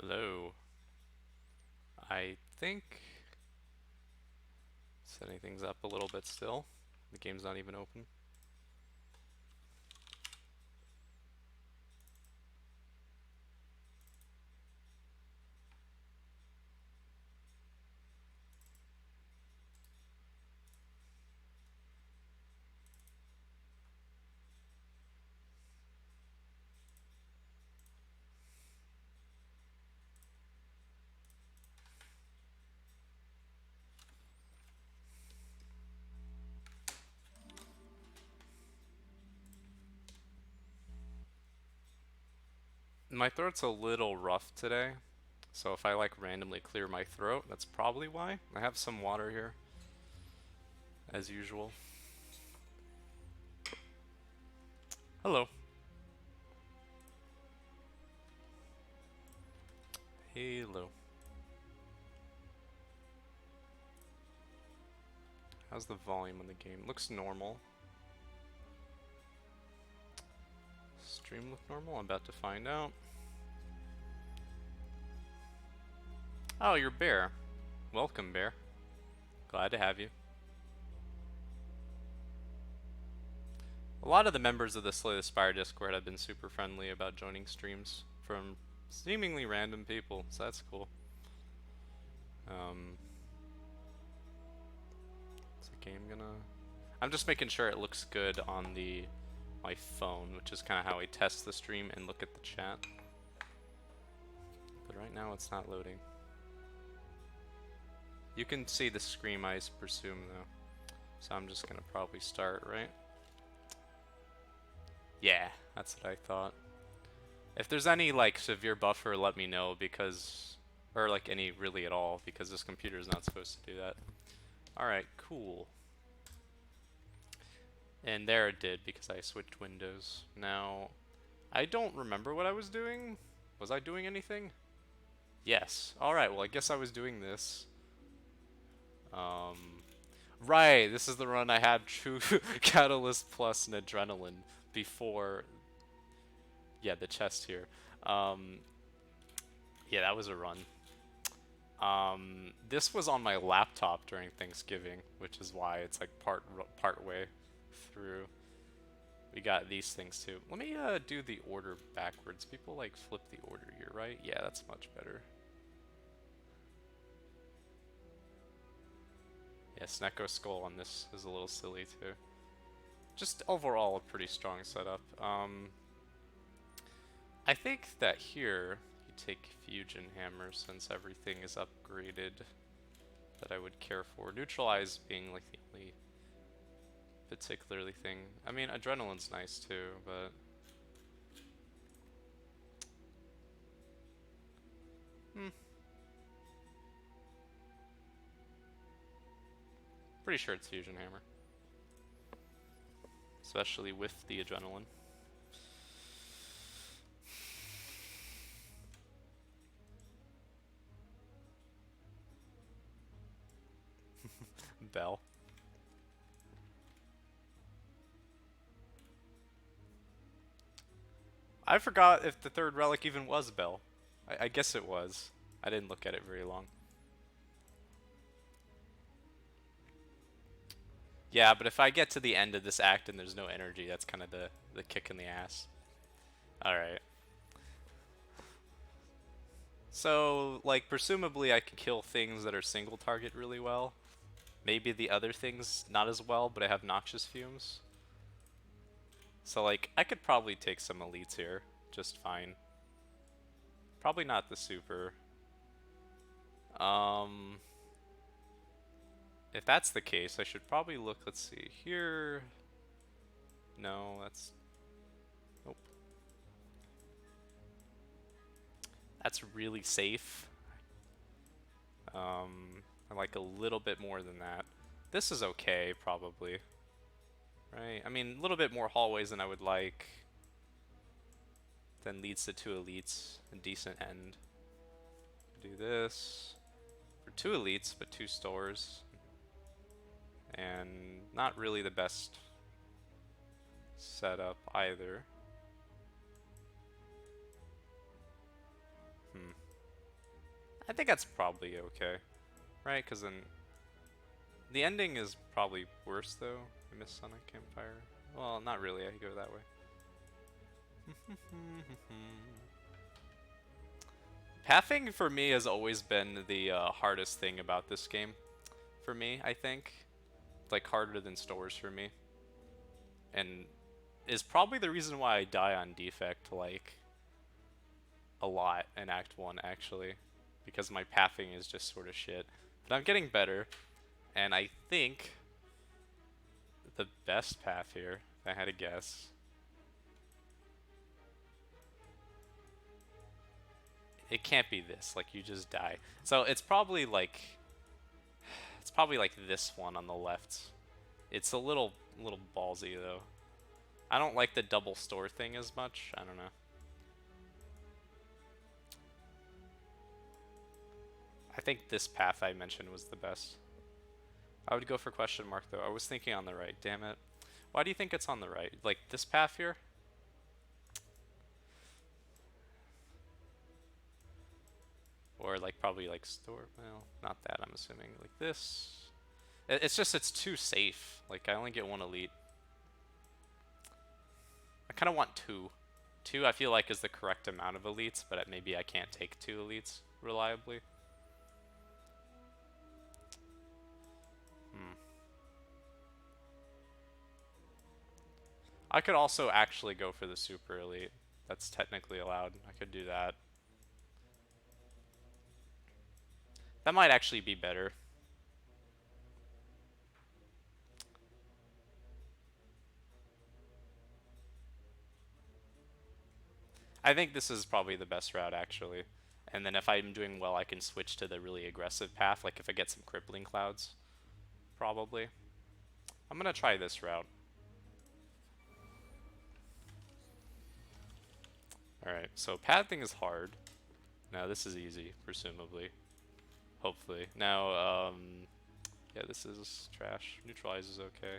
Hello. I think setting things up a little bit still. The game's not even open. My throat's a little rough today, so if I like randomly clear my throat, that's probably why. I have some water here, as usual. Hello. Hello. How's the volume on the game? Looks normal. Stream look normal? I'm about to find out. Oh, you're Bear. Welcome, Bear. Glad to have you. A lot of the members of the Slay the Spire Discord have been super friendly about joining streams from seemingly random people, so that's cool. Is the game gonna... I'm just making sure it looks good on my phone, which is kind of how I test the stream and look at the chat. But right now it's not loading. You can see the scream, I presume, though. So I'm just gonna probably start, right? Yeah, that's what I thought. If there's any, like, severe buffer, let me know, because... Or, like, any really at all, because this computer is not supposed to do that. Alright, cool. And there it did, because I switched windows. Now, I don't remember what I was doing. Was I doing anything? Yes. Alright, well, I guess I was doing this. Right, this is the run I had True Catalyst Plus and Adrenaline before... Yeah, the chest here. Yeah, that was a run. This was on my laptop during Thanksgiving, which is why it's like part way through. We got these things too. Let me do the order backwards. People like flip the order here, right? Yeah, that's much better. Yeah, Snecko Skull on this is a little silly too. Just overall a pretty strong setup. I think that here you take Fusion Hammer since everything is upgraded that I would care for. Neutralize being like the only particularly thing. I mean, Adrenaline's nice too, but... Pretty sure it's Fusion Hammer. Especially with the Adrenaline. Bell. I forgot if the third relic even was Bell. I guess it was. I didn't look at it very long. Yeah, but if I get to the end of this act and there's no energy, that's kind of the kick in the ass. Alright. So, like, presumably I can kill things that are single target really well. Maybe the other things not as well, but I have noxious fumes. So, like, I could probably take some elites here just fine. Probably not the super. If that's the case, I should probably look, let's see, here. No, that's... Nope. That's really safe. I like a little bit more than that. This is okay, probably. Right? I mean, a little bit more hallways than I would like. Then leads to 2 elites. A decent end. Do this. For 2 elites, but 2 stores. And not really the best setup either. I think that's probably okay, right? Because then the ending is probably worse though. I miss Sonic Campfire. Well, not really. I go that way. Pathing for me has always been the hardest thing about this game. For me, I think, like harder than stores for me, and is probably the reason why I die on defect like a lot in Act 1 actually, because my pathing is just sort of shit. But I'm getting better, and I think the best path here, if I had to guess, it can't be this, like you just die. So it's probably like this one on the left. It's a little ballsy though. I don't like the double store thing as much. I don't know. I think this path I mentioned was the best. I would go for question mark though. I was thinking on the right. Damn it. Why do you think it's on the right? Like this path here? Or like probably like store, well, not that I'm assuming. Like this. It's just it's too safe. Like I only get one elite. I kind of want two. Two I feel like is the correct amount of elites, but maybe I can't take two elites reliably. Hmm. I could also actually go for the super elite. That's technically allowed. I could do that. That might actually be better. I think this is probably the best route actually. And then if I'm doing well, I can switch to the really aggressive path, like if I get some crippling clouds. Probably. I'm gonna try this route. Alright, so pathing is hard. Now this is easy, presumably. Hopefully. Now, yeah, this is trash. Neutralize is okay.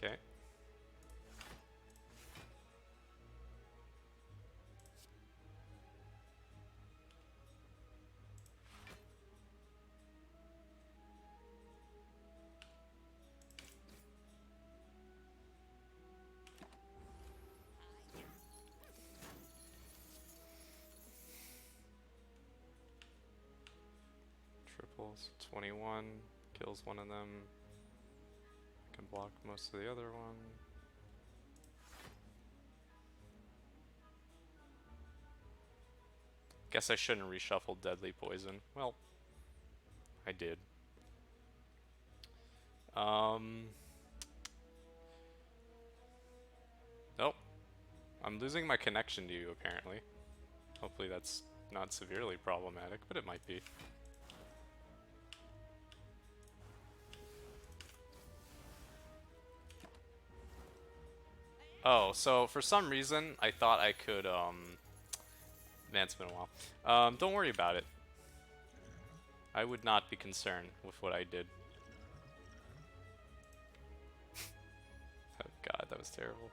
Okay. Triples. 21. Kills one of them. I can block most of the other one. Guess I shouldn't reshuffle Deadly Poison. Well, I did. Nope. I'm losing my connection to you, apparently. Hopefully that's not severely problematic, but it might be. Oh, so for some reason, I thought I could, man, it's been a while. Don't worry about it. I would not be concerned with what I did. Oh god, that was terrible.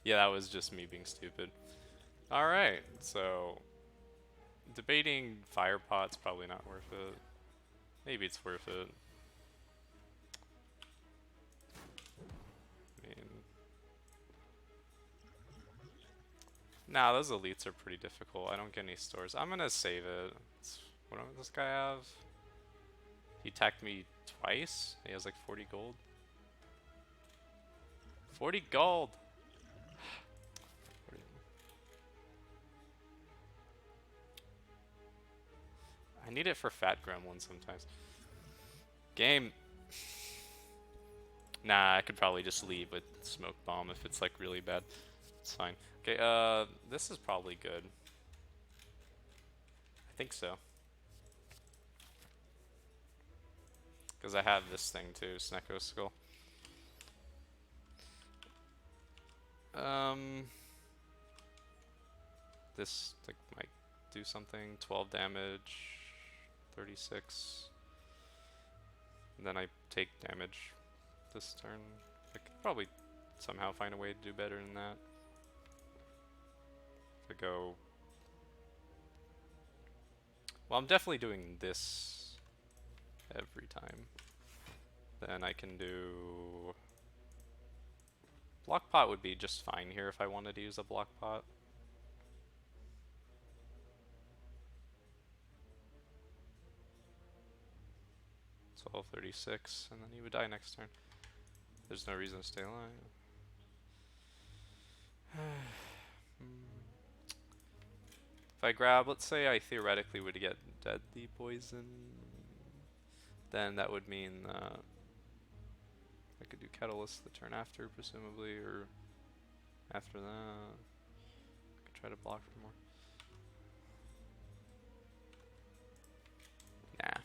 Yeah, that was just me being stupid. Alright, so... debating fire pot's probably not worth it. Maybe it's worth it. I mean... nah, those elites are pretty difficult. I don't get any stores. I'm gonna save it. What does this guy have? He attacked me twice? He has like 40 gold. 40 gold! I need it for fat gremlin sometimes. Game! Nah, I could probably just leave with smoke bomb if it's like really bad. It's fine. Okay, this is probably good. I think so. Because I have this thing too, Snecko Skull. Um, this like might do something. 12 damage, 36. And then I take damage this turn. I could probably somehow find a way to do better than that. If I go... Well, I'm definitely doing this every time. Then I can do... Block pot would be just fine here if I wanted to use a block pot. So 1236, and then he would die next turn. There's no reason to stay alive. If I grab, let's say I theoretically would get deadly poison, then that would mean I could do Catalyst the turn after, presumably, or after that. I could try to block for more. Nah.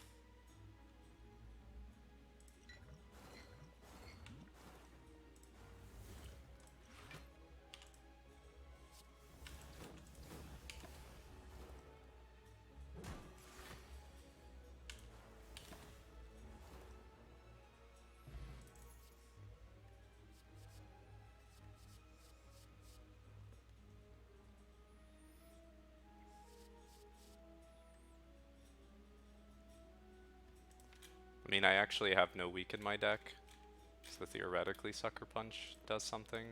I mean, I actually have no weak in my deck, so theoretically Sucker Punch does something.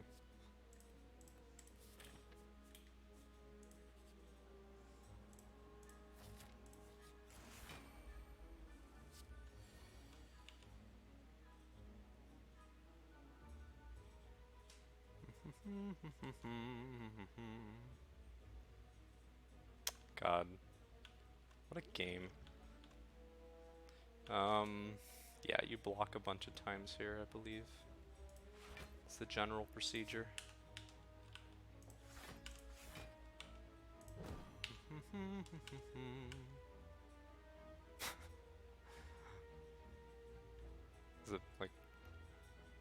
God. What a game. Yeah, you block a bunch of times here, I believe. It's the general procedure. Is it like,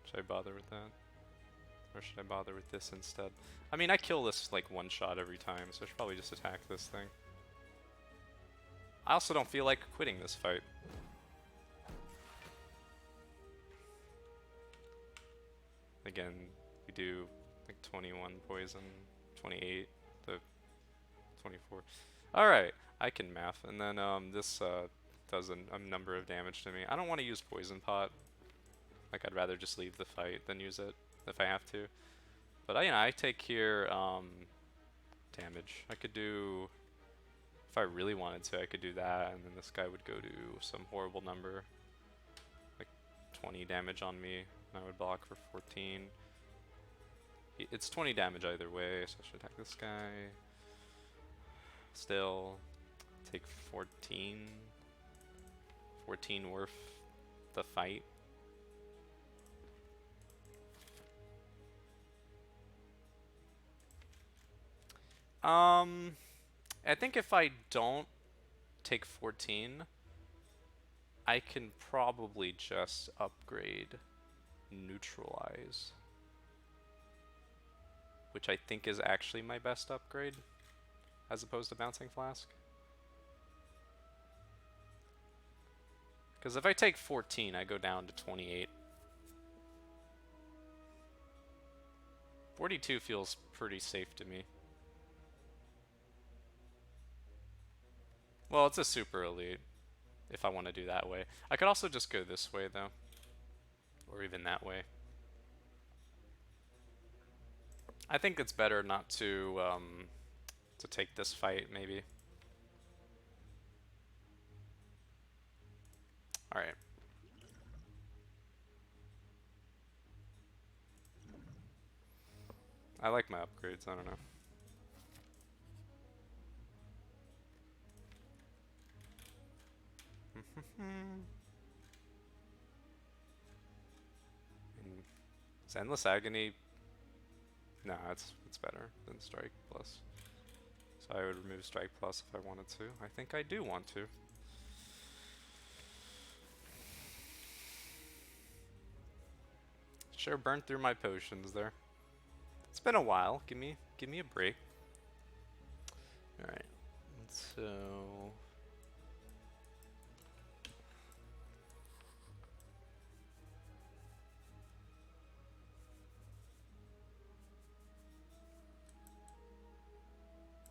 should I bother with that? Or should I bother with this instead? I mean, I kill this like one shot every time, so I should probably just attack this thing. I also don't feel like quitting this fight. Again, we do like 21 poison, 28 to 24. Alright, I can math. And then this does a number of damage to me. I don't want to use Poison Pot. Like, I'd rather just leave the fight than use it if I have to. But I take here damage. I could do, if I really wanted to, I could do that, and then this guy would go to some horrible number, like 20 damage on me, and I would block for 14. It's 20 damage either way, so I should attack this guy. Still, take 14. 14 worth the fight. I think if I don't take 14, I can probably just upgrade Neutralize, which I think is actually my best upgrade, as opposed to Bouncing Flask. Because if I take 14, I go down to 28. 42 feels pretty safe to me. Well, it's a super elite, if I want to do that way. I could also just go this way, though. Or even that way. I think it's better not to take this fight, maybe. Alright. I like my upgrades, I don't know. Is Endless Agony? Nah, it's better than Strike Plus. So I would remove Strike Plus if I wanted to. I think I do want to. Sure burned through my potions there. It's been a while. Give me a break. All right. So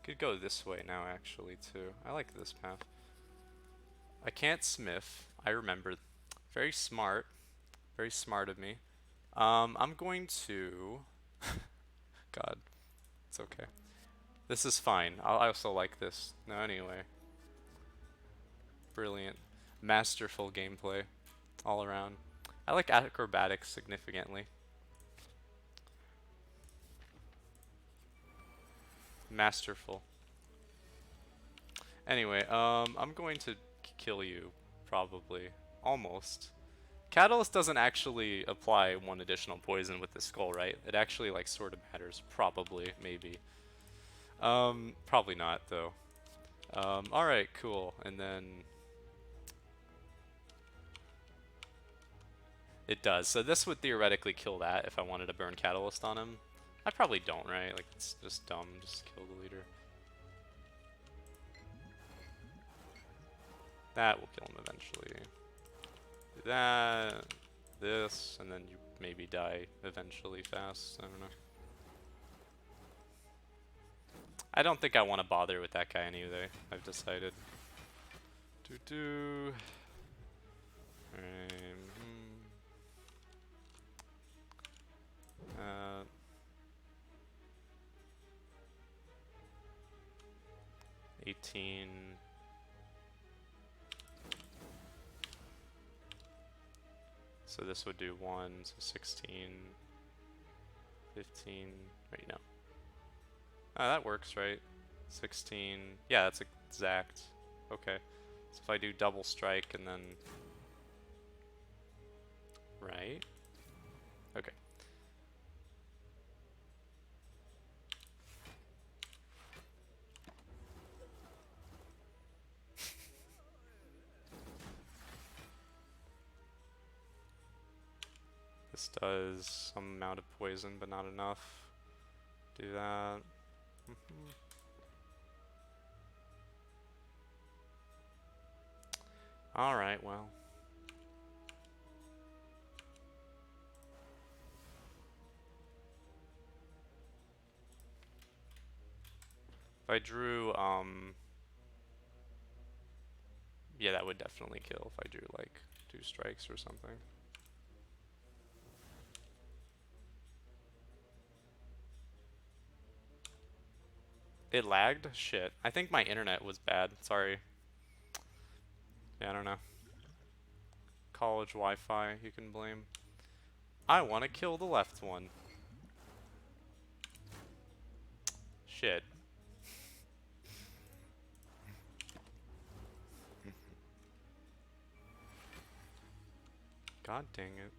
could go this way now, actually, too. I like this path. I can't smith. I remember. Very smart. Very smart of me. I'm going to... God, it's okay. This is fine. I also like this. No, anyway. Brilliant. Masterful gameplay. All around. I like acrobatics significantly. Masterful. Anyway, I'm going to kill you, probably. Almost. Catalyst doesn't actually apply one additional poison with the skull, right? It actually, like, sort of matters. Probably, maybe. Probably not, though. Alright, cool. And then... It does. So this would theoretically kill that if I wanted to burn Catalyst on him. I probably don't, right? Like, it's just dumb. Just kill the leader. That will kill him eventually. Do that, this, and then you maybe die eventually fast. I don't know. I don't think I want to bother with that guy anyway. I've decided. 18. So this would do 1, so 16, 15, wait, no. Oh, that works, right? 16, yeah, that's exact. Okay, so if I do double strike and then... Right? Okay. This does some amount of poison, but not enough. Do that. Alright, well. If I drew, yeah, that would definitely kill if I drew, like, 2 strikes or something. It lagged? Shit. I think my internet was bad. Sorry. Yeah, I don't know. College Wi-Fi, you can blame. I want to kill the left one. Shit. God dang it.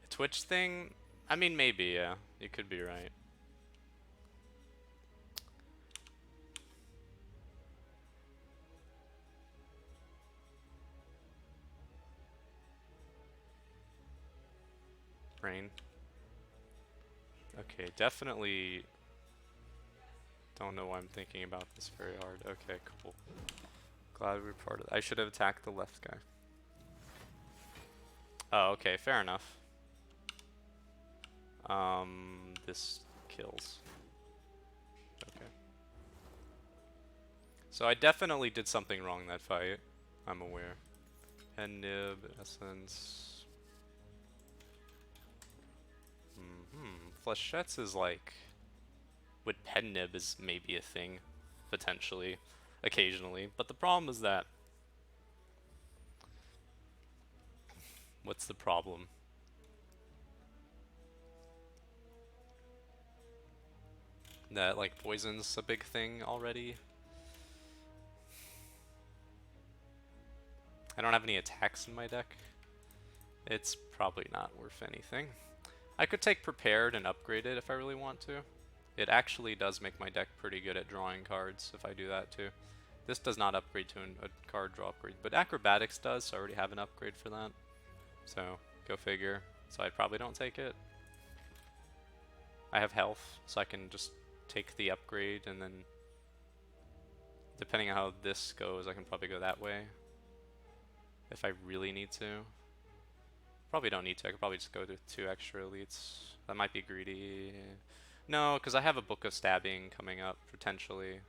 A Twitch thing? I mean, maybe, yeah. You could be right. Brain. Okay, definitely don't know why I'm thinking about this very hard. Okay, cool. Glad we were part of it. I should have attacked the left guy. Oh, okay, fair enough. This kills. Okay. So I definitely did something wrong that fight. I'm aware. Pen nib, essence. Flechettes is like... With pen nib is maybe a thing. Potentially. Occasionally. But the problem is that... What's the problem? That, like, poison's a big thing already. I don't have any attacks in my deck. It's probably not worth anything. I could take prepared and upgrade it if I really want to. It actually does make my deck pretty good at drawing cards if I do that too. This does not upgrade to a card draw upgrade, but acrobatics does, so I already have an upgrade for that. So Go figure. So I probably don't take it. I have health, so I can just take the upgrade, and then depending on how this goes, I can probably go that way. If I really need to. Probably don't need to. I could probably just go to 2 extra elites. That might be greedy. No, because I have a Book of Stabbing coming up, potentially.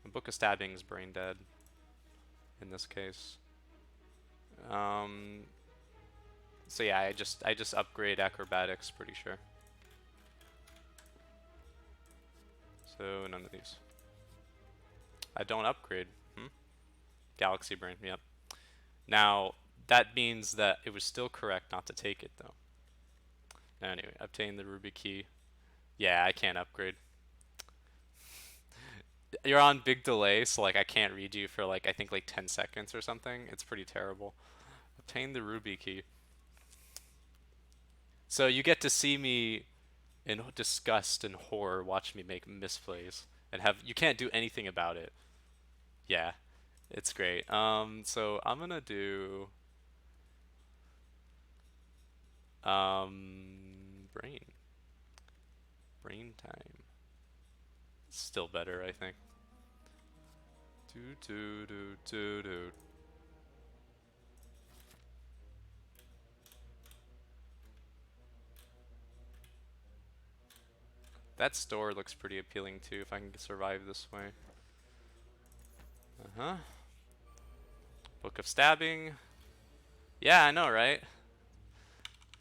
A Book of Stabbing is brain dead in this case. So yeah, I just upgrade acrobatics, pretty sure. So none of these. I don't upgrade. Galaxy Brain, yep. Now, that means that it was still correct not to take it, though. Anyway, obtain the Ruby Key. Yeah, I can't upgrade. You're on big delay, so like I can't read you for like I think like 10 seconds or something. It's pretty terrible. Obtain the Ruby Key. So you get to see me in disgust and horror watch me make misplays and have you can't do anything about it. Yeah. It's great. So I'm gonna do brain. Brain time. Still better, I think. Do. That store looks pretty appealing too if I can survive this way. Uh-huh. Book of Stabbing. Yeah, I know, right?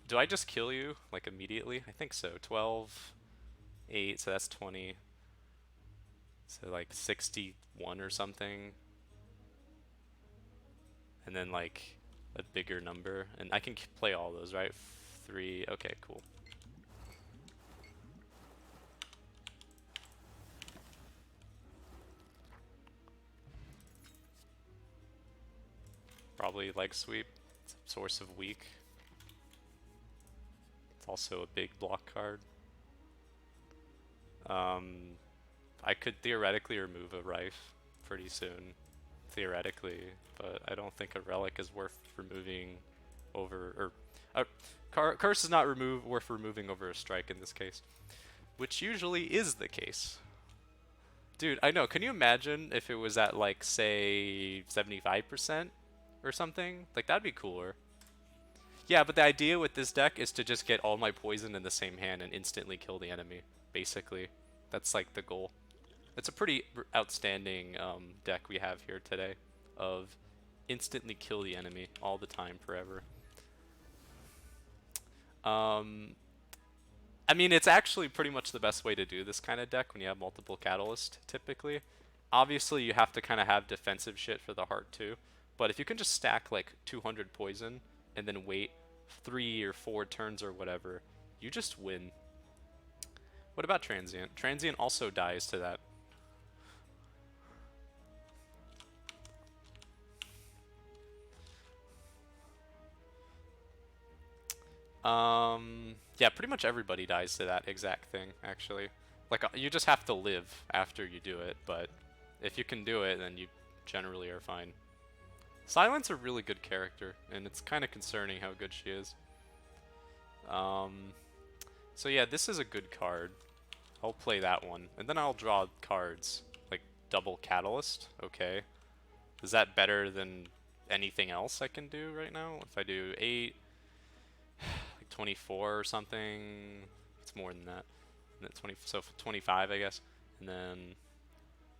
Do I just kill you, like, immediately? I think so. 12, 8, so that's 20. So, like, 61 or something. And then, like, a bigger number. And I can play all those, right? 3. Okay, cool. Probably leg sweep. Source of weak. It's also a big block card. I could theoretically remove a Rife pretty soon. Theoretically, but I don't think a relic is worth removing over, or curse is not worth removing over a strike in this case, which usually is the case. Dude, I know. Can you imagine if it was at like say 75% or something? Like that'd be cooler. Yeah, but the idea with this deck is to just get all my poison in the same hand and instantly kill the enemy. Basically, that's like the goal. It's a pretty outstanding deck we have here today of instantly kill the enemy all the time, forever. I mean, it's actually pretty much the best way to do this kind of deck when you have multiple Catalyst, typically. Obviously, you have to kind of have defensive shit for the heart, too. But if you can just stack, like, 200 poison and then wait 3 or 4 turns or whatever, you just win. What about Transient? Transient also dies to that. Yeah, pretty much everybody dies to that exact thing, actually. Like, you just have to live after you do it, but if you can do it, then you generally are fine. Silent's a really good character, and it's kind of concerning how good she is. So yeah, this is a good card. I'll play that one, and then I'll draw cards, like double Catalyst, okay. Is that better than anything else I can do right now? If I do 8... 24 or something. It's more than that. And 20, so 25, I guess. And then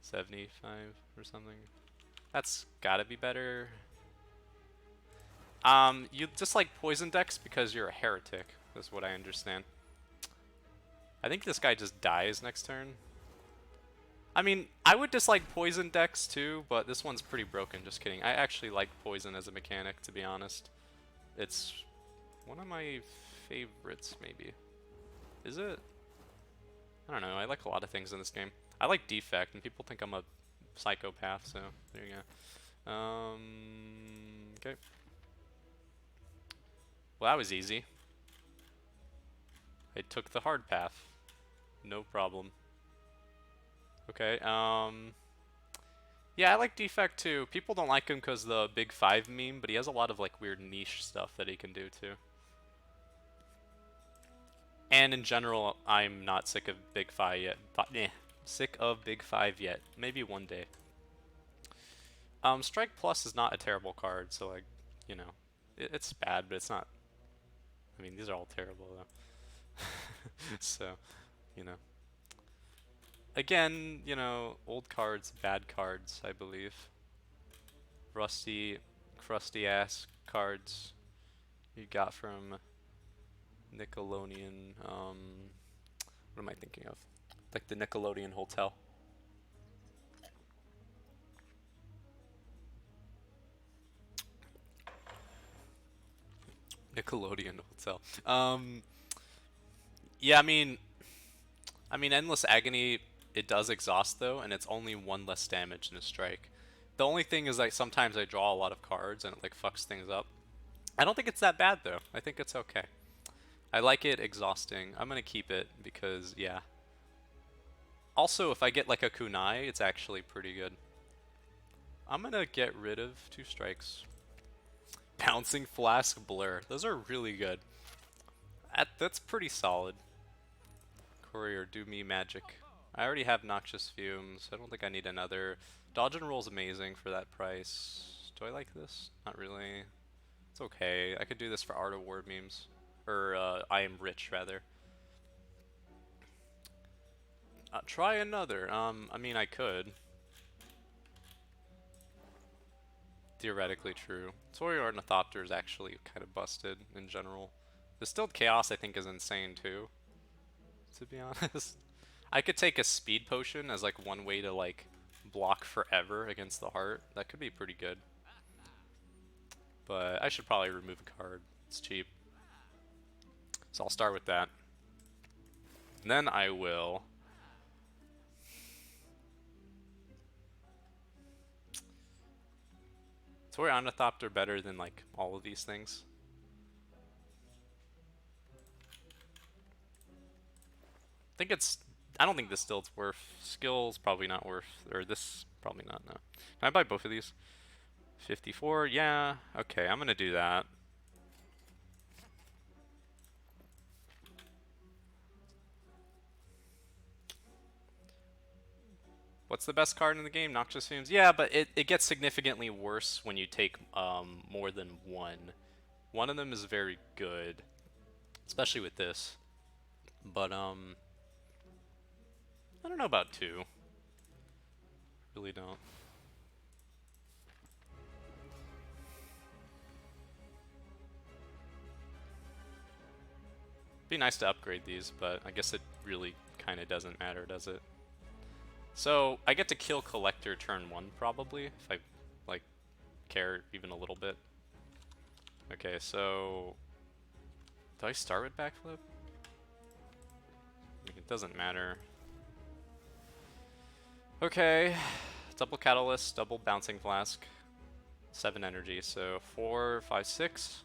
75 or something. That's gotta be better. You dislike poison decks because you're a heretic, is what I understand. I think this guy just dies next turn. I mean, I would dislike poison decks too, but this one's pretty broken, just kidding. I actually like poison as a mechanic, to be honest. It's one of my favorites, maybe. Is it? I don't know. I like a lot of things in this game. I like Defect, and people think I'm a psychopath, so there you go. Okay. Well, that was easy. I took the hard path. No problem. Okay, Yeah, I like Defect too. People don't like him because the Big Five meme, but he has a lot of like weird niche stuff that he can do too. And in general, I'm not sick of Big Five yet. Sick of Big Five yet. Maybe one day. Strike Plus is not a terrible card, so like, you know, it's bad, but it's not. I mean, these are all terrible though. So, you know. Again, you know, old cards, bad cards, I believe. Rusty, crusty ass cards you got from Nickelodeon. What am I thinking of? Like the Nickelodeon Hotel. Nickelodeon Hotel. Yeah, I mean, Endless Agony. It does exhaust though, and it's only one less damage than a strike. The only thing is like sometimes I draw a lot of cards and it like fucks things up. I don't think it's that bad though. I think it's okay. I like it exhausting. I'm gonna keep it because yeah. Also, if I get like a kunai, it's actually pretty good. I'm gonna get rid of two strikes. Bouncing Flask Blur. Those are really good. That's pretty solid. Courier, do me magic. I already have Noxious Fumes. I don't think I need another. Dodge and Roll's amazing for that price. Do I like this? Not really. It's okay. I could do this for Art of War memes. Or, I am rich, rather. Try another. I mean, I could. Theoretically true. Torii Ornithopter is actually kind of busted in general. Distilled Chaos, I think, is insane, too. To be honest. I could take a Speed Potion as, like, one way to, like, block forever against the heart. That could be pretty good. But I should probably remove a card. It's cheap. So I'll start with that. And then I will... Torii Ornithopter better than, like, all of these things. I don't think this still's worth. Skill's probably not worth, or this probably not, no. Can I buy both of these? 54, yeah, okay, I'm gonna do that. What's the best card in the game? Noxious Fumes? Yeah, but it gets significantly worse when you take more than one. One of them is very good, especially with this. But I don't know about two. Really don't. Be nice to upgrade these, but I guess it really kind of doesn't matter, does it? So I get to kill Collector turn 1 probably, if I like care even a little bit. Okay, so do I start with backflip? I mean, it doesn't matter. Okay, double catalyst, double bouncing flask, 7 energy, so 4, 5, 6.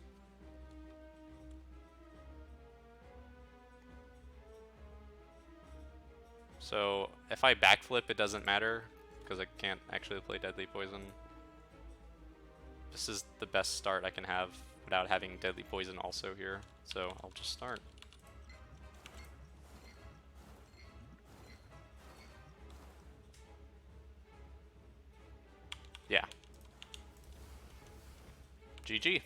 So if I backflip, it doesn't matter because I can't actually play Deadly Poison. This is the best start I can have without having Deadly Poison also here, so I'll just start. Yeah. GG.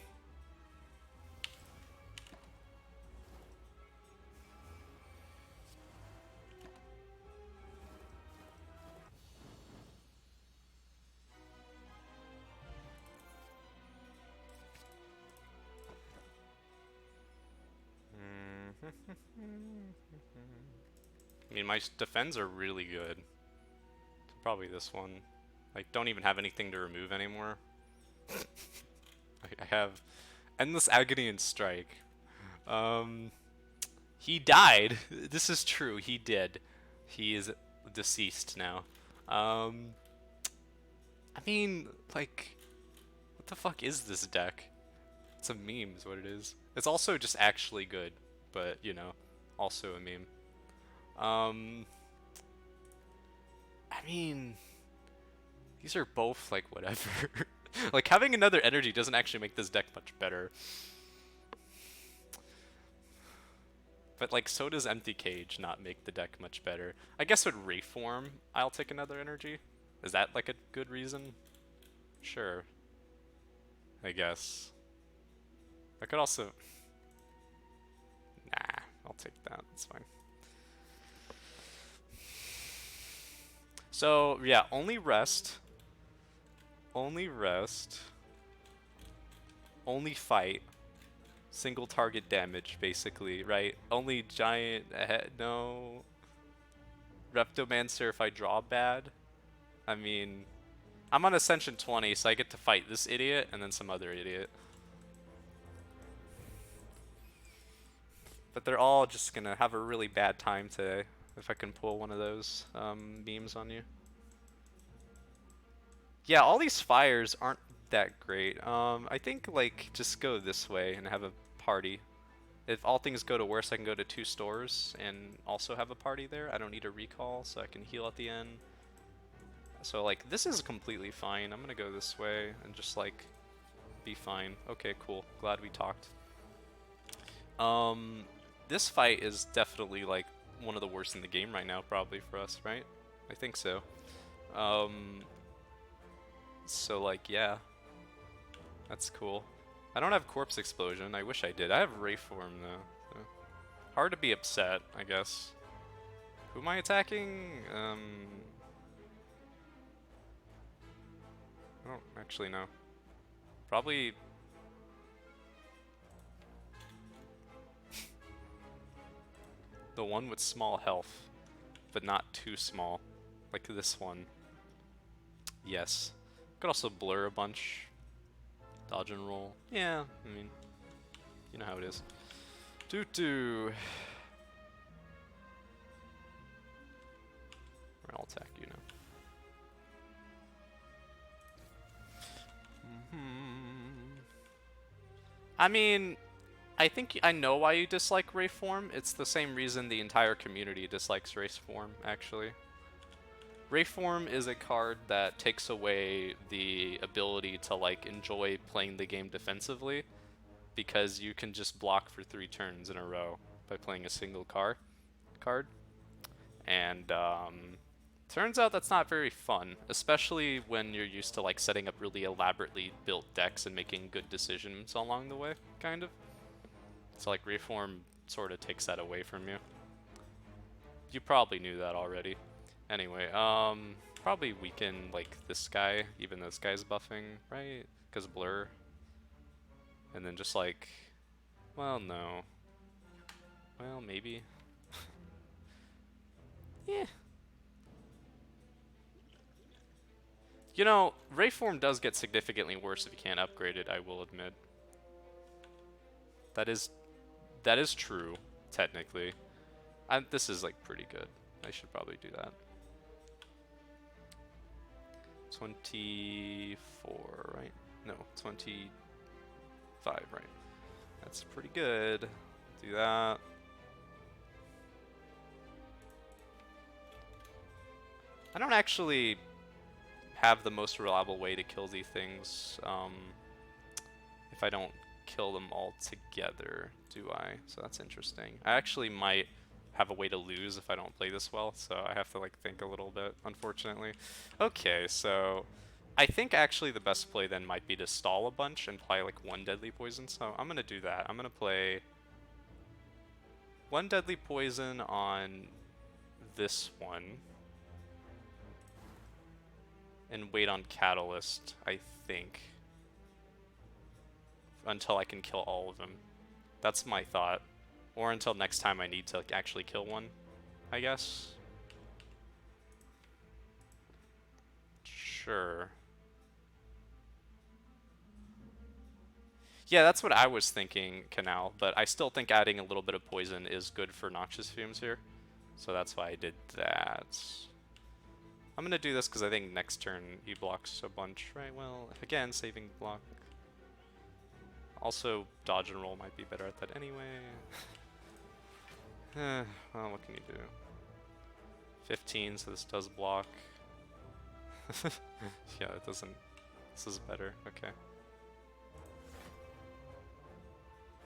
I mean, my defends are really good. Probably this one. Like, don't even have anything to remove anymore. I have Endless Agony and Strike. He died. This is true. He did. He is deceased now. I mean, like, what the fuck is this deck? It's a meme, is what it is. It's also just actually good, but you know, also a meme. I mean, These are both like whatever. Like having another energy doesn't actually make this deck much better. But like so does Empty Cage not make the deck much better. I guess with Reform, I'll take another energy. Is that like a good reason? Sure. I guess. I could also... Nah, I'll take that. It's fine. So, yeah, only rest. Only rest. Only fight. Single target damage, basically, right? Only giant... no... Reptomancer if I draw bad. I mean... I'm on Ascension 20, so I get to fight this idiot and then some other idiot. But they're all just gonna have a really bad time today if I can pull one of those beams on you. Yeah, all these fires aren't that great. I think like just go this way and have a party. If all things go to worse, I can go to 2 stores and also have a party there. I don't need a recall, so I can heal at the end. So like this is completely fine. I'm gonna go this way and just like be fine. Okay, cool. Glad we talked. This fight is definitely like one of the worst in the game right now, probably for us, right? I think so. So like yeah, that's cool. I don't have Corpse Explosion. I wish I did. I have Rayform though. So. Hard to be upset, I guess. Who am I attacking? I don't actually know. Probably... the one with small health, but not too small. Like this one. Yes. Could also blur a bunch. Dodge and roll. Yeah, I mean, you know how it is. Doo-doo. I'll attack you now. I mean, I think I know why you dislike Rayform. It's the same reason the entire community dislikes Rayform, actually. Rayform is a card that takes away the ability to like enjoy playing the game defensively, because you can just block for 3 turns in a row by playing a single card. And turns out that's not very fun, especially when you're used to like setting up really elaborately built decks and making good decisions along the way, kind of. So like Reform sort of takes that away from you. You probably knew that already. Anyway, probably weaken like this guy, even though this guy's buffing, right? Because blur. And then just like, well, no. Well, maybe. Yeah. You know, Rayform does get significantly worse if you can't upgrade it, I will admit. That is true, technically. This is like pretty good. I should probably do that. 24, right? No, 25, right? That's pretty good. Do that. I don't actually have the most reliable way to kill these things if I don't kill them all together, do I? So that's interesting. I actually might have a way to lose if I don't play this well, so I have to like think a little bit, unfortunately. Okay, so I think actually the best play then might be to stall a bunch and play like 1 deadly poison, so I'm gonna do that. I'm gonna play 1 deadly poison on this one and wait on Catalyst, I think, until I can kill all of them. That's my thought. Or until next time I need to actually kill one, I guess. Sure. Yeah, that's what I was thinking, Canal, but I still think adding a little bit of poison is good for Noxious Fumes here. So that's why I did that. I'm gonna do this because I think next turn he blocks a bunch, right? Well, again, saving block. Also, dodge and roll might be better at that anyway. Well, what can you do? 15, so this does block. Yeah, it doesn't. This is better. Okay.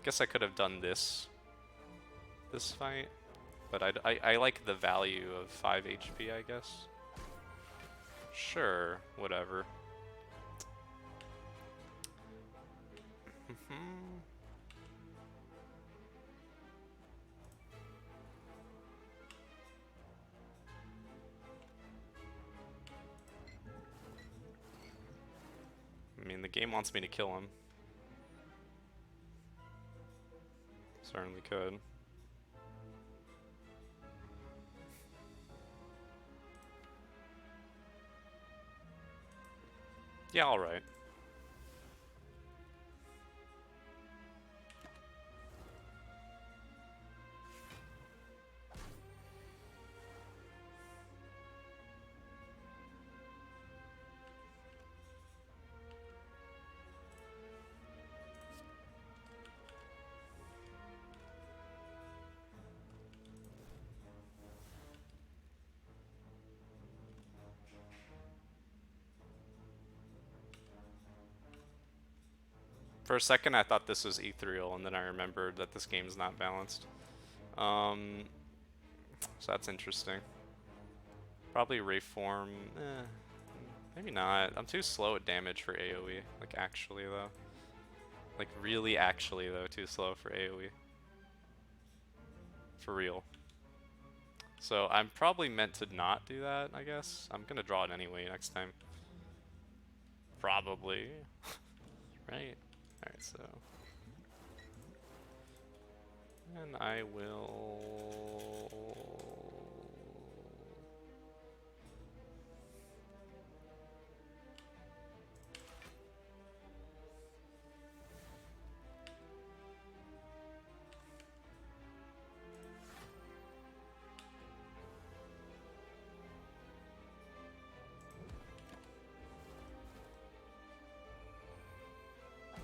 Guess I could have done this fight, but I like the value of 5 HP, I guess. Sure, whatever. I mean, the game wants me to kill him. Certainly could. Yeah, alright. For a second, I thought this was ethereal, and then I remembered that this game's not balanced. So that's interesting. Probably Reform. Maybe not. I'm too slow at damage for AoE. Like, actually, though. Like, really, actually, though, too slow for AoE. For real. So, I'm probably meant to not do that, I guess. I'm gonna draw it anyway next time. Probably. Right? Alright, so... And I will...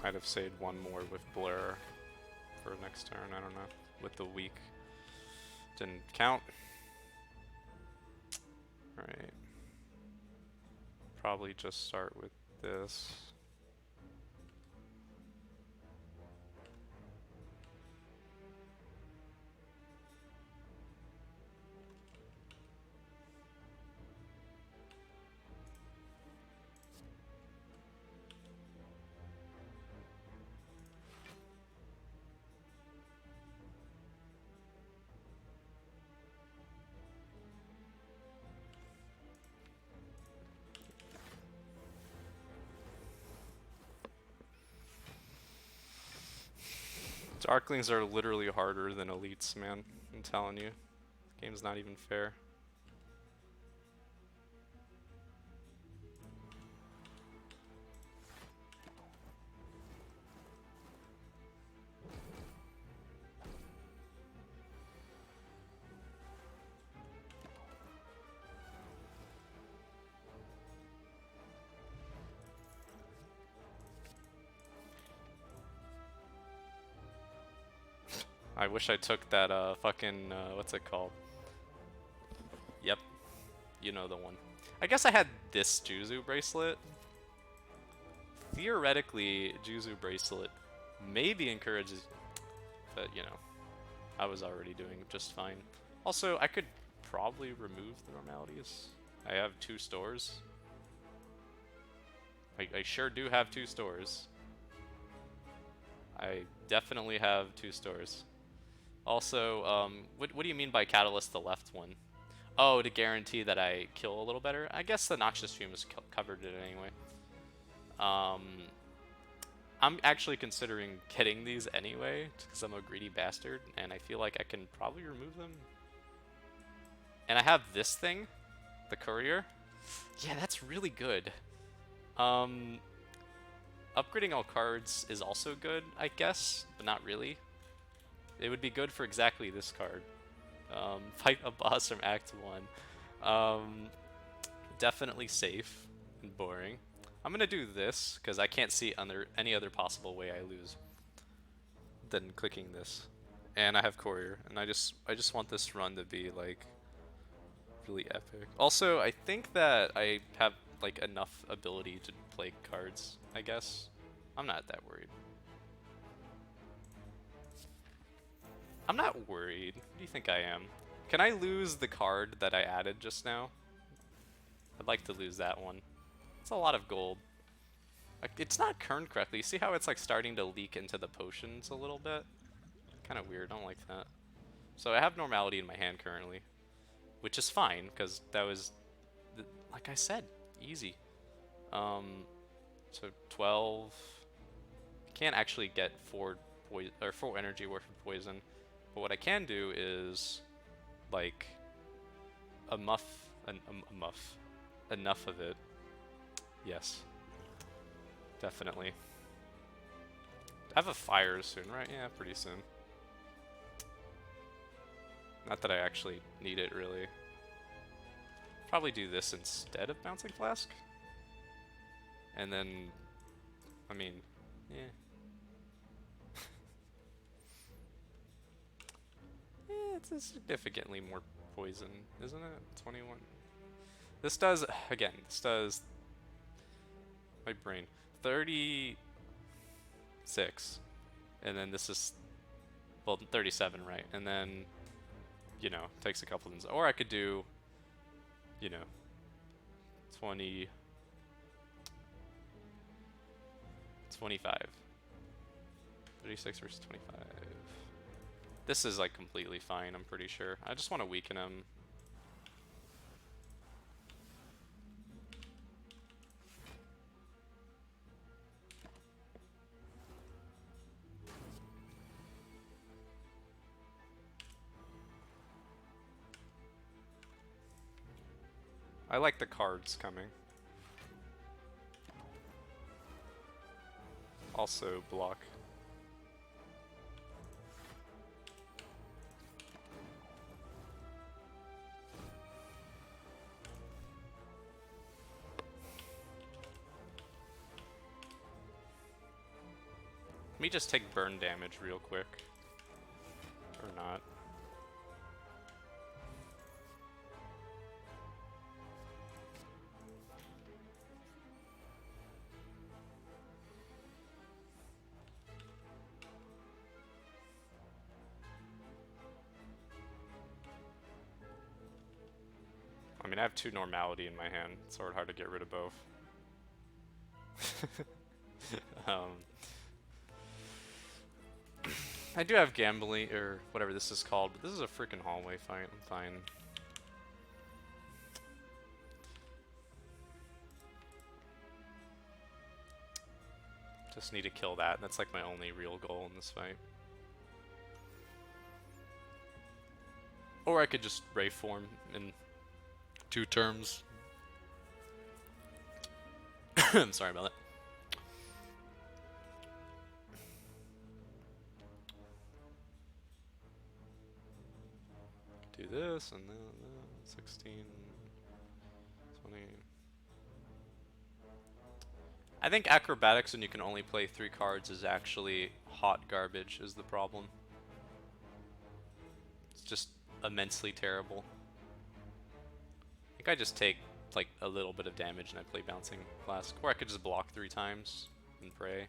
Might have saved one more with Blur for next turn, I don't know. With the weak. Didn't count. Alright. Probably just start with this. Darklings are literally harder than elites, man. I'm telling you. The game's not even fair. I wish I took that fucking what's it called? Yep. You know the one. I guess I had this Juzu bracelet. Theoretically, Juzu bracelet maybe encourages, but you know, I was already doing just fine. Also, I could probably remove the normalities. I have 2 stores. I sure do have 2 stores. I definitely have 2 stores. Also, what do you mean by catalyst the left one? Oh, to guarantee that I kill a little better? I guess the Noxious Fumes covered it anyway. I'm actually considering getting these anyway, because I'm a greedy bastard, and I feel like I can probably remove them. And I have this thing, the Courier. Yeah, that's really good. Upgrading all cards is also good, I guess, but not really. It would be good for exactly this card. Fight a boss from Act 1. Definitely safe and boring. I'm gonna do this, because I can't see any other possible way I lose than clicking this. And I have Courier, and I just want this run to be, like, really epic. Also, I think that I have like enough ability to play cards, I guess. I'm not that worried. I'm not worried. What do you think I am? Can I lose the card that I added just now? I'd like to lose that one. It's a lot of gold. Like, it's not kerned correctly. See how it's like starting to leak into the potions a little bit? Kind of weird. I don't like that. So I have normality in my hand currently, which is fine because that was, like I said, easy. So 12. Can't actually get 4 energy worth of poison, but what I can do is like a muff, a muff, enough of it. Yes, definitely. I have a fire soon, right? Yeah, pretty soon. Not that I actually need it really. Probably do this instead of bouncing flask, and then, I mean, yeah. It's significantly more poison, isn't it? 21. This does, again, this does, my brain, 36. And then this is, well, 37, right? And then, you know, takes a couple of, or I could do, you know, 20, 25. 36 versus 25. This is like completely fine, I'm pretty sure. I just want to weaken him. I like the cards coming. Also block. Let me just take burn damage real quick. Or not. I mean, I have 2 normality in my hand. It's sort of hard to get rid of both. I do have gambling, or whatever this is called, but this is a freaking hallway fight. I'm fine. Just need to kill that. That's like my only real goal in this fight. Or I could just Ray form in 2 terms. I'm sorry about that. Do this and then 16, 20. I think acrobatics when you can only play 3 cards is actually hot garbage is the problem. It's just immensely terrible. I think I just take like a little bit of damage and I play bouncing flask. Or I could just block 3 times and pray.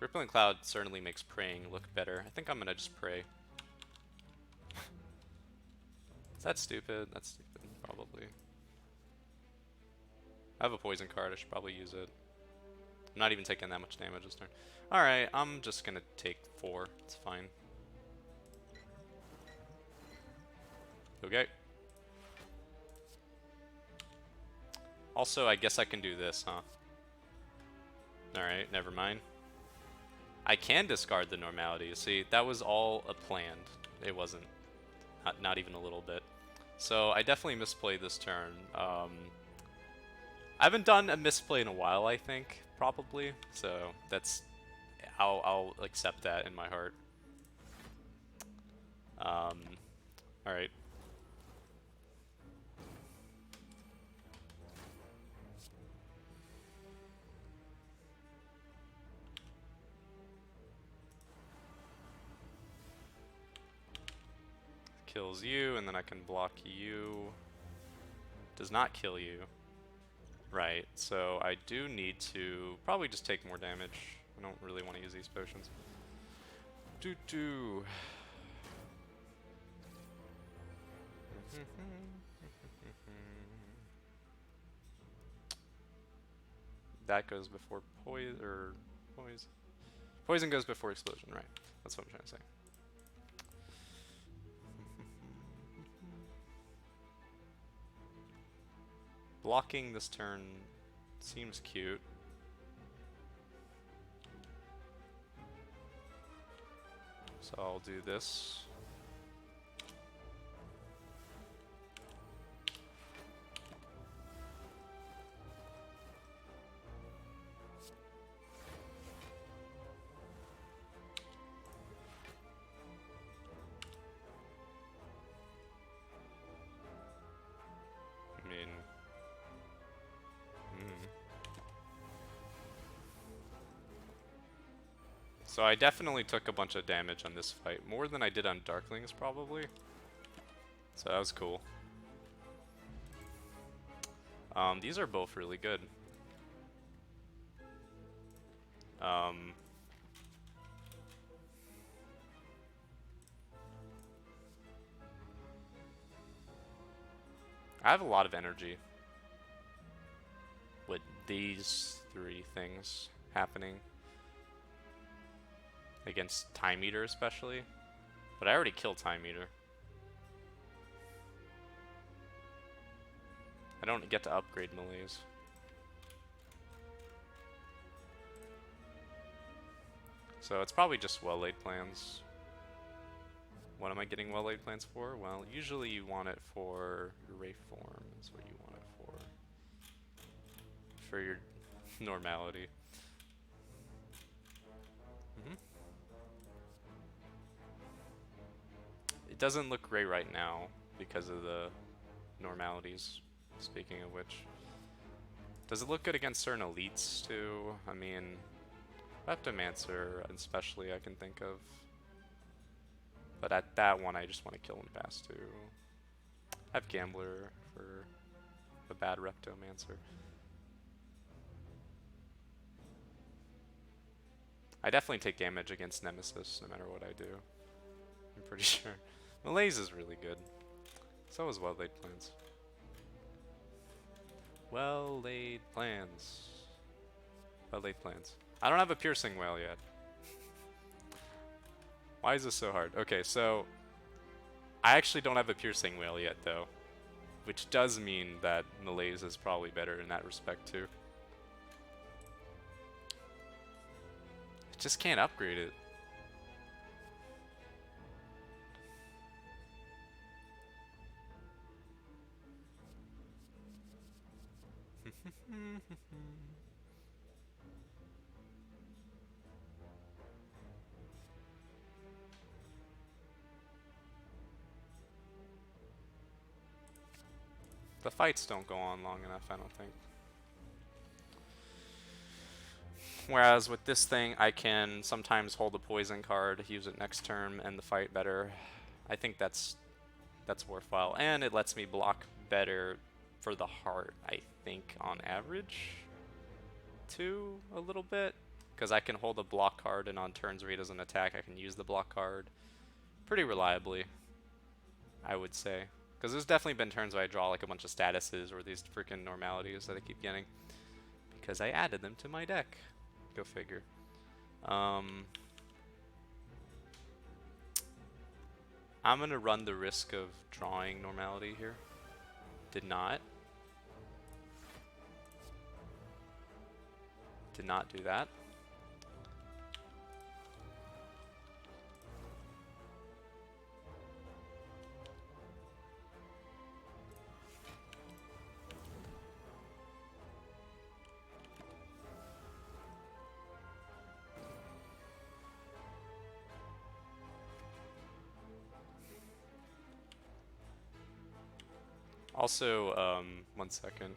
Rippling Cloud certainly makes praying look better. I think I'm gonna just pray. Is that stupid? That's stupid, probably. I have a poison card, I should probably use it. I'm not even taking that much damage this turn. Alright, I'm just gonna take 4. It's fine. Okay. Also, I guess I can do this, huh? Alright, never mind. I can discard the normality. See, that was all planned. It wasn't. Not even a little bit. So, I definitely misplayed this turn. I haven't done a misplay in a while, I think, probably. So, that's... I'll accept that in my heart. Alright. Kills you, and then I can block you. does not kill you. Right, so I do need to probably just take more damage. I don't really want to use these potions. Doo-doo. That goes before poison, or poison. Poison goes before explosion, right? That's what I'm trying to say. Blocking this turn seems cute. So I'll do this. I mean, So I definitely took a bunch of damage on this fight, more than I did on Darklings probably. So that was cool. These are both really good. I have a lot of energy with these three things happening. Against Time Eater especially. But I already killed Time Eater. I don't get to upgrade melees. So it's probably just well-laid plans. What am I getting well-laid plans for? Well, usually you want it for your Ray form. That's what you want it for. For your normality. It doesn't look great right now because of the normalities, speaking of which. Does it look good against certain elites too? I mean, Leptomancer especially I can think of. But at that one I just want to kill him fast too. I have Gambler for the bad Reptomancer. I definitely take damage against Nemesis no matter what I do. I'm pretty sure. Malaise is really good. So is well-laid plans. Well-laid plans. Well-laid plans. I don't have a piercing whale yet. Why is this so hard? Okay, so I actually don't have a piercing whale yet though. Which does mean that Malaise is probably better in that respect too. I just can't upgrade it. The fights don't go on long enough, I don't think. Whereas with this thing, I can sometimes hold a poison card, use it next turn, end the fight better. I think that's worthwhile, and it lets me block better for the heart, I think, on average, too, a little bit. Because I can hold a block card, and on turns where he doesn't attack, I can use the block card pretty reliably, I would say. Because there's definitely been turns where I draw like a bunch of statuses or these freaking normalities that I keep getting. Because I added them to my deck. Go figure. I'm going to run the risk of drawing normality here. Did not. Did not do that. Also, 1 second.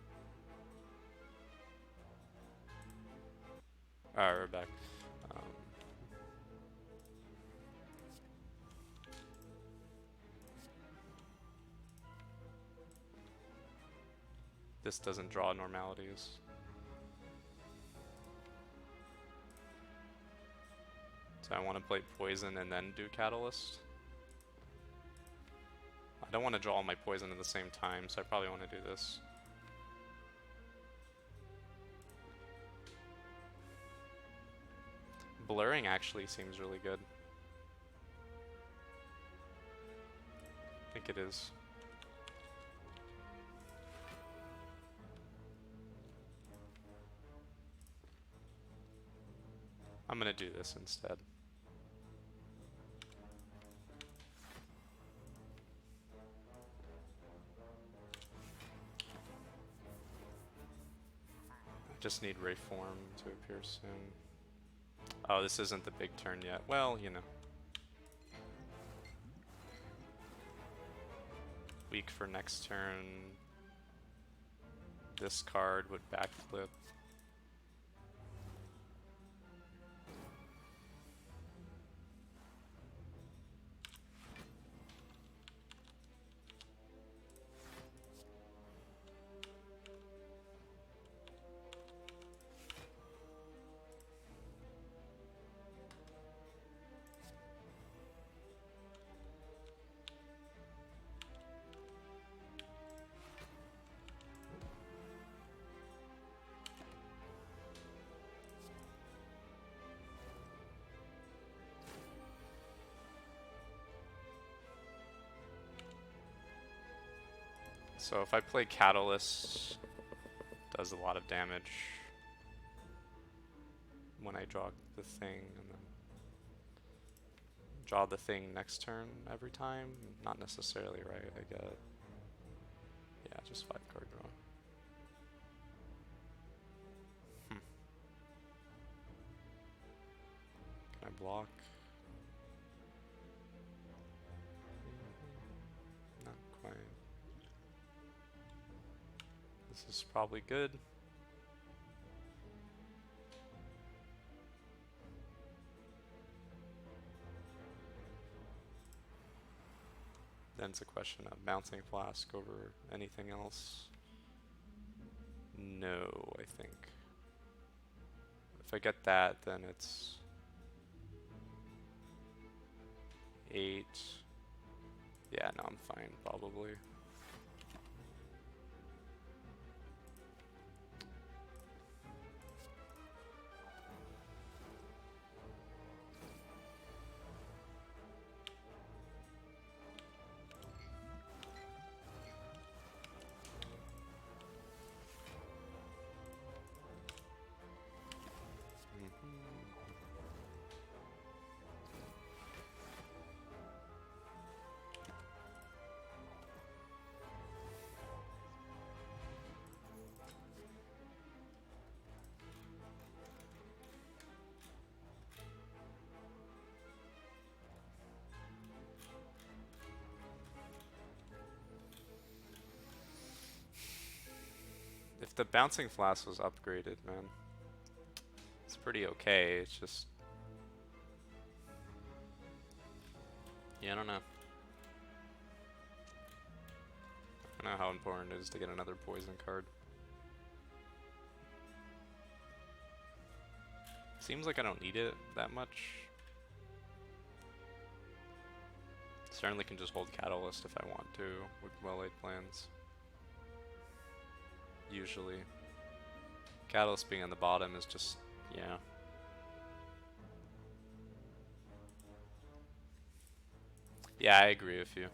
Alright, we're back. This doesn't draw normalities. So I want to play poison and then do catalyst. I don't want to draw all my poison at the same time, so I probably want to do this. Blurring actually seems really good. I think it is. I'm gonna do this instead. I just need Rayform to appear soon. Oh, this isn't the big turn yet. Well, you know. Weak for next turn. This card would backflip. So if I play Catalyst, does a lot of damage when I draw the thing, and then draw the thing next turn every time? Not necessarily, right? I get it. Yeah, just 5 card draw. Can I block? Not quite. This is probably good. Then it's a question of bouncing Flask over anything else. No, I think. If I get that, then it's 8. Yeah, no, I'm fine, probably. If the bouncing flask was upgraded, man, it's pretty okay. It's just, yeah, I don't know. I don't know how important it is to get another poison card. Seems like I don't need it that much. Certainly can just hold Catalyst if I want to with well-laid plans. Usually. Catalyst being on the bottom is just, yeah. Yeah, I agree with you.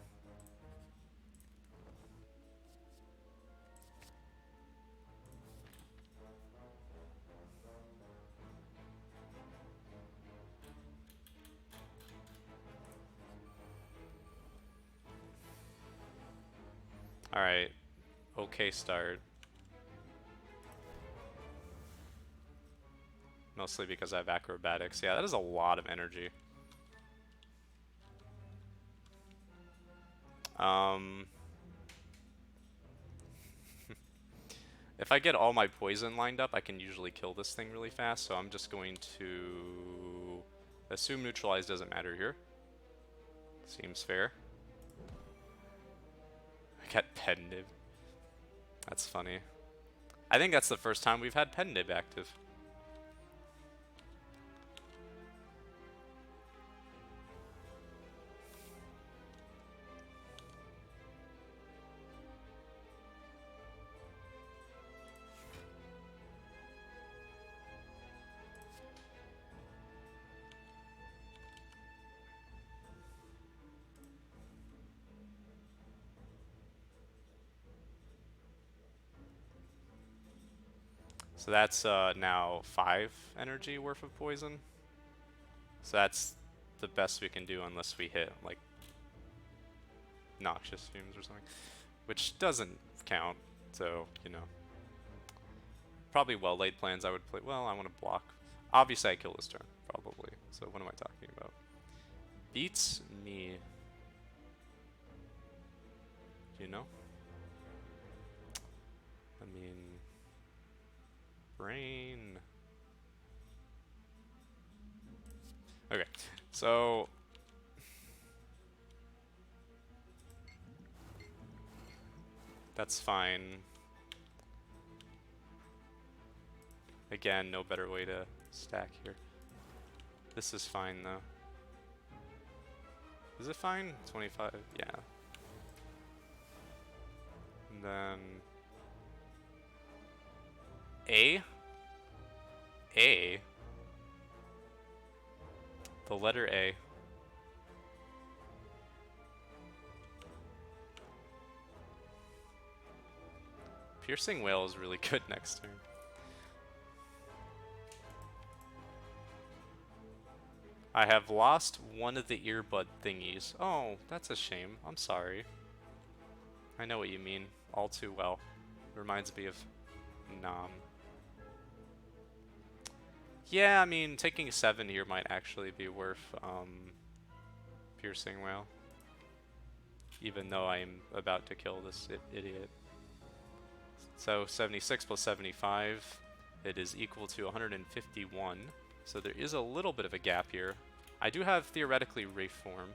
Alright. Okay start. Mostly because I have acrobatics. Yeah, that is a lot of energy. If I get all my poison lined up, I can usually kill this thing really fast, so I'm just going to assume neutralize doesn't matter here. Seems fair. I got pendiv. That's funny. I think that's the first time we've had Pen Nib active. So that's now 5 energy worth of poison. So that's the best we can do unless we hit like noxious fumes or something, which doesn't count. So you know, probably well laid plans. I would play. Well, I want to block. Obviously, I kill this turn probably. So what am I talking about? Beats me. You know. I mean, brain. Okay, so that's fine. Again, no better way to stack here. This is fine though. Is it fine? 25, yeah. And then A. The letter A. Piercing Whale is really good next turn. I have lost one of the earbud thingies. Oh, that's a shame. I'm sorry. I know what you mean all too well. Reminds me of Nom. Yeah, I mean, taking 7 here might actually be worth Piercing Whale. Even though I'm about to kill this idiot. So 76 plus 75, it is equal to 151. So there is a little bit of a gap here. I do have theoretically Reform.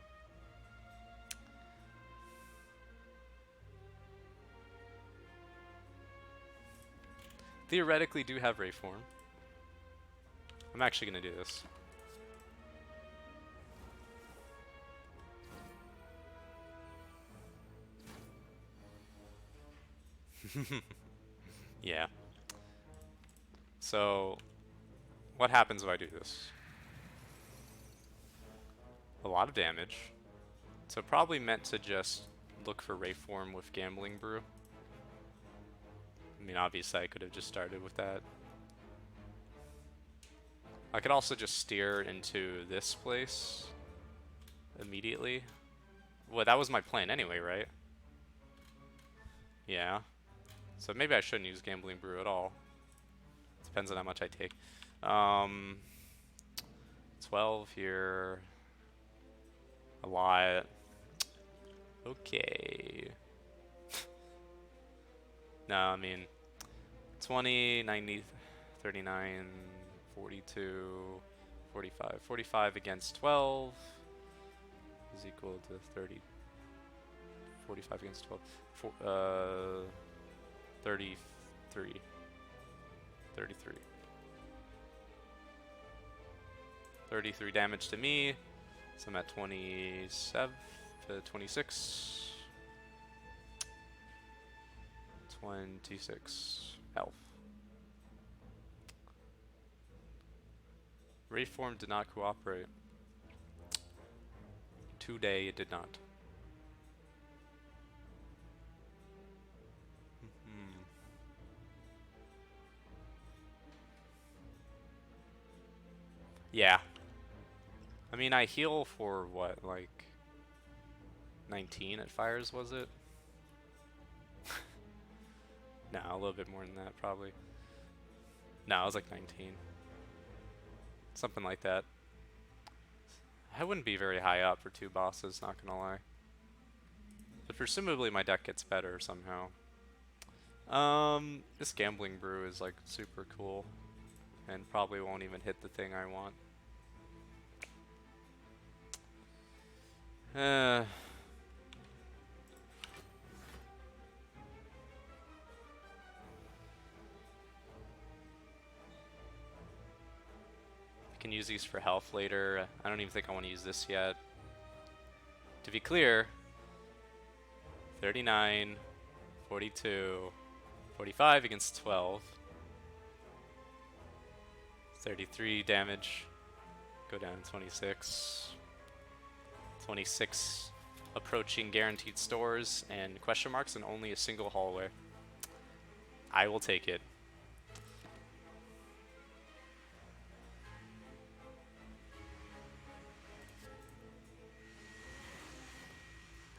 Theoretically do have Reform. I'm actually going to do this. Yeah. So, what happens if I do this? A lot of damage. So probably meant to just look for Reform with Gambling Brew. I mean, obviously I could have just started with that. I could also just steer into this place immediately. Well, that was my plan anyway, right? Yeah. So maybe I shouldn't use Gambling Brew at all. Depends on how much I take. 12 here. A lot. Okay. No, I mean, 20, 90, 39, 42, 45. 45 against 12 is equal to 30. 45 against 12. 33. 33. 33 damage to me. So I'm at 27 to 26. 26 health. Reform did not cooperate. Today it did not. Yeah. I mean, I heal for what, like 19 at fires, was it? No, a little bit more than that, probably. No, it was like 19. Something like that. I wouldn't be very high up for 2 bosses, not gonna lie. But presumably my deck gets better somehow. This Gambling Brew is like super cool. And probably won't even hit the thing I want. can use these for health later. I don't even think I want to use this yet. To be clear, 39, 42, 45 against 12. 33 damage. Go down to 26. 26 approaching guaranteed stores and question marks and only a single hallway. I will take it.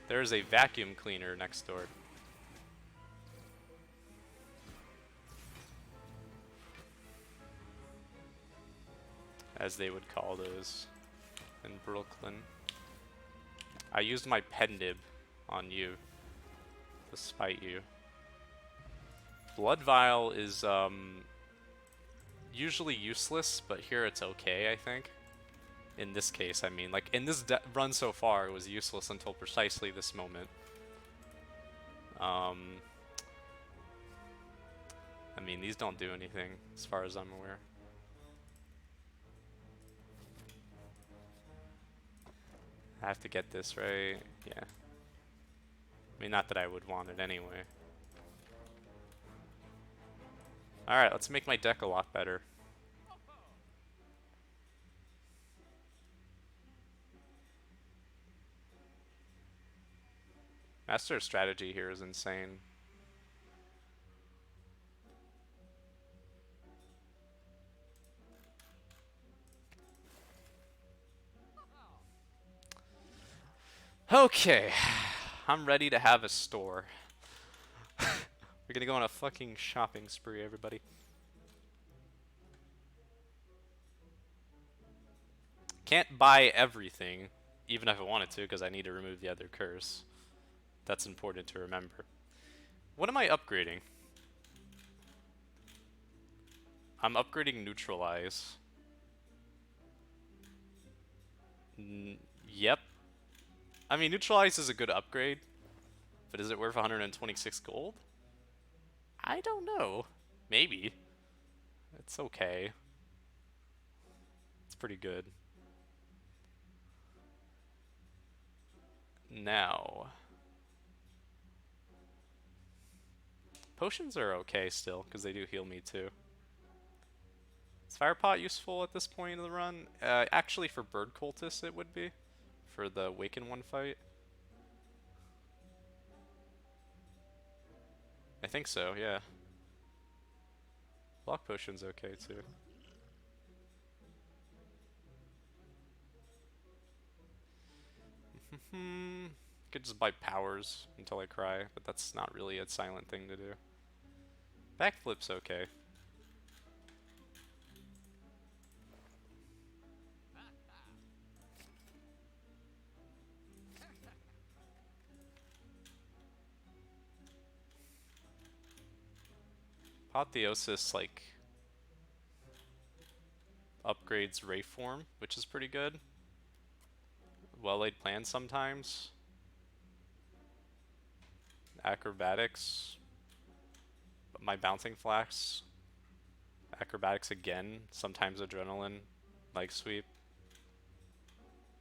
There's a vacuum cleaner next door. As they would call those in Brooklyn. I used my pendib on you to spite you. Blood Vial is usually useless, but here it's okay, I think. In this case, I mean, like in this run so far, it was useless until precisely this moment. I mean, these don't do anything as far as I'm aware. I have to get this, right? Yeah. I mean, not that I would want it anyway. Alright, let's make my deck a lot better. Master of Strategy here is insane. Okay, I'm ready to have a store. We're gonna go on a fucking shopping spree, everybody. Can't buy everything, even if I wanted to, because I need to remove the other curse. That's important to remember. What am I upgrading? I'm upgrading Neutralize. Yep. I mean, Neutralize is a good upgrade, but is it worth 126 gold? I don't know. Maybe. It's okay. It's pretty good. Now. Potions are okay still, because they do heal me too. Is Fire Pot useful at this point in the run? Actually, for Bird Cultists it would be. For the Waken 1 fight. I think so, yeah. Block Potion's okay too. Could just buy powers until I cry, but that's not really a silent thing to do. Backflip's okay. Apotheosis, like, upgrades Ray Form, which is pretty good. Well-laid plan sometimes. Acrobatics. My Bouncing Flax. Acrobatics again. Sometimes Adrenaline. Like Sweep.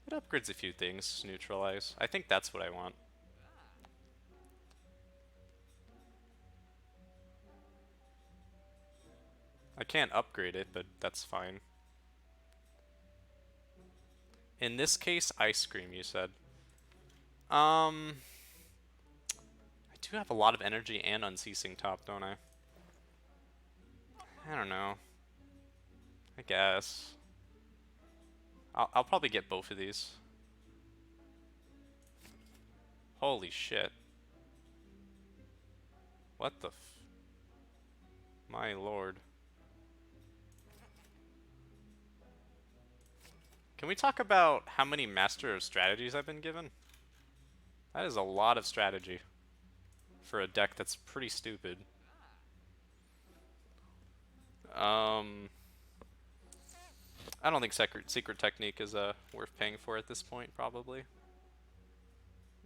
It upgrades a few things. Neutralize. I think that's what I want. I can't upgrade it, but that's fine. In this case, Ice Cream, you said. I do have a lot of energy and Unceasing Top, don't I? I don't know. I guess. I'll probably get both of these. Holy shit. What the my lord. Can we talk about how many Master of Strategies I've been given? That is a lot of strategy for a deck that's pretty stupid. I don't think Secret Technique is worth paying for at this point, probably.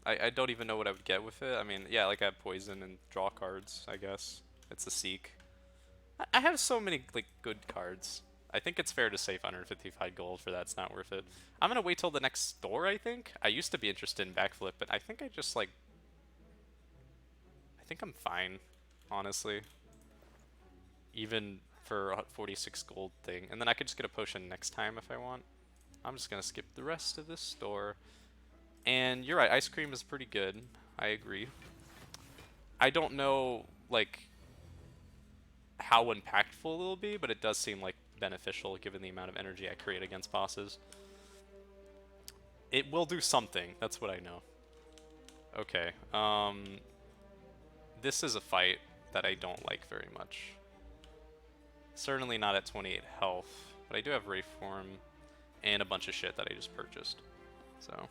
I don't even know what I would get with it. I mean, yeah, like I have Poison and draw cards, I guess. It's a Seek. I have so many, like, good cards. I think it's fair to say 155 gold for that's not worth it. I'm gonna wait till the next store, I think. I used to be interested in backflip, but I think I just like... I think I'm fine, honestly. Even for a 46 gold thing. And then I could just get a potion next time if I want. I'm just gonna skip the rest of this store. And you're right, ice cream is pretty good. I agree. I don't know, like, how impactful it will be, but it does seem like beneficial given the amount of energy I create against bosses. It will do something, that's what I know. Okay, this is a fight that I don't like very much. Certainly not at 28 health, but I do have Reform and a bunch of shit that I just purchased. So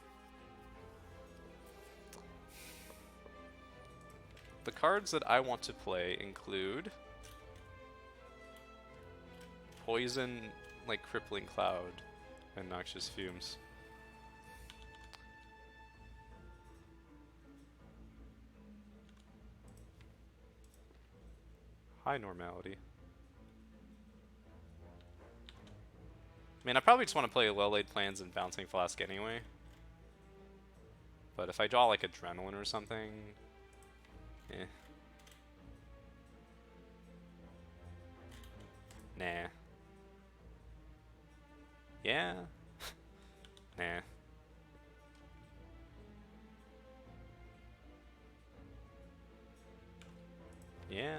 the cards that I want to play include Poison, like Crippling Cloud, and Noxious Fumes. High Normality. I mean, I probably just want to play Well-Laid Plans and Bouncing Flask anyway. But if I draw like Adrenaline or something, eh. Nah. Yeah. Nah. Yeah.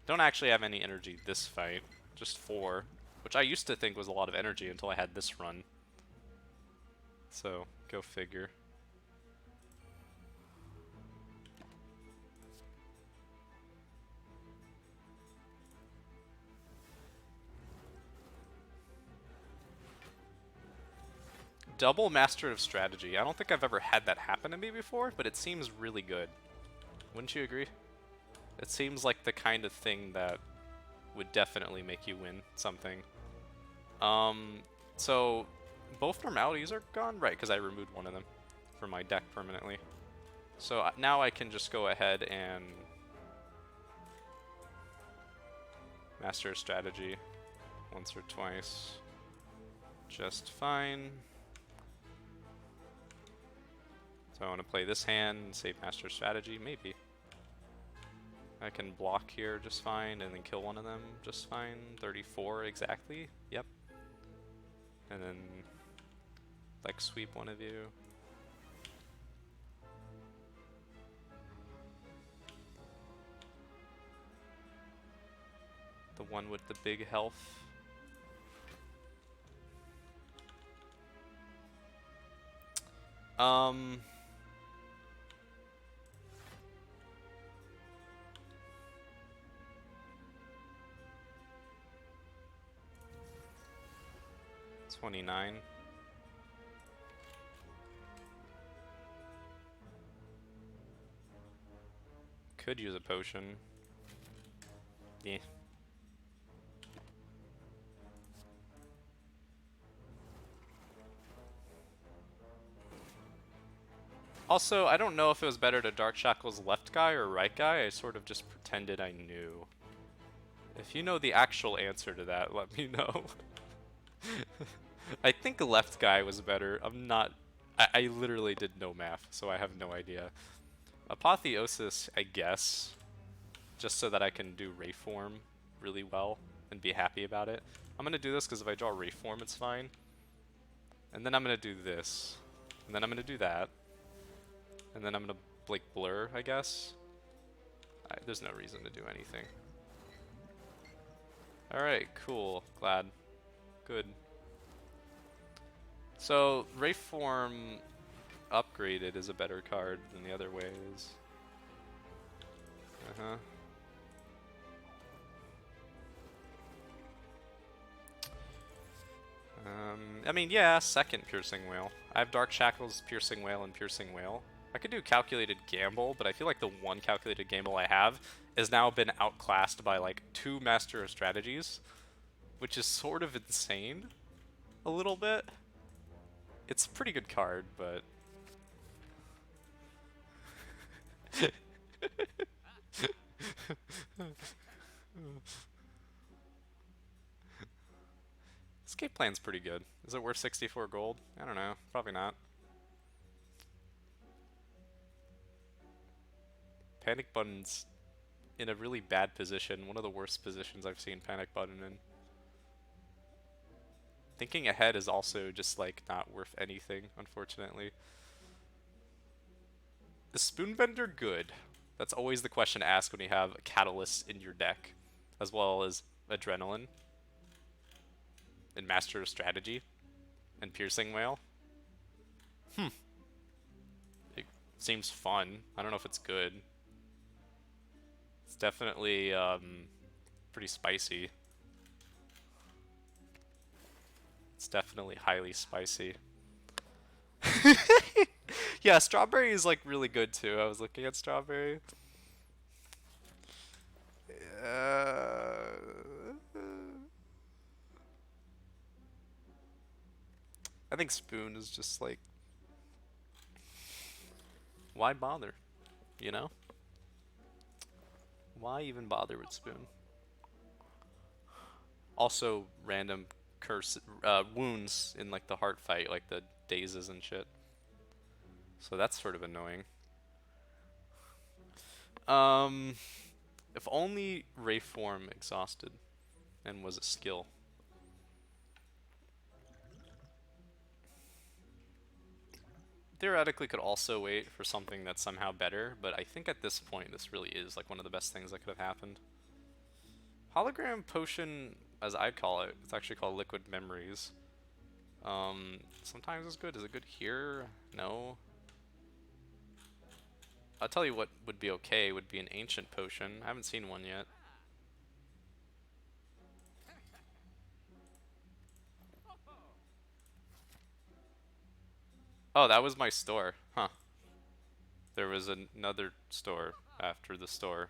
Don't actually have any energy this fight. Just 4. Which I used to think was a lot of energy until I had this run. So, go figure. Double Master of Strategy. I don't think I've ever had that happen to me before, but it seems really good. Wouldn't you agree? It seems like the kind of thing that would definitely make you win something. So both normalities are gone? Right, because I removed one of them from my deck permanently. So now I can just go ahead and Master of Strategy once or twice. Just fine. So I want to play this hand and save Master Strategy? Maybe. I can block here just fine and then kill one of them just fine. 34 exactly. Yep. And then like sweep one of you. The one with the big health. Um... 29. Could use a potion. Yeah. Also, I don't know if it was better to Dark Shackle's left guy or right guy. I sort of just pretended I knew. If you know the actual answer to that, let me know. I think left guy was better. I'm not... I literally did no math, so I have no idea. Apotheosis, I guess. Just so that I can do Reform really well and be happy about it. I'm gonna do this because if I draw Reform, it's fine. And then I'm gonna do this. And then I'm gonna do that. And then I'm gonna like blur, I guess. There's no reason to do anything. Alright, cool. Glad. Good. So, Reform upgraded is a better card than the other ways. Uh-huh. I mean, yeah, second Piercing Whale. I have Dark Shackles, Piercing Whale, and Piercing Whale. I could do Calculated Gamble, but I feel like the one Calculated Gamble I have has now been outclassed by like 2 Master of Strategies, which is sort of insane, a little bit. It's a pretty good card, but... Pancake Plan's pretty good. Is it worth 64 gold? I don't know. Probably not. Panic Button's in a really bad position. One of the worst positions I've seen Panic Button in. Thinking ahead is also just like not worth anything, unfortunately. Is Spoonbender good? That's always the question to ask when you have a Catalyst in your deck, as well as Adrenaline, and Master of Strategy, and Piercing Whale. It seems fun. I don't know if it's good. It's definitely pretty spicy. It's definitely highly spicy. Yeah, Strawberry is like really good too. I was looking at Strawberry. I think Spoon is just like, why bother? You know? Why even bother with Spoon? Also, random curse wounds in like the heart fight, like the dazes and shit. So that's sort of annoying. If only Ray Form exhausted and was a skill. Theoretically could also wait for something that's somehow better, but I think at this point this really is like one of the best things that could have happened. Hologram Potion, as I call it, it's actually called Liquid Memories. Sometimes it's good. Is it good here? No. I'll tell you what would be okay, would be an Ancient Potion. I haven't seen one yet. Oh, that was my store. Huh. There was another store after the store.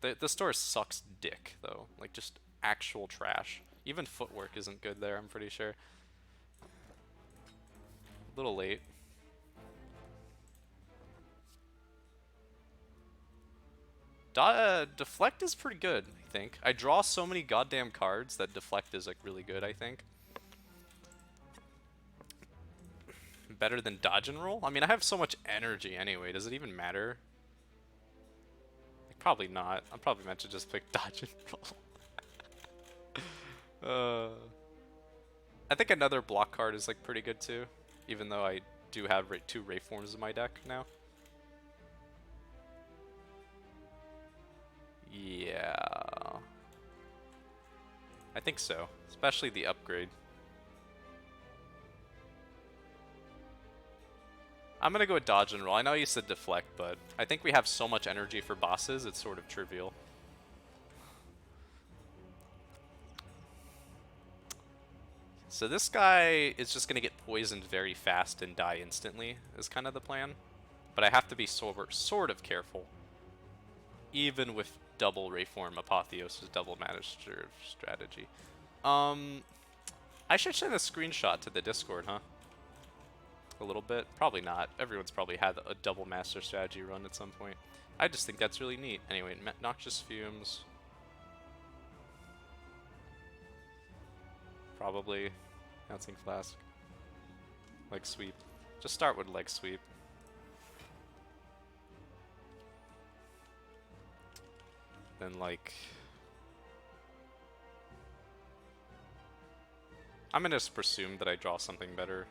The store sucks dick, though. Like, just actual trash. Even footwork isn't good there, I'm pretty sure. A little late. Deflect is pretty good, I think. I draw so many goddamn cards that Deflect is, like, really good, I think. Better than Dodge and Roll? I mean, I have so much energy anyway. Does it even matter? Like, probably not. I'm probably meant to just pick Dodge and Roll. I think another block card is, like, pretty good, too. Even though I do have two Ray Forms in my deck now. Yeah. I think so. Especially the upgrade. I'm gonna go with Dodge and Roll. I know you said Deflect, but I think we have so much energy for bosses, it's sort of trivial. So this guy is just gonna get poisoned very fast and die instantly, is kind of the plan. But I have to be sort of careful. Even with double Rayform Apotheosis, double Master Strategy. I should send a screenshot to the Discord, huh? A little bit? Probably not. Everyone's probably had a double Master Strategy run at some point. I just think that's really neat. Anyway, Noxious Fumes. Probably. Bouncing Flask. Leg Sweep. Just start with Leg Sweep. Then, like... I'm gonna just presume that I draw something better.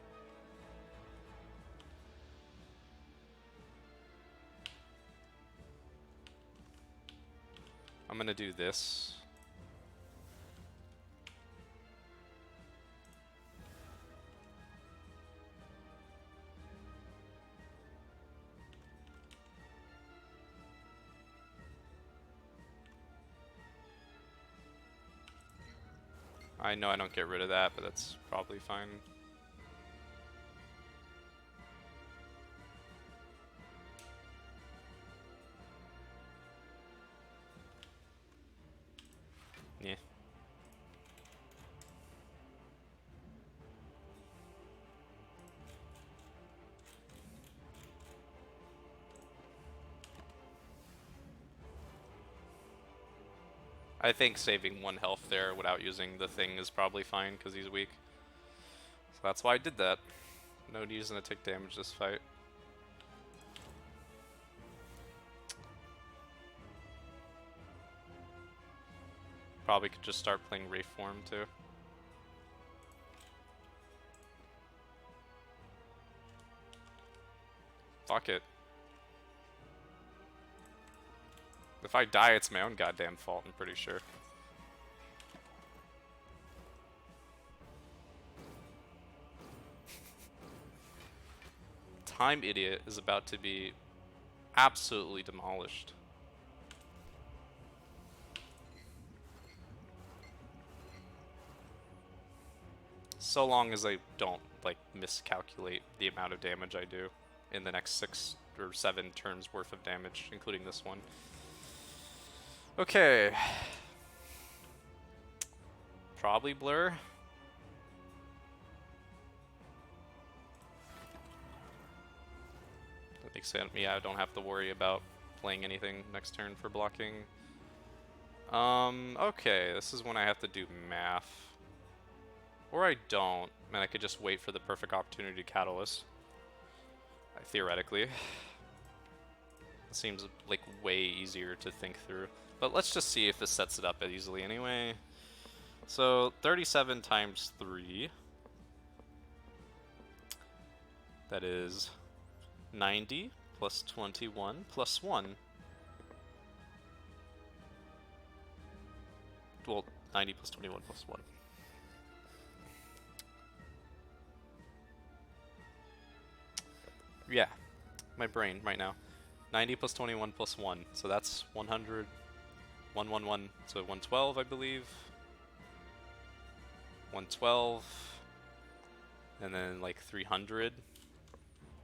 I'm gonna do this. I know I don't get rid of that, but that's probably fine. Yeah. I think saving 1 health there without using the thing is probably fine because he's weak. So that's why I did that. No reason to take damage this fight. Probably could just start playing Reform too. Fuck it. If I die, it's my own goddamn fault, I'm pretty sure. Time Idiot is about to be absolutely demolished. So long as I don't, like, miscalculate the amount of damage I do in the next 6 or 7 turns worth of damage, including this one. Okay. Probably Blur. That makes sense. Yeah, I don't have to worry about playing anything next turn for blocking. Okay, this is when I have to do math. Or I don't. Man, I could just wait for the perfect opportunity to Catalyst. Theoretically. It seems like way easier to think through. But let's just see if this sets it up easily anyway. So 37 times 3. That is 90 plus 21 plus 1. Well, 90 plus 21 plus 1. Yeah, my brain right now. 90 plus 21 plus 1. So that's 100. 111. So 112, I believe. 112. And then like 300.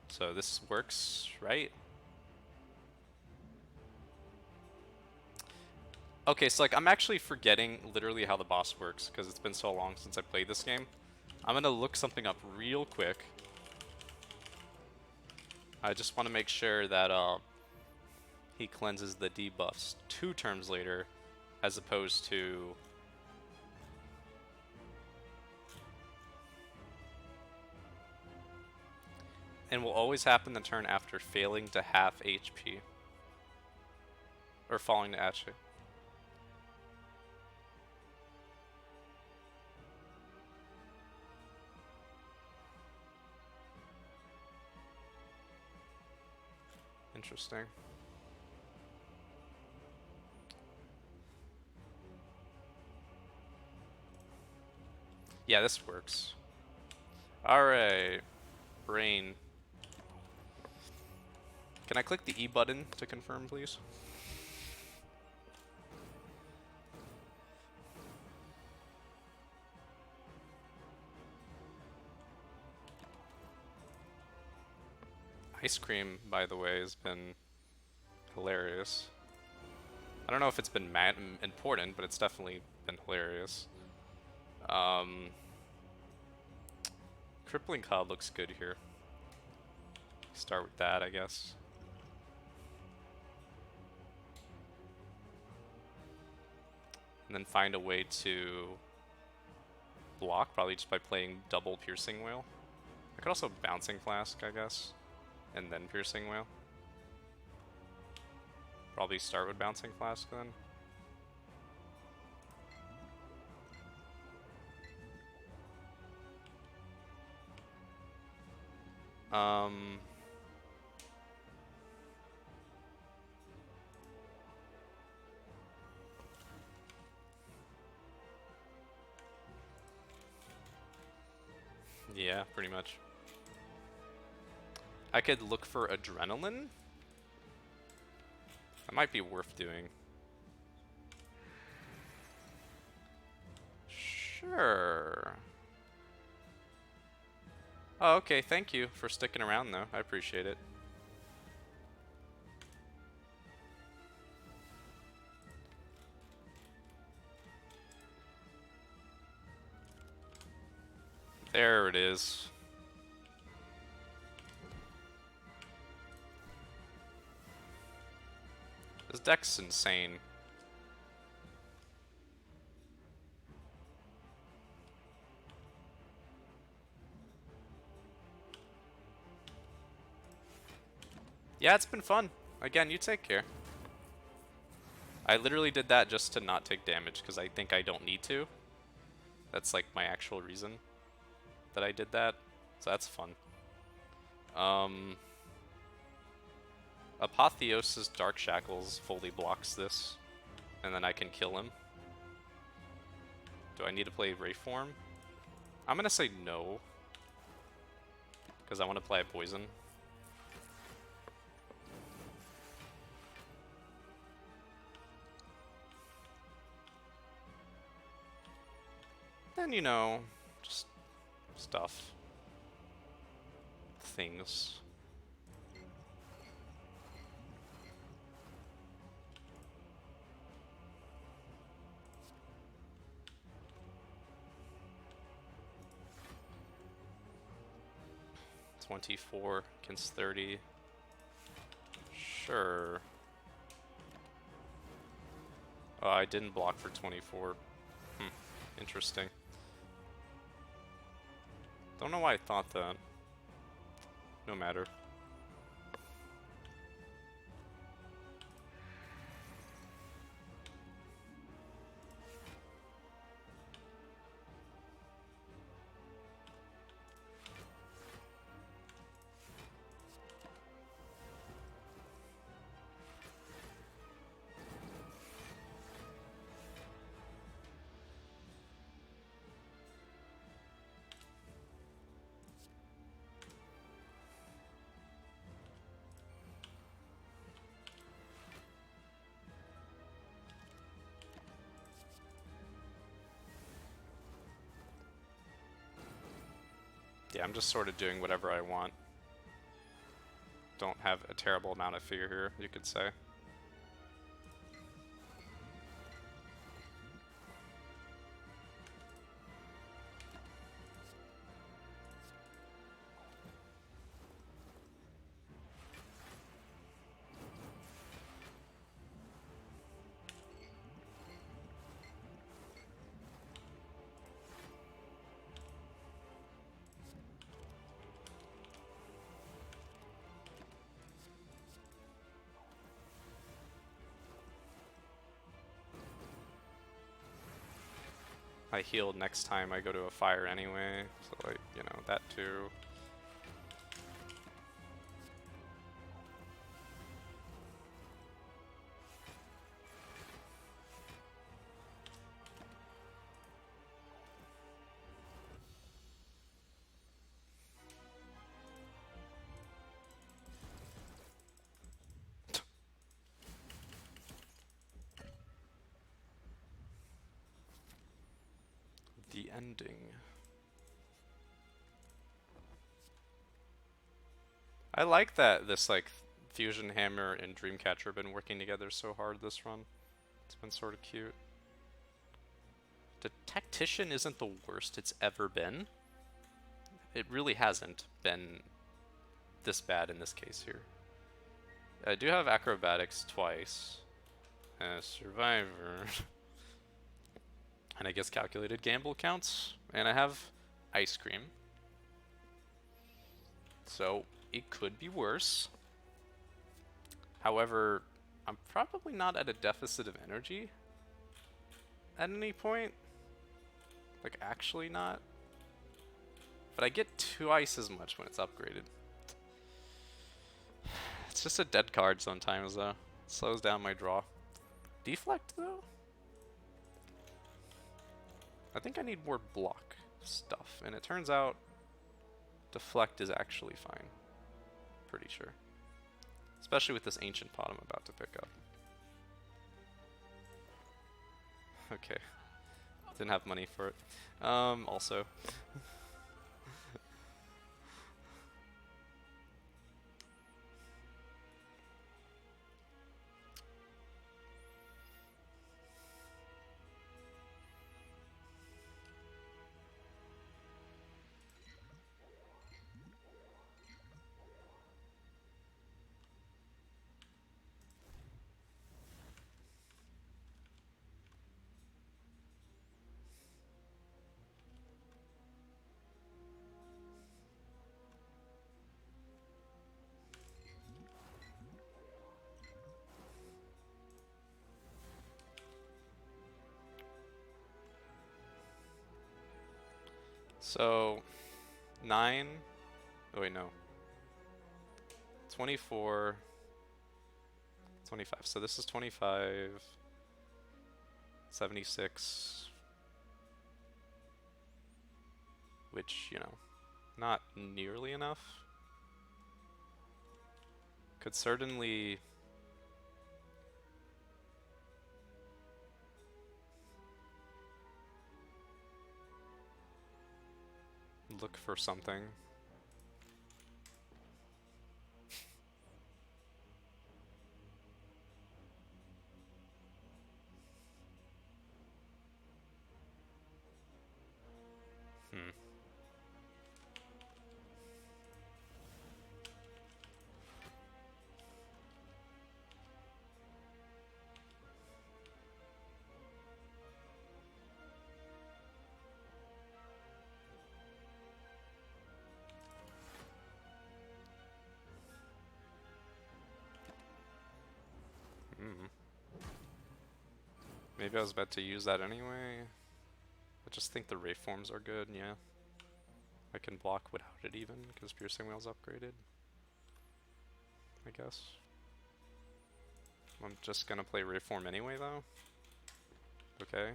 So this works, right? Okay, so like I'm actually forgetting literally how the boss works because it's been so long since I played this game. I'm gonna look something up real quick. I just want to make sure that he cleanses the debuffs 2 turns later, as opposed to and will always happen the turn after failing to half HP or falling to HP. Interesting. Yeah, this works. Alright. Brain. Can I click the E button to confirm, please? Ice cream, by the way, has been hilarious. I don't know if it's been important, but it's definitely been hilarious. Crippling Cloud looks good here. Start with that, I guess. And then find a way to block, probably just by playing double Piercing Whale. I could also Bouncing Flask, I guess, and then Piercing Whale. Probably start with Bouncing Flask then. Yeah, pretty much. I could look for Adrenaline. That might be worth doing. Sure. Oh, okay, thank you for sticking around though. I appreciate it. There it is. This deck's insane. Yeah, it's been fun. Again, you take care. I literally did that just to not take damage, because I think I don't need to. That's like my actual reason that I did that. So that's fun. Um, Apotheosis Dark Shackles fully blocks this, and then I can kill him. Do I need to play Rayform? I'm gonna say no, because I want to play a poison. Then, you know, just stuff. Things. $24 against 30. Sure. Oh, I didn't block for 24. Interesting. Don't know why I thought that. No matter. Yeah, I'm just sort of doing whatever I want. Don't have a terrible amount of fear here, you could say. I heal next time I go to a fire anyway, so like, you know, that too. The ending. I like that this like Fusion Hammer and Dreamcatcher have been working together so hard this run. It's been sort of cute. The Tactician isn't the worst it's ever been. It really hasn't been this bad in this case here. I do have Acrobatics twice. Survivor. And I guess Calculated Gamble counts. And I have Ice Cream. So it could be worse. However, I'm probably not at a deficit of energy at any point. Like, actually not. But I get twice as much when it's upgraded. It's just a dead card sometimes, though. It slows down my draw. Deflect, though? I think I need more block stuff. And it turns out deflect is actually fine. Pretty sure. Especially with this ancient pot I'm about to pick up. Okay. Didn't have money for it. Also. So 9. Oh wait, no. 24, 25. So this is 25, 76, which, you know, not nearly enough. Could certainly look for something. Hmm. Hmm. Maybe I was about to use that anyway. I just think the Ray forms are good, yeah. I can block without it even, because Piercing Whale's upgraded. I guess. I'm just gonna play Ray form anyway though. Okay.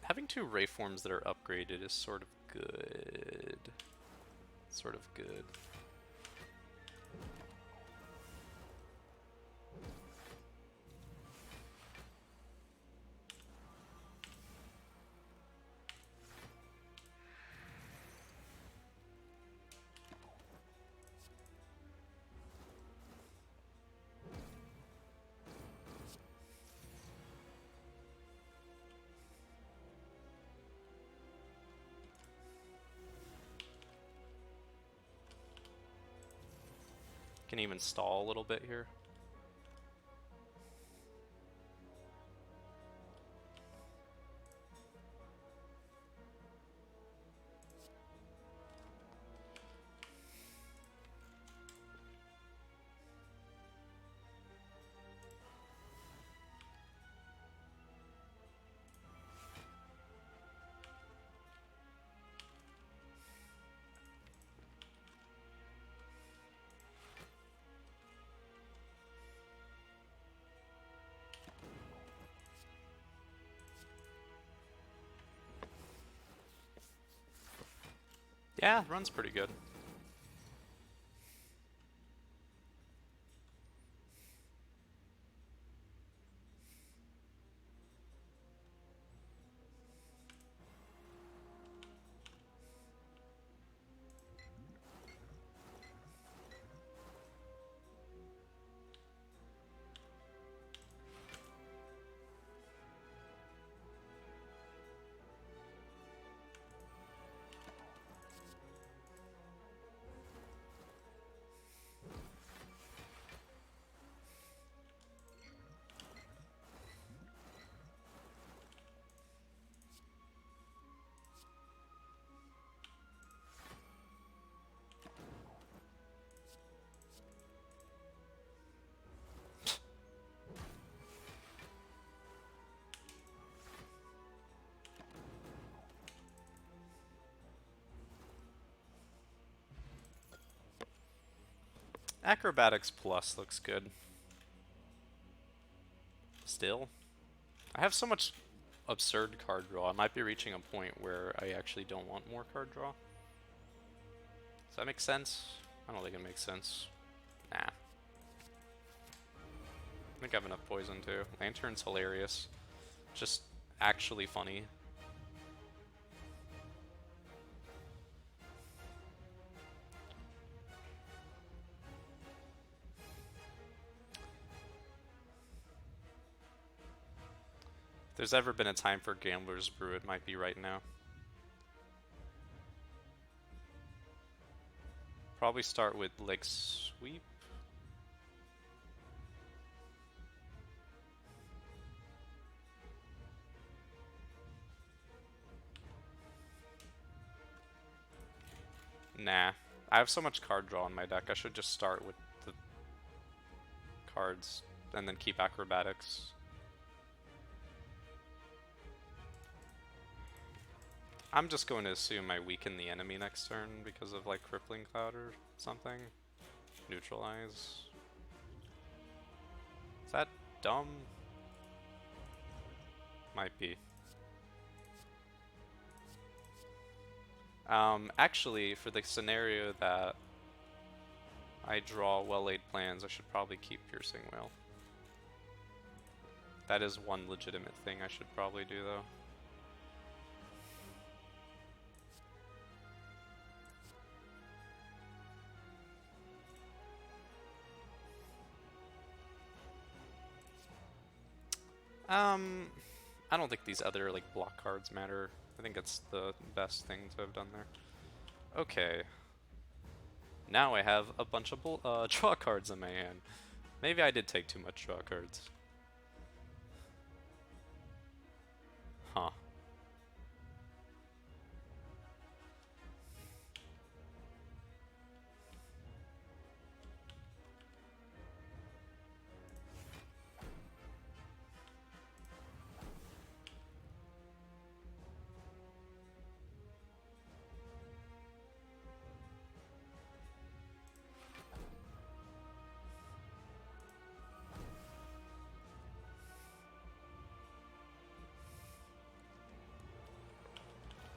Having two Ray forms that are upgraded is sort of good. Sort of good. Can even stall a little bit here. Yeah, run's pretty good. Acrobatics Plus looks good. Still. I have so much absurd card draw. I might be reaching a point where I actually don't want more card draw. Does that make sense? I don't think it makes sense. Nah. I think I have enough poison too. Lantern's hilarious. Just actually funny. If there's ever been a time for Gambler's Brew, it might be right now. Probably start with Leg Sweep. Nah. I have so much card draw in my deck, I should just start with the cards and then keep acrobatics. I'm just going to assume I weaken the enemy next turn because of like Crippling Cloud or something. Neutralize. Is that dumb? Might be. Actually, for the scenario that I draw well-laid plans, I should probably keep Piercing Wail. That is one legitimate thing I should probably do, though. I don't think these other, like, block cards matter. I think it's the best thing to have done there. Okay. Now I have a bunch of draw cards in my hand. Maybe I did take too much draw cards. Huh.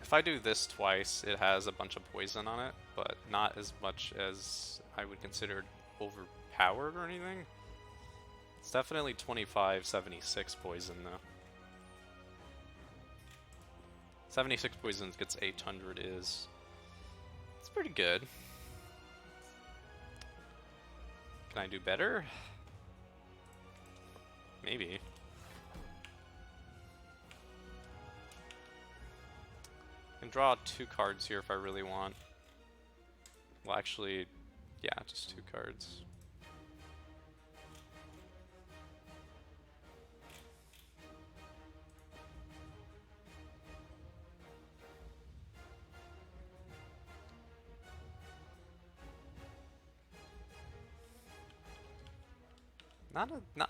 If I do this twice, it has a bunch of poison on it, but not as much as I would consider overpowered or anything. It's definitely 25-76 poison, though. 76 poisons gets 800 is... It's pretty good. Can I do better? Maybe. I can draw 2 cards here if I really want. Well, actually, yeah, just 2 cards.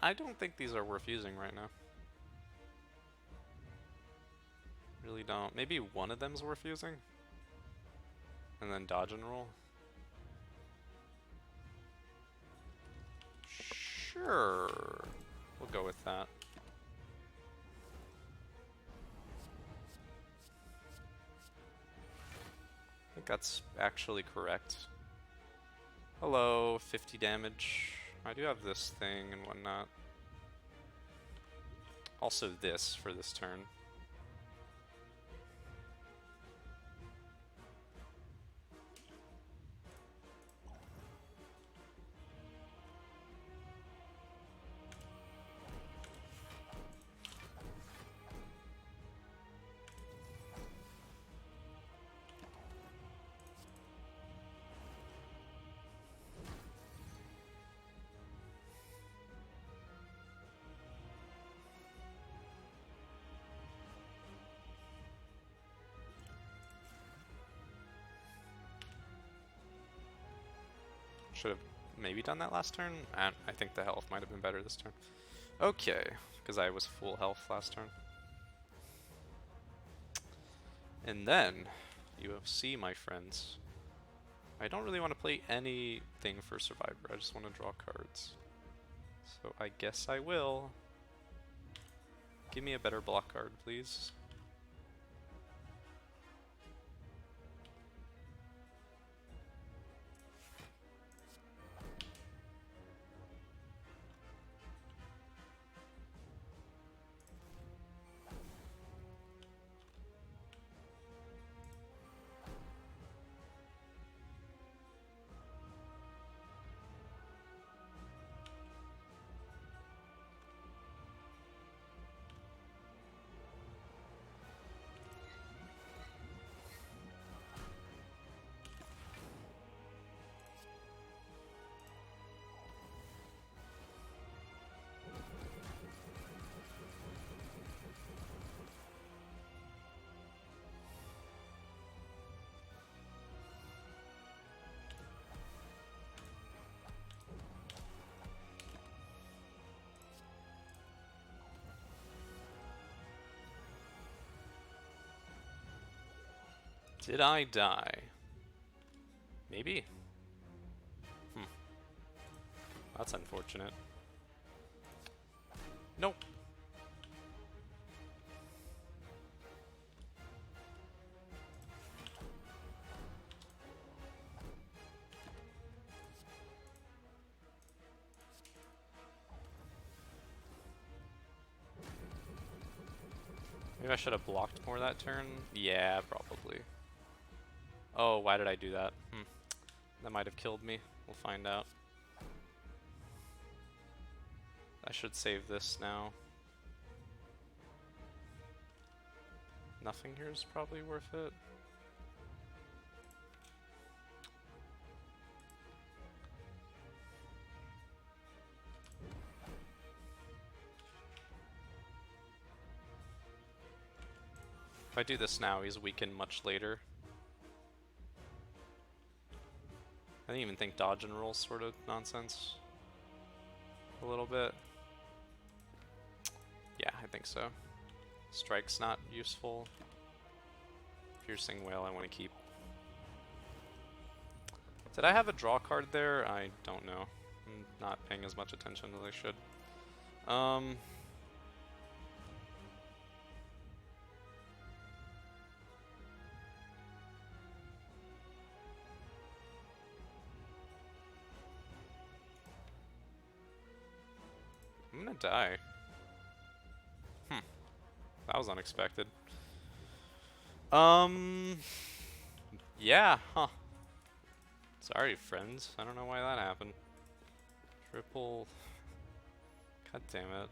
I don't think these are worth using right now. Really don't. Maybe one of them's worth using? And then dodge and roll? Sure. We'll go with that. I think that's actually correct. Hello, 50 damage. I do have this thing and whatnot. Also this for this turn. Should have maybe done that last turn. I think the health might have been better this turn. Okay, because I was full health last turn. And then, UFC, my friends. I don't really want to play anything for Survivor. I just want to draw cards. So I guess I will. Give me a better block card, please. Did I die? Maybe. Hmm. That's unfortunate. Nope. Maybe I should have blocked more that turn? Yeah, probably. Oh, why did I do that? That might have killed me. We'll find out. I should save this now. Nothing here is probably worth it. If I do this now, he's weakened much later. I didn't even think dodge and roll sort of nonsense. A little bit. Yeah, I think so. Strike's not useful. Piercing Whale I want to keep. Did I have a draw card there? I don't know. I'm not paying as much attention as I should. I'm gonna die. That was unexpected. Yeah, huh. Sorry, friends. I don't know why that happened. Triple... God damn it.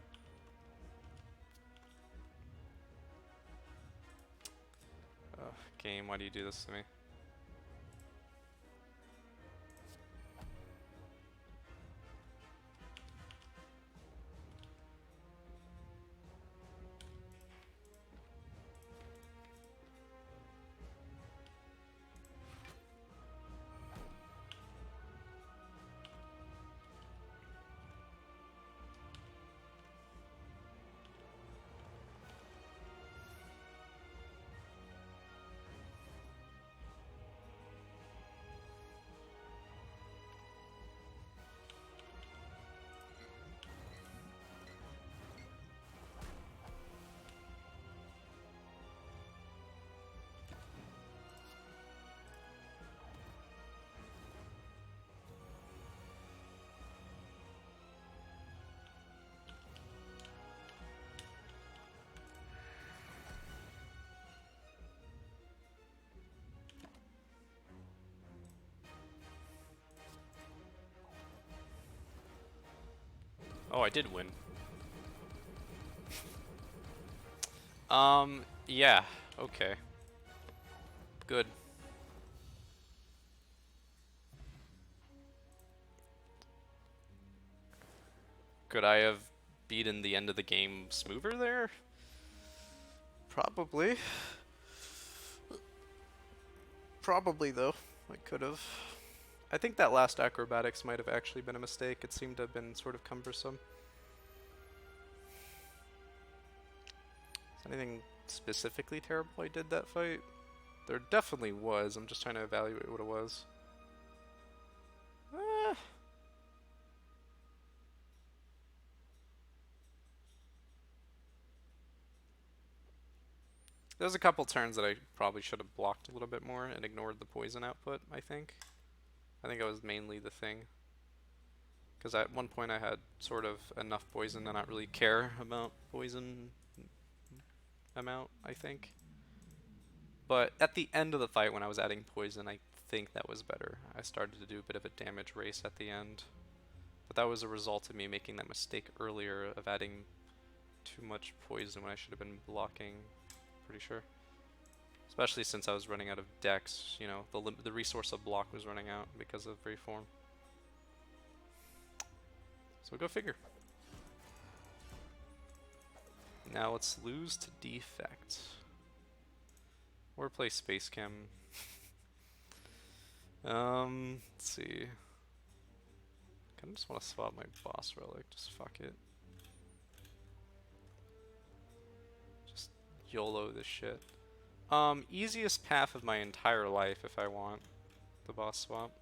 Ugh, game, why do you do this to me? Oh, I did win. Yeah, okay. Good. Could I have beaten the end of the game smoother there? Probably. Probably, though. I could have. I think that last acrobatics might have actually been a mistake. It seemed to have been sort of cumbersome. Is anything specifically terrible I did that fight? There definitely was. I'm just trying to evaluate what it was. There's a couple turns that I probably should have blocked a little bit more and ignored the poison output, I think. I think it was mainly the thing. Because at one point I had sort of enough poison to not really care about poison amount, I think. But at the end of the fight when I was adding poison, I think that was better. I started to do a bit of a damage race at the end. But that was a result of me making that mistake earlier of adding too much poison when I should have been blocking, pretty sure. Especially since I was running out of decks, you know, the resource of block was running out because of reform. So go figure. Now let's lose to defect. Or play Space Chem. Let's see. I kinda just want to swap my boss relic, just fuck it. Just YOLO this shit. Easiest path of my entire life if I want the boss swap.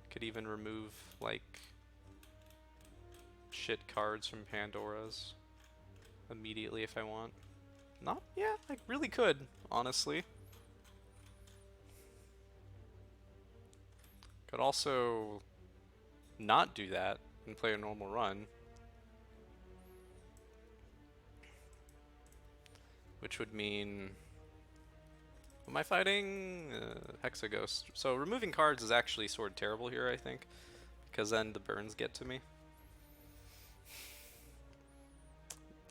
Could even remove, like, shit cards from Pandora's immediately if I want. Not, yeah, I really could, honestly. Could also not do that and play a normal run. Which would mean... Am I fighting? Hexaghost. So removing cards is actually sort of terrible here, I think. Because then the burns get to me.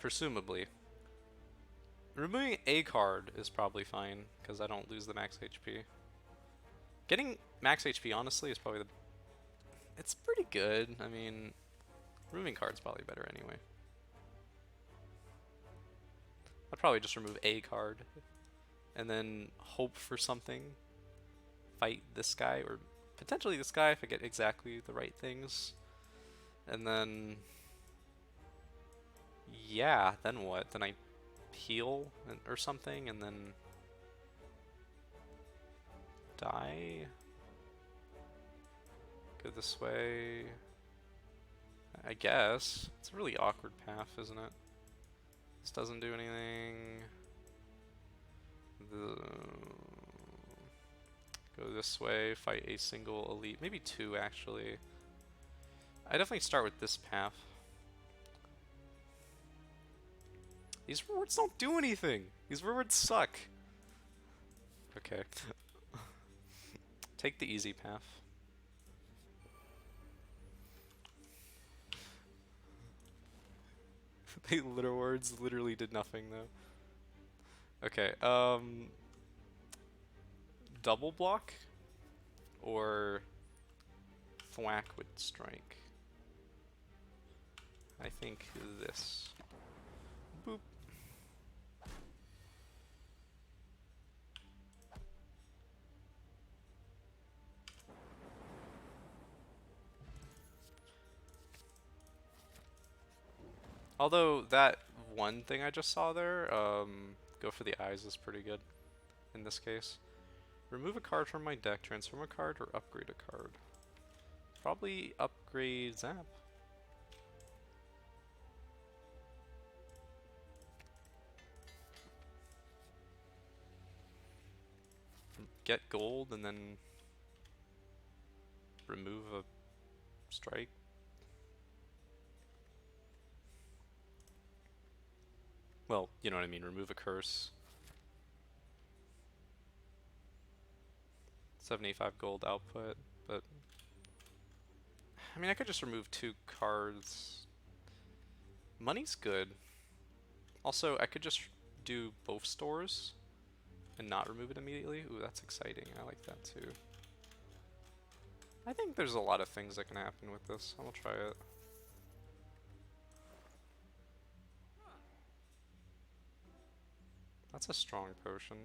Presumably. Removing a card is probably fine, because I don't lose the max HP. Getting max HP, honestly, is probably the... It's pretty good. I mean, removing cards probably better anyway. I'd probably just remove a card, and then hope for something. Fight this guy, or potentially this guy if I get exactly the right things. And then... Yeah, then what? Then I heal or something, and then... Die? Go this way... I guess. It's a really awkward path, isn't it? This doesn't do anything. Go this way, fight a single elite. Maybe two, actually. I definitely start with this path. These rewards don't do anything! These rewards suck! Okay. Take the easy path. The little words literally did nothing, though. Okay, double block? Or thwack would strike? I think this. Boop. Although that one thing I just saw there, go for the eyes is pretty good in this case. Remove a card from my deck, transform a card, or upgrade a card. Probably upgrade Zap. Get gold and then remove a strike. Well, you know what I mean, remove a curse. 75 gold output, but... I mean, I could just remove 2 cards. Money's good. Also, I could just do both stores and not remove it immediately. Ooh, that's exciting. I like that too. I think there's a lot of things that can happen with this. I'm gonna try it. That's a strong potion.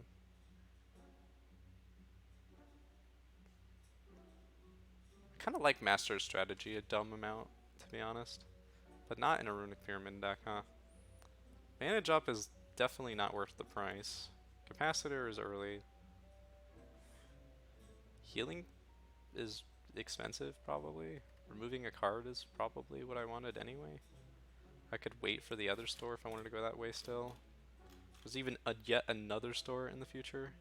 I kind of like Master's Strategy a dumb amount, to be honest. But not in a Runic Pyramid deck, huh? Manage up is definitely not worth the price. Capacitor is early. Healing is expensive, probably. Removing a card is probably what I wanted anyway. I could wait for the other store if I wanted to go that way still. There's even yet another store in the future.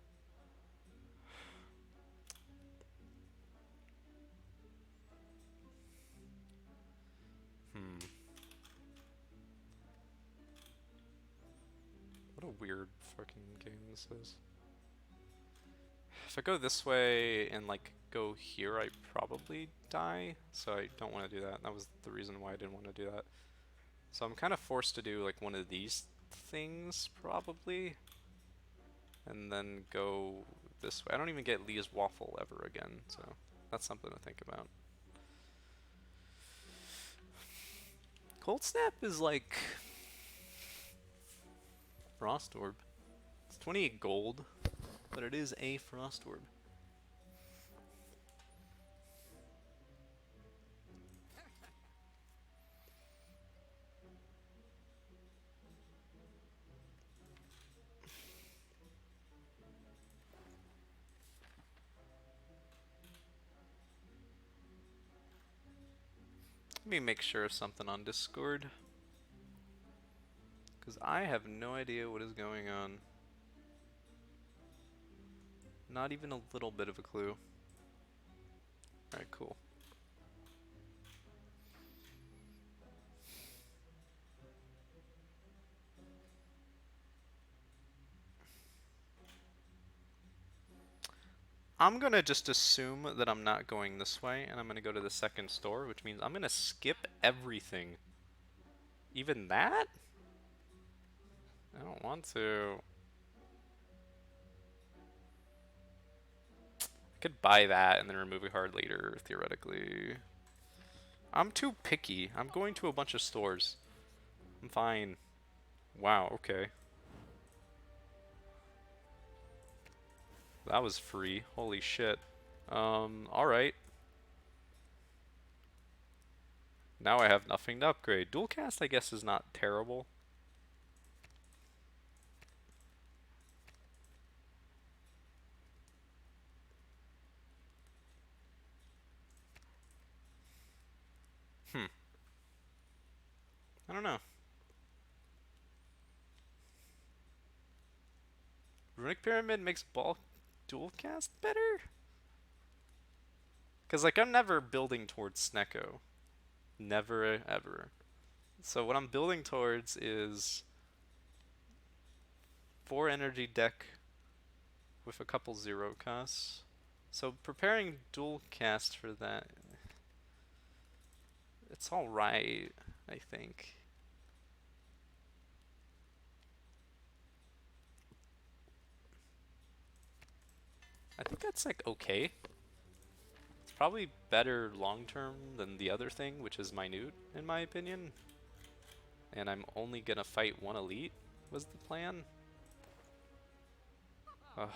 What a weird fucking game this is. If I go this way and like go here, I probably die. So I don't want to do that. That was the reason why I didn't want to do that. So I'm kind of forced to do like one of these things probably. And then go this way. I don't even get Lee's Waffle ever again, so that's something to think about. Cold Snap is like Frost Orb. It's 28 gold, but it is a Frost Orb. Let me make sure of something on Discord. Because I have no idea what is going on. Not even a little bit of a clue. Alright, cool. I'm gonna just assume that I'm not going this way, and I'm gonna go to the second store, which means I'm gonna skip everything. Even that? I don't want to. I could buy that and then remove a card later, theoretically. I'm too picky. I'm going to a bunch of stores. I'm fine. Wow, okay. That was free. Holy shit. Alright. Now I have nothing to upgrade. Dual cast, I guess, is not terrible. I don't know. Runic Pyramid makes ball dual cast better? Because, like, I'm never building towards Snecko. Never, ever. So what I'm building towards is 4 energy deck with a couple 0 costs. So preparing dual cast for that, it's alright, I think. I think that's like okay. It's probably better long term than the other thing, which is minute, in my opinion. And I'm only gonna fight one elite, was the plan. Ugh.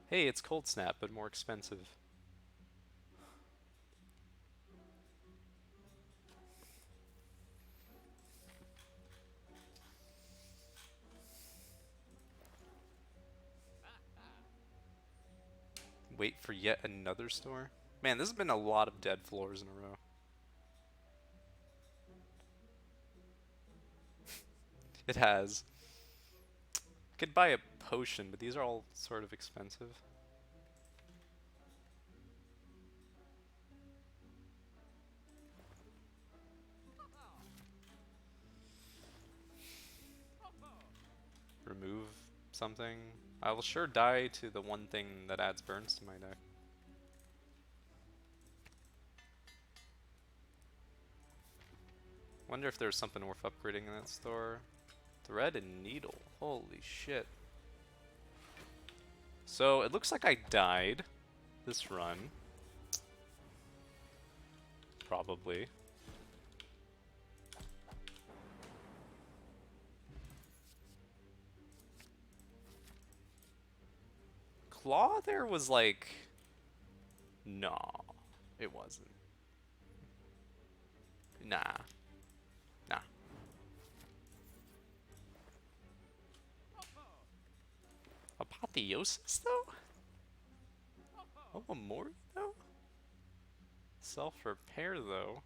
Hey, it's Cold Snap, but more expensive. Wait for yet another store? Man, this has been a lot of dead floors in a row. It has. I could buy a potion, but these are all sort of expensive. Remove something. I will sure die to the one thing that adds burns to my deck. Wonder if there's something worth upgrading in that store. Thread and needle. Holy shit. So it looks like I died this run. Probably. Claw there was like... No, it wasn't. Nah. Nah. Apotheosis, though? Oh, Amori, though? Self-repair, though.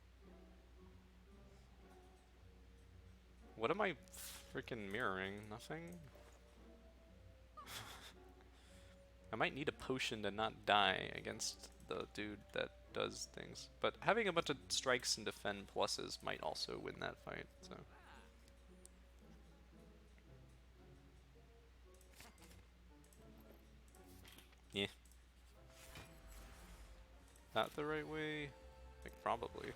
What am I freaking mirroring? Nothing? I might need a potion to not die against the dude that does things. But having a bunch of strikes and defend pluses might also win that fight, so... Yeah. That the right way? Like, probably.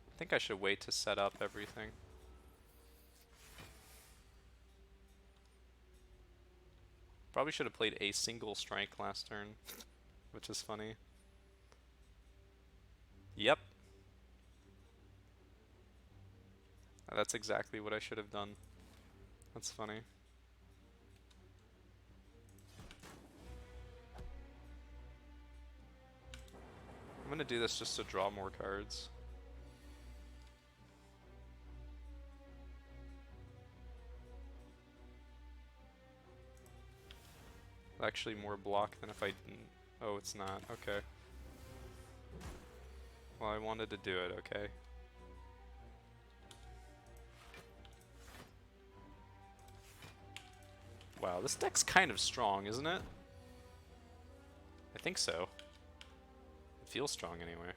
I think I should wait to set up everything. Probably should have played a single strike last turn, which is funny. Yep. That's exactly what I should have done. That's funny. I'm gonna do this just to draw more cards. Actually more block than if I didn't. Oh, it's not. Okay. Well, I wanted to do it, okay. Wow, this deck's kind of strong, isn't it? I think so. It feels strong anyway.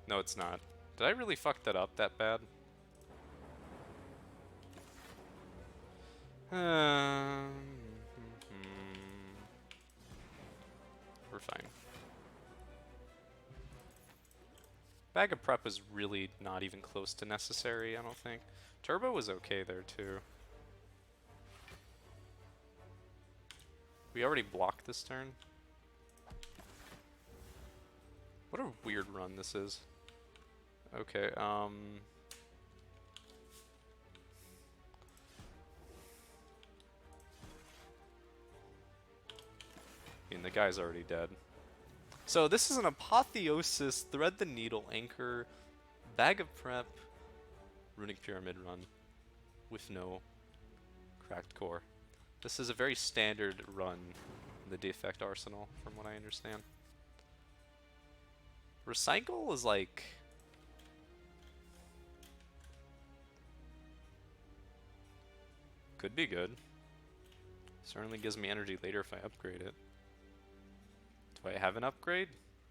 No, it's not. Did I really fuck that up that bad? We're fine. Bag of Prep is really not even close to necessary, I don't think. Turbo was okay there, too. We already blocked this turn. What a weird run this is. Okay, I mean, the guy's already dead. So this is an Apotheosis, Thread the Needle, Anchor, Bag of Prep, Runic Pyramid run with no cracked core. This is a very standard run in the Defect Arsenal, from what I understand. Recycle is like... could be good. Certainly gives me energy later if I upgrade it. Do I have an upgrade?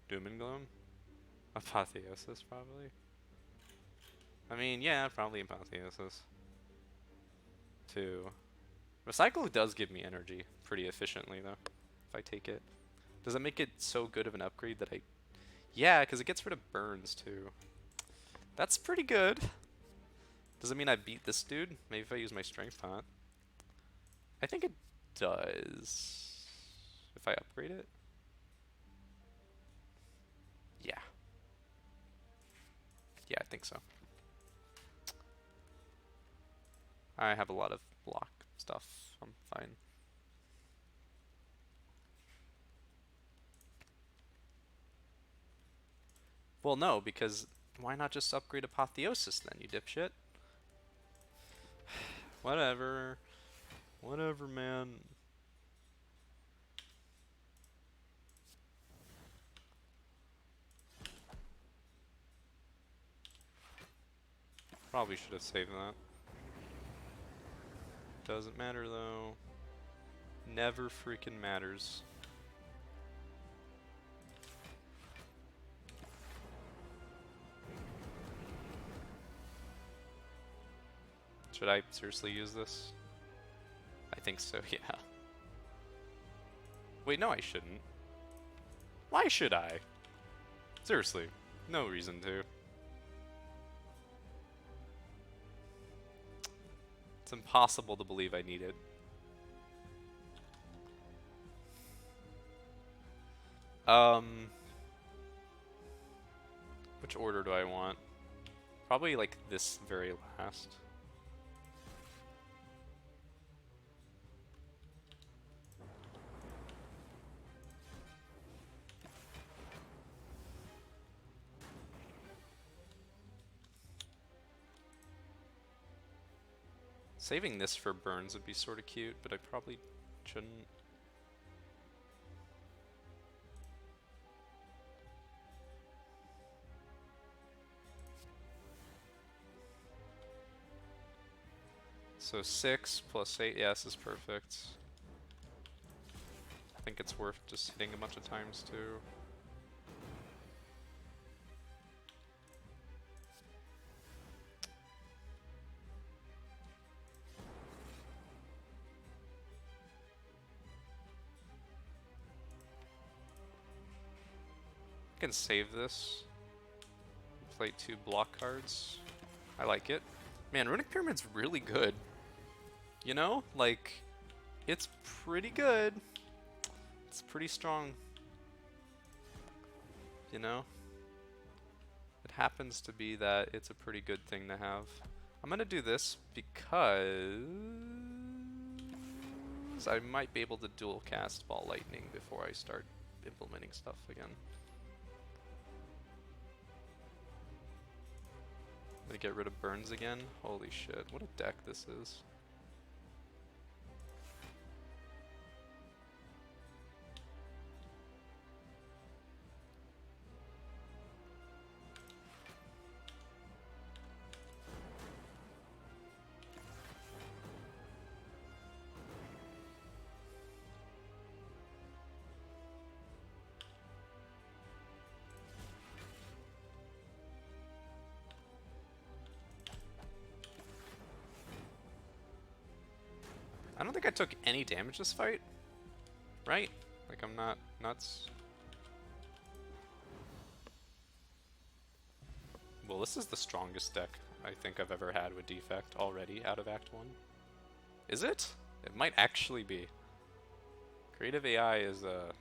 Doom and Gloom? Apotheosis, probably. I mean, yeah, probably Apotheosis. 2. Recycle does give me energy pretty efficiently, though, if I take it. Does it make it so good of an upgrade that I... yeah, because it gets rid of burns, too. That's pretty good. Does it mean I beat this dude? Maybe if I use my Strength Pot. I think it does. If I upgrade it? Yeah. Yeah, I think so. I have a lot of block stuff. I'm fine. Well, no, because why not just upgrade Apotheosis then, you dipshit? Whatever. Whatever, man. Probably should have saved that. Doesn't matter, though. Never freaking matters. Should I seriously use this? I think so, yeah. Wait, no, I shouldn't. Why should I? Seriously, no reason to. It's impossible to believe I need it. Which order do I want? Probably like this very last. Saving this for burns would be sort of cute, but I probably shouldn't. So 6 plus 8, yeah, this is perfect. I think it's worth just hitting a bunch of times too. I can save this. Play 2 block cards. I like it. Man, Runic Pyramid's really good. You know? Like, it's pretty good. It's pretty strong. You know? It happens to be that it's a pretty good thing to have. I'm gonna do this because I might be able to dual cast Ball Lightning before I start implementing stuff again. gonna get rid of burns again. Holy shit, what a deck this is. I don't think I took any damage this fight, right? Like, I'm not nuts. Well, this is the strongest deck I think I've ever had with Defect already out of Act 1. Is it? It might actually be. Creative AI is a...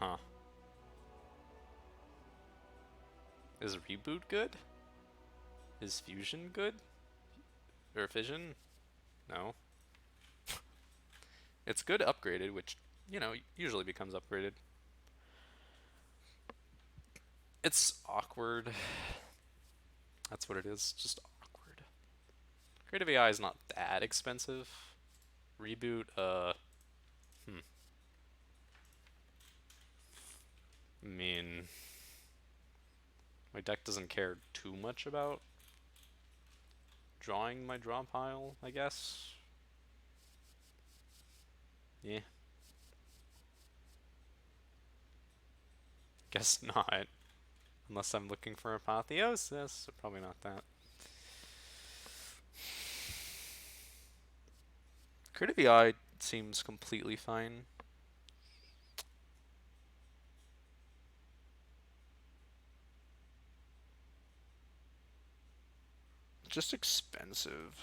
Huh. Is Reboot good? Is Fusion good? Or Fission? No. It's good upgraded, which, you know, usually becomes upgraded. It's awkward. That's what it is, just awkward. Creative AI is not that expensive. Reboot, I mean, my deck doesn't care too much about drawing my draw pile, I guess. Yeah. Guess not. Unless I'm looking for Apotheosis. Probably not that. Creative AI seems completely fine. Just expensive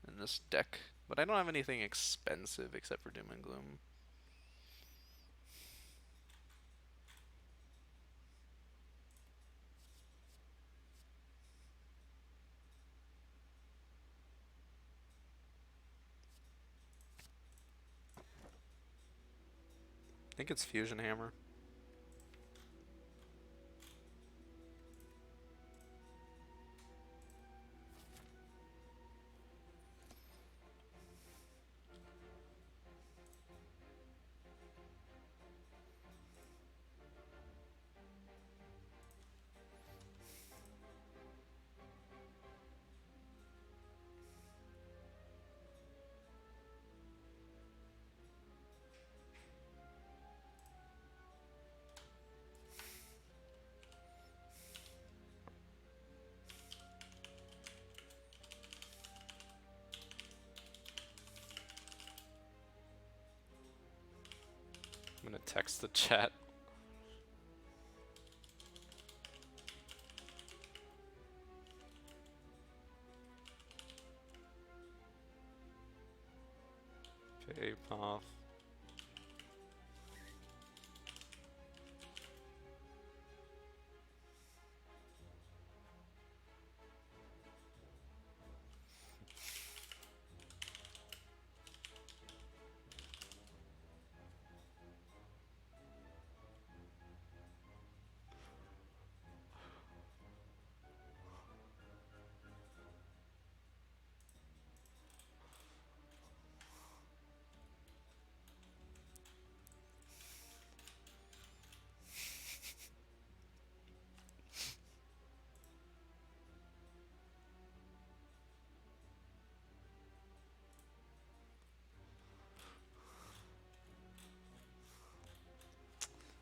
in this deck. But I don't have anything expensive except for Doom and Gloom. I think it's Fusion Hammer. I'm gonna text the chat. Paypal.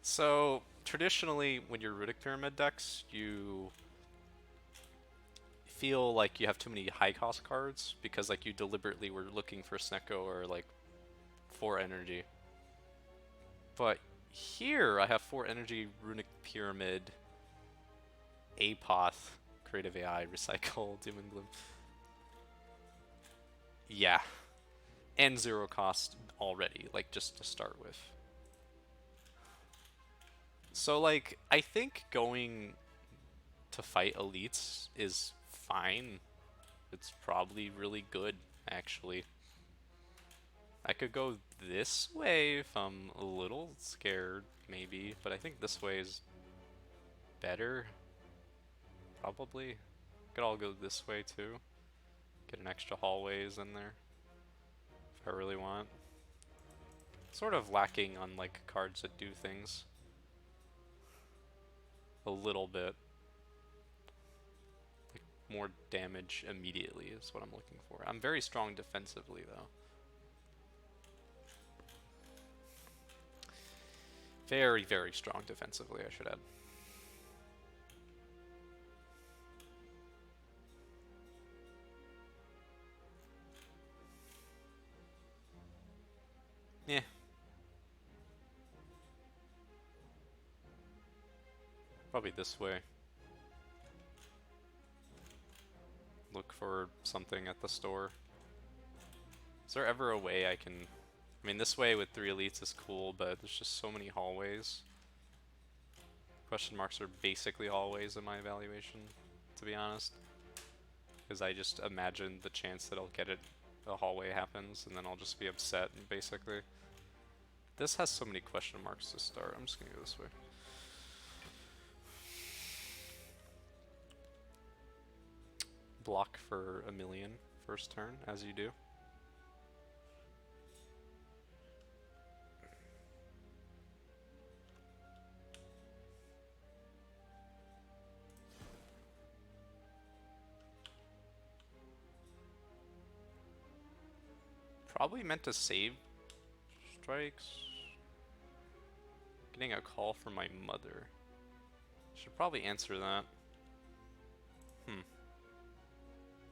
So, traditionally, when you're Runic Pyramid decks, you feel like you have too many high cost cards because like you deliberately were looking for Snecko or like 4 energy. But here I have 4 energy, Runic Pyramid, Apoth, Creative AI, Recycle, Doom and Gloom. Yeah. And 0 cost already, like just to start with. So like, I think going to fight elites is fine. It's probably really good, actually. I could go this way if I'm a little scared, maybe, but I think this way is better, probably. Could all go this way too. Get an extra hallways in there if I really want. Sort of lacking on like cards that do things. A little bit. Like more damage immediately is what I'm looking for. I'm very strong defensively though. Very, very strong defensively, I should add. Yeah. Probably this way. Look for something at the store. Is there ever a way I can... I mean, this way with 3 elites is cool, but there's just so many hallways. Question marks are basically hallways in my evaluation, to be honest. Because I just imagine the chance that I'll get it, a hallway happens, and then I'll just be upset, basically. This has so many question marks to start. I'm just gonna go this way. Block for a million first turn, as you do. Probably meant to save strikes. Getting a call from my mother. Should probably answer that.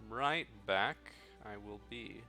Right back I will be.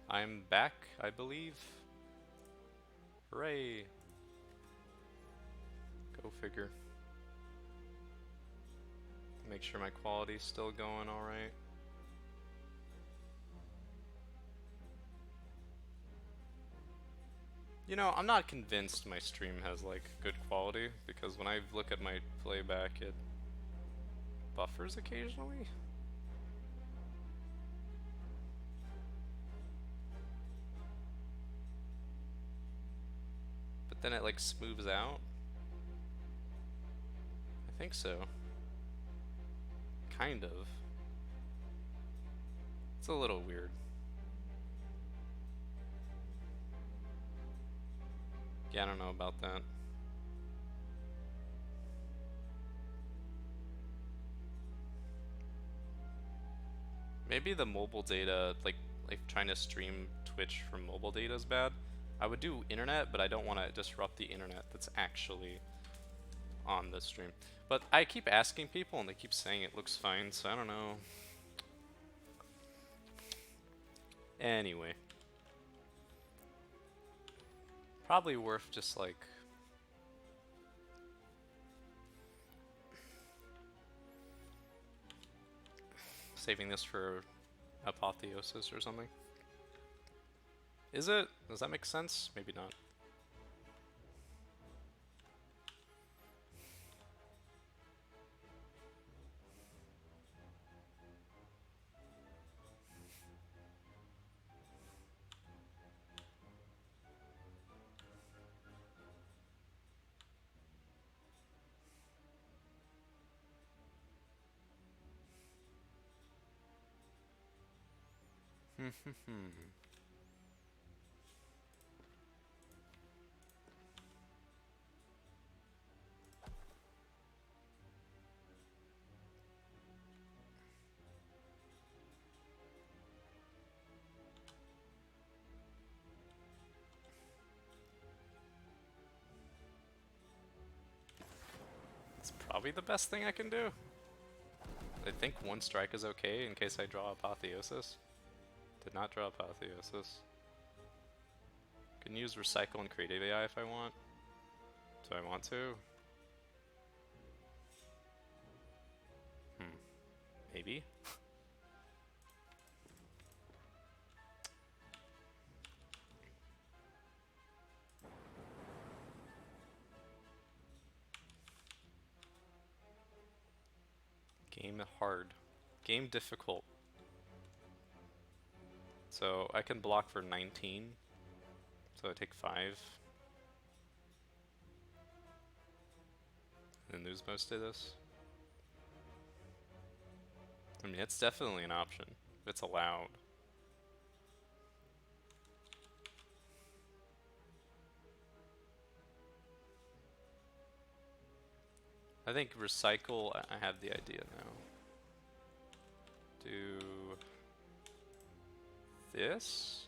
I'm back, I believe. Hooray! Go figure. Make sure my quality's still going alright. You know, I'm not convinced my stream has like good quality because when I look at my playback it buffers occasionally. But then it like smooths out. I think so. Kind of. It's a little weird. Yeah, I don't know about that. Maybe the mobile data, like trying to stream Twitch from mobile data is bad. I would do internet, but I don't want to disrupt the internet that's actually on the stream. But I keep asking people and they keep saying it looks fine, so I don't know. Anyway. Probably worth just like saving this for apotheosis or something. Is it? Does that make sense? Maybe not. It's probably the best thing I can do. I think one strike is okay in case I draw apotheosis. Did not draw apotheosis. Can use recycle and creative AI if I want. Do I want to? Maybe. Game hard. Game difficult. So I can block for 19. So I take 5. And lose most of this. I mean, it's definitely an option. It's allowed. I think recycle, I have the idea now. Do this.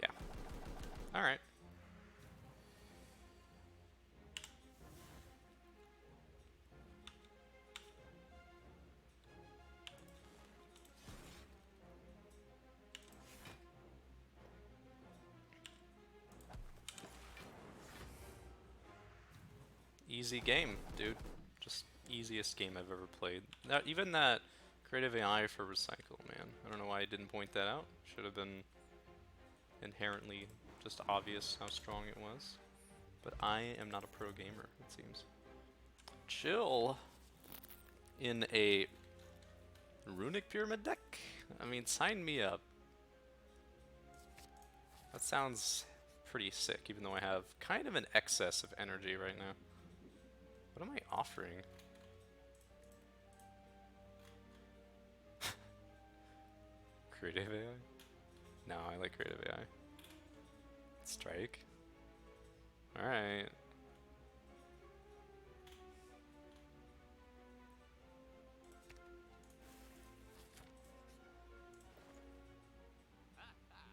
Yeah. Alright. Easy game, dude. Just easiest game I've ever played. Now, even that creative AI for recycle, man. I don't know why I didn't point that out. Should have been inherently just obvious how strong it was. But I am not a pro gamer, it seems. Chill in a runic pyramid deck? I mean, sign me up. That sounds pretty sick, even though I have kind of an excess of energy right now. What am I offering? Creative AI? No, I like creative AI. Strike. Alright.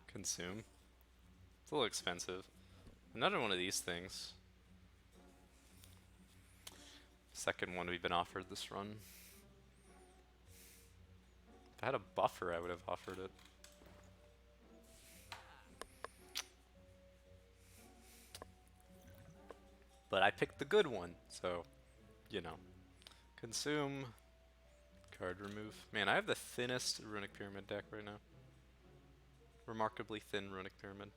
Consume. It's a little expensive. Another one of these things. Second one we've been offered this run. If I had a buffer, I would have offered it. But I picked the good one, so, you know. Consume, card remove. Man, I have the thinnest Runic Pyramid deck right now. Remarkably thin Runic Pyramid.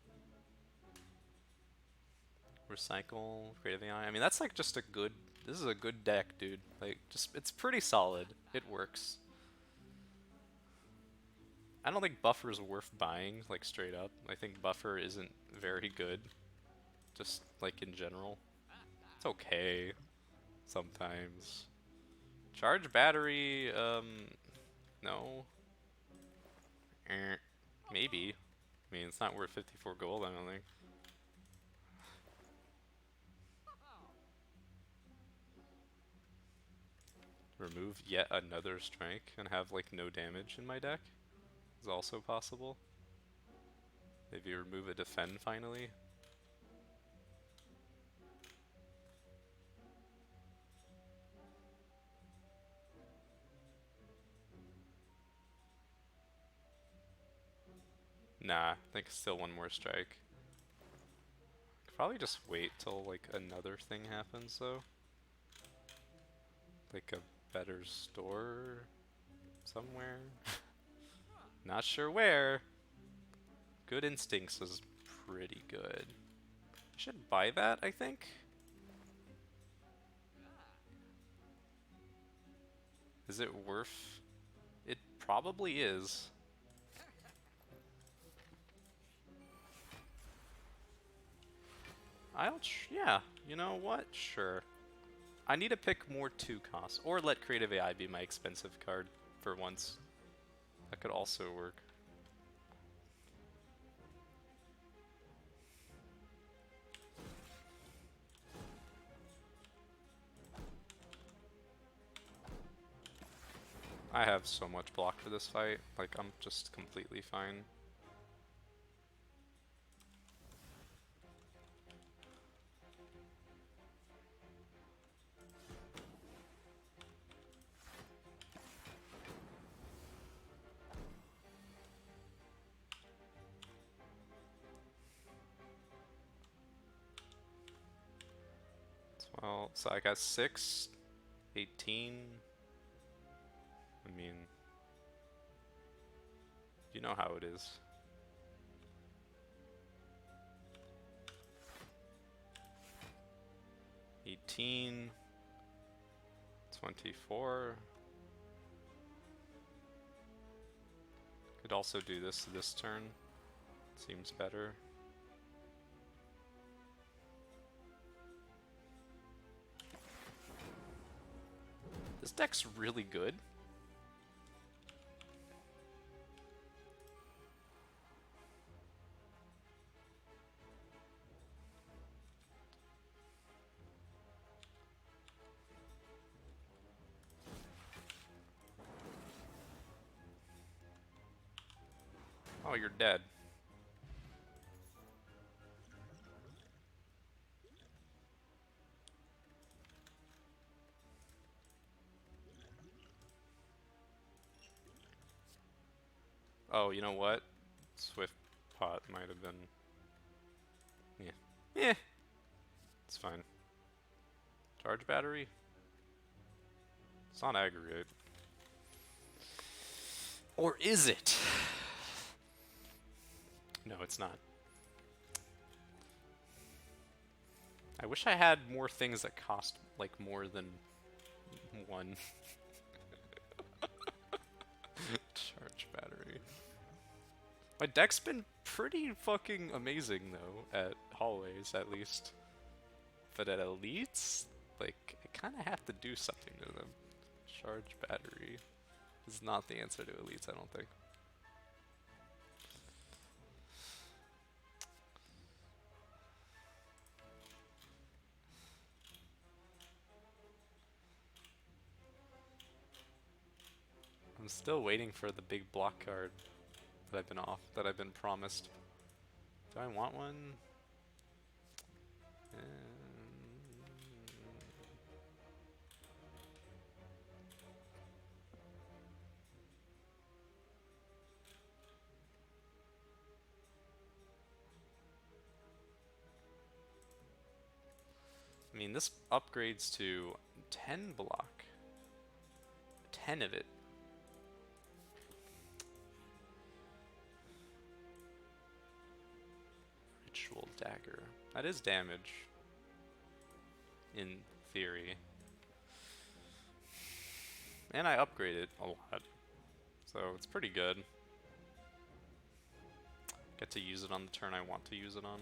Recycle, Creative AI. I mean, that's like just a good... This is a good deck, dude. Like, just, it's pretty solid. It works. I don't think Buffer is worth buying, like, straight up. I think Buffer isn't very good. Just, like, in general. It's okay. Sometimes. Charge battery, no. Maybe. I mean, it's not worth 54 gold, I don't think. Remove yet another strike and have, like, no damage in my deck is also possible. Maybe remove a defend finally. Nah, I think still one more strike. Could probably just wait till, like, another thing happens, though. Like a better store somewhere. Not sure where. Good Instincts is pretty good. I should buy that, I think. Is it worth... It probably is. Yeah, you know what? Sure. I need to pick more 2 costs, or let Creative AI be my expensive card for once. That could also work. I have so much block for this fight, like I'm just completely fine. Well, so I got 6, 18. I mean, you know how it is. $18, $24. Could also do this turn. Seems better. This deck's really good. Oh, you're dead. Oh, you know what? Swift Pot might have been... Yeah. Yeah. It's fine. Charge battery? It's not aggregate. Or is it? No, it's not. I wish I had more things that cost, like, more than 1. Charge battery. My deck's been pretty fucking amazing, though, at hallways, at least. But at elites, like, I kind of have to do something to them. Charge battery is not the answer to elites, I don't think. I'm still waiting for the big block card that I've been promised. Do I want one? I mean, this upgrades to 10 block. 10 of it. Ritual dagger. That is damage. In theory. And I upgrade it a lot. So it's pretty good. Get to use it on the turn I want to use it on.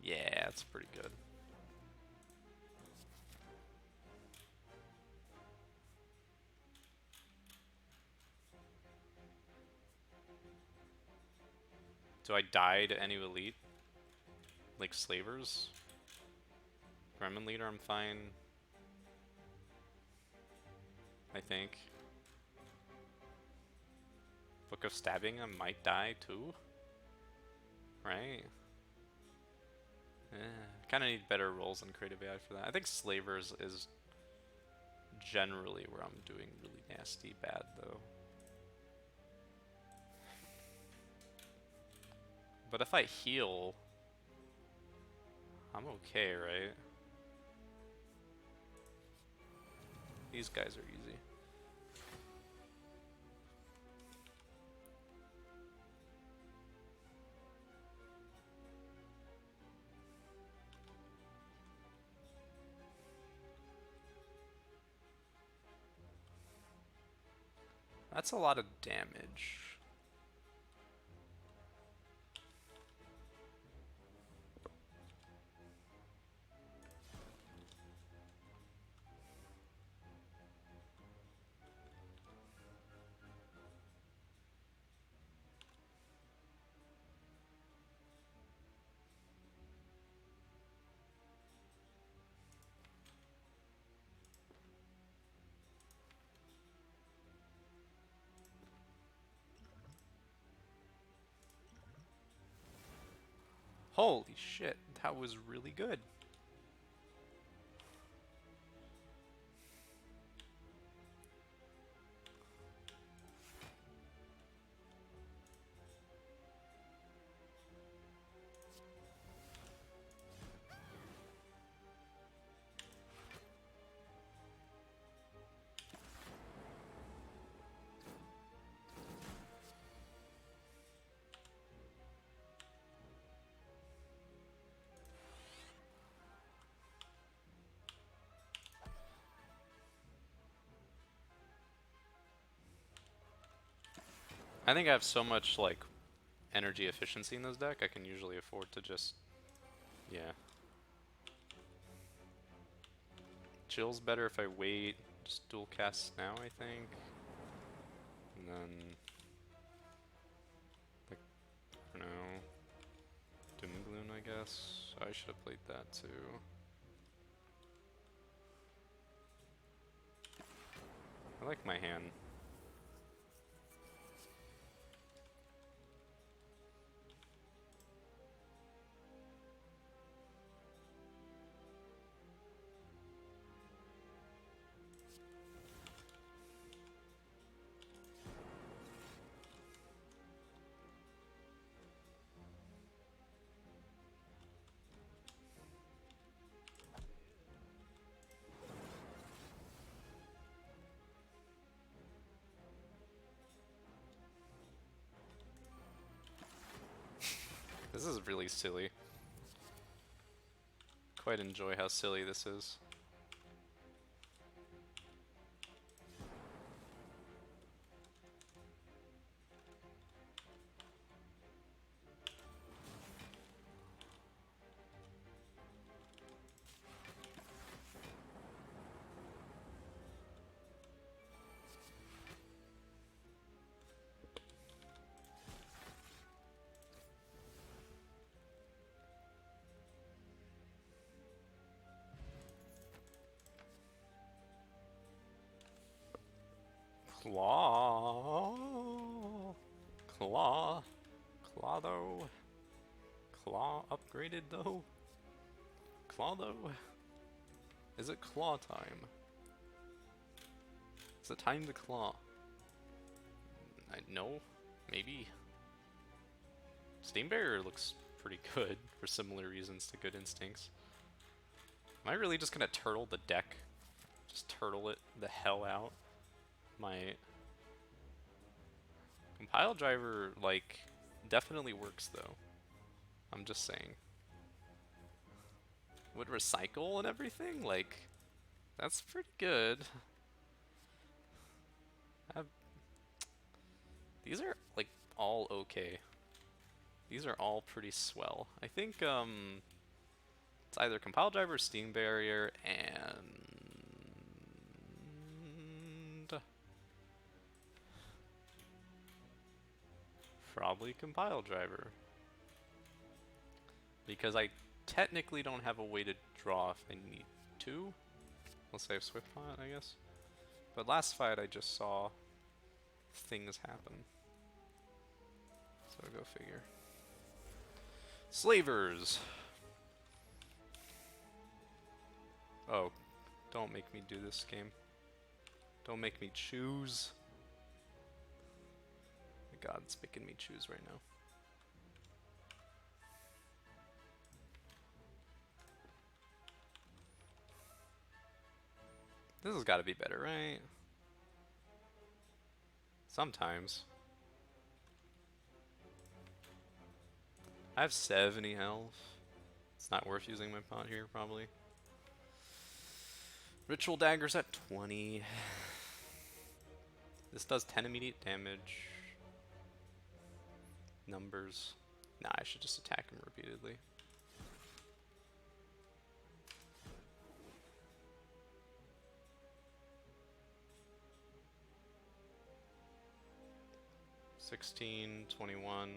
Yeah, it's pretty good. Do I die to any elite? Like slavers? Gremlin leader, I'm fine. I think. Book of Stabbing, I might die too. Right? Yeah. Kinda need better rolls in creative AI for that. I think slavers is generally where I'm doing really nasty bad though. But if I heal, I'm okay, right? These guys are easy. That's a lot of damage. Holy shit, that was really good. I think I have so much, like, energy efficiency in this deck, I can usually afford to just... yeah. Chill's better if I wait. Just dual cast now, I think. And then... like, I don't know... Doomgloon, I guess. I should have played that too. I like my hand. This is really silly. Quite enjoy how silly this is. Claw. Claw. Claw though. Claw upgraded though. Claw though. Is it claw time? Is it time to claw? No, maybe. Steam Barrier looks pretty good for similar reasons to Good Instincts. Am I really just gonna turtle the deck? Just turtle it the hell out? My compile driver, like, definitely works though. I'm just saying. Would recycle and everything? Like, that's pretty good. I've, these are, like, all okay. These are all pretty swell. I think, it's either compile driver, steam barrier, and probably compile driver. Because I technically don't have a way to draw if I need to. Let's save Swift Pot, I guess. But last fight I just saw things happen. So go figure. Slavers! Oh, don't make me do this game. Don't make me choose. My god, it's making me choose right now. This has got to be better, right? Sometimes. I have 70 health. It's not worth using my pot here, probably. Ritual Dagger's at 20. This does 10 immediate damage. Numbers. Nah, I should just attack him repeatedly. $16, $21.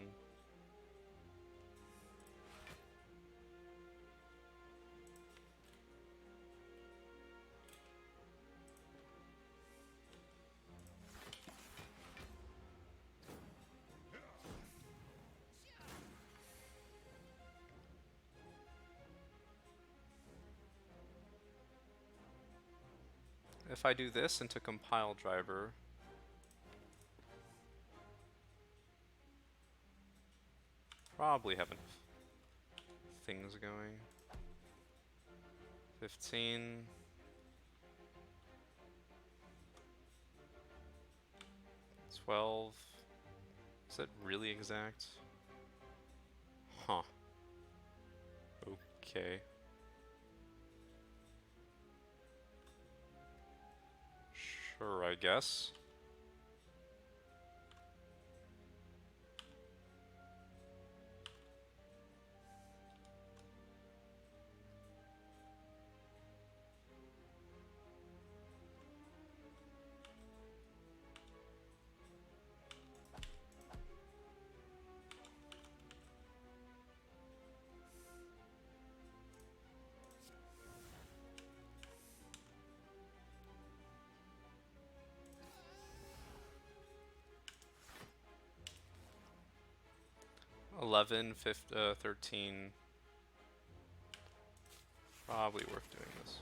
If I do this into compile driver, probably have enough things going. 15. $12. Is that really exact? Huh. Okay. Sure, I guess. $11, 15, 13. Probably worth doing this.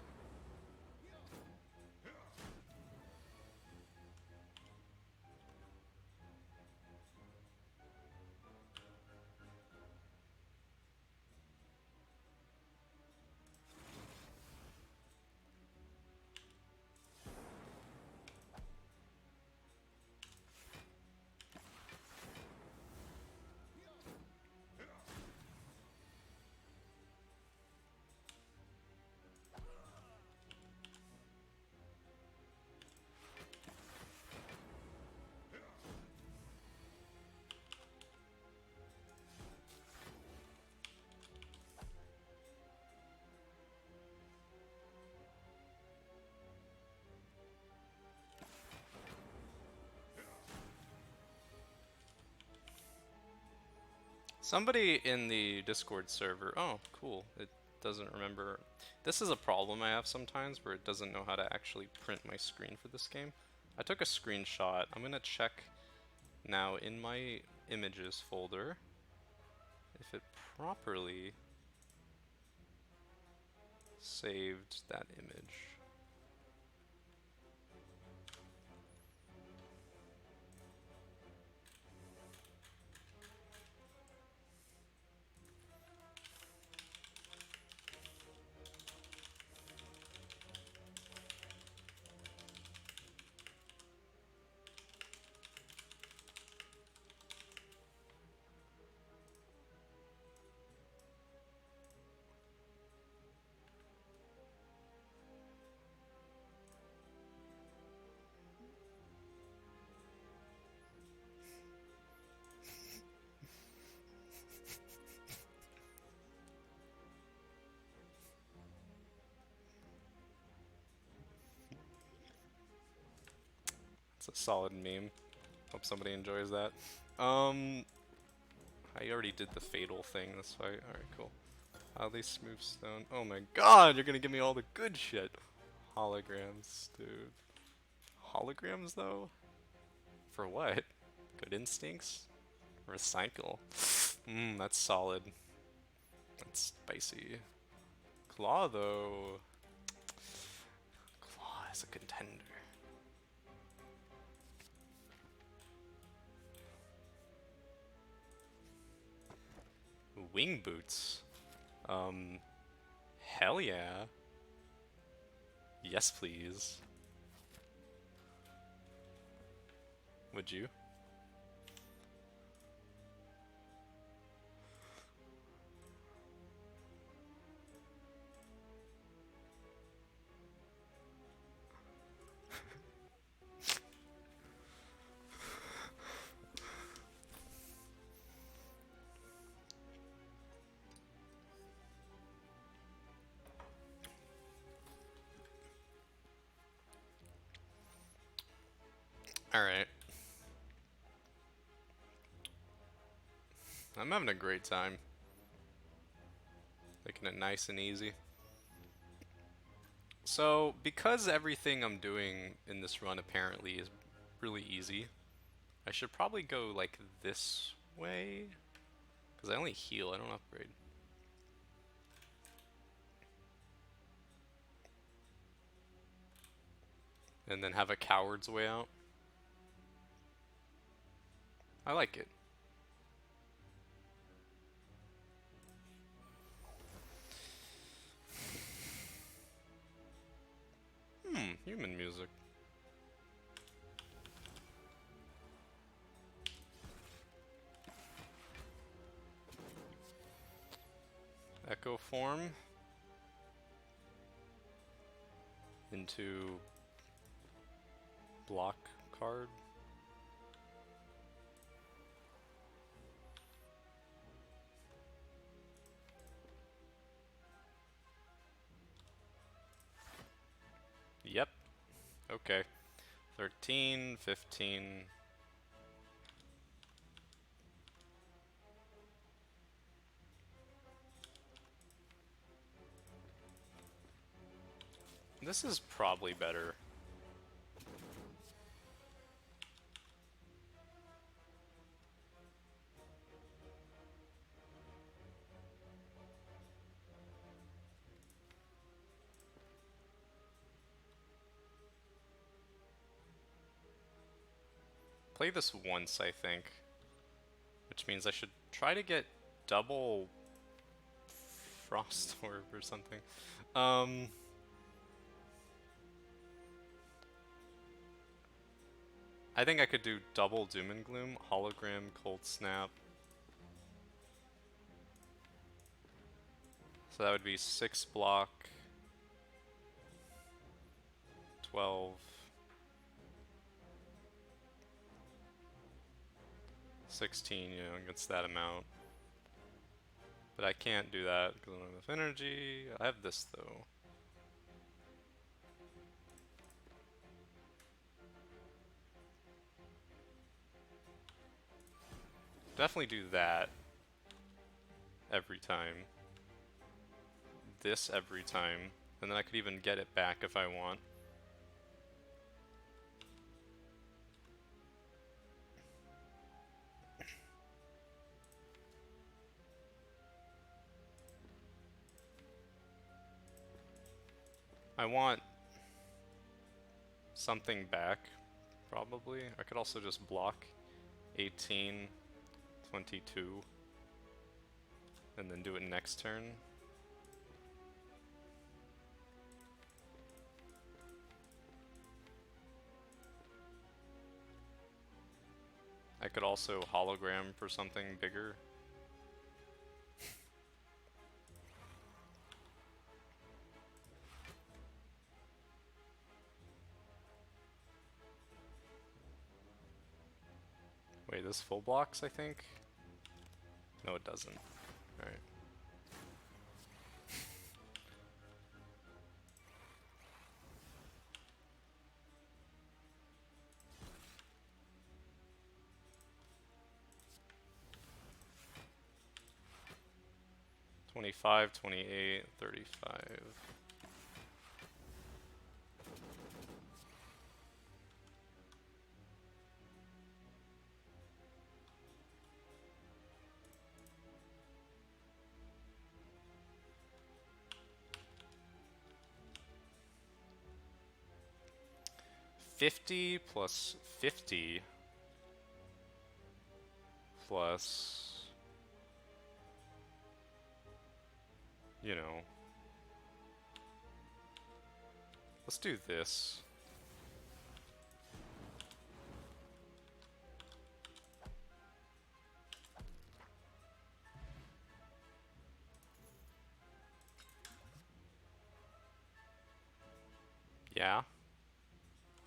Somebody in the Discord server, oh, cool, it doesn't remember. This is a problem I have sometimes where it doesn't know how to actually print my screen for this game. I took a screenshot. I'm gonna check now in my images folder if it properly saved that image. It's a solid meme. Hope somebody enjoys that. I already did the fatal thing this fight. Alright, cool. Oddly smooth stone. Oh my god, you're gonna give me all the good shit. Holograms, dude. Holograms, though? For what? Good instincts? Recycle. That's solid. That's spicy. Claw, though. Claw is a contender. Wing boots. Hell yeah. Yes, please. Would you? Alright. I'm having a great time. Making it nice and easy. So, because everything I'm doing in this run apparently is really easy, I should probably go like this way. Because I only heal, I don't upgrade. And then have a coward's way out. I like it. Human music. Echo form into block card. Yep. Okay. 13, 15. This is probably better. Play this once, I think. Which means I should try to get double Frost Orb or something. I think I could do double Doom and Gloom, Hologram, Cold Snap. So that would be 6 block, 12, 16, you know, against that amount. But I can't do that because I don't have enough energy. I have this though. Definitely do that every time. This every time. And then I could even get it back if I want. I want something back, probably. I could also just block 18, 22, and then do it next turn. I could also hologram for something bigger. Wait, this full blocks, I think? No, it doesn't. Alright. 25, 28, 35. $50 plus 50 plus, you know, let's do this. Yeah.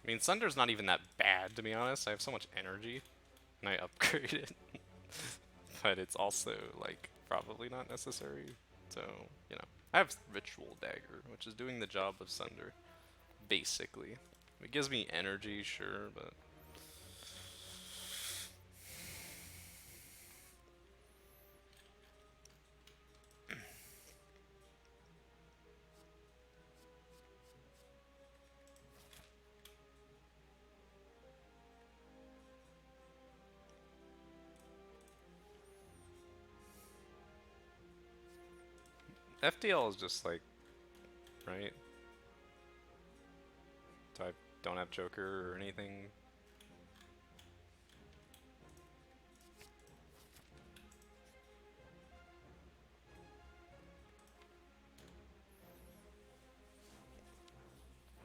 I mean, Sunder's not even that bad, to be honest. I have so much energy, and I upgrade it. But it's also, like, probably not necessary. So, you know. I have Ritual Dagger, which is doing the job of Sunder, basically. It gives me energy, sure, but... FDL is just like, right? So I don't have Joker or anything.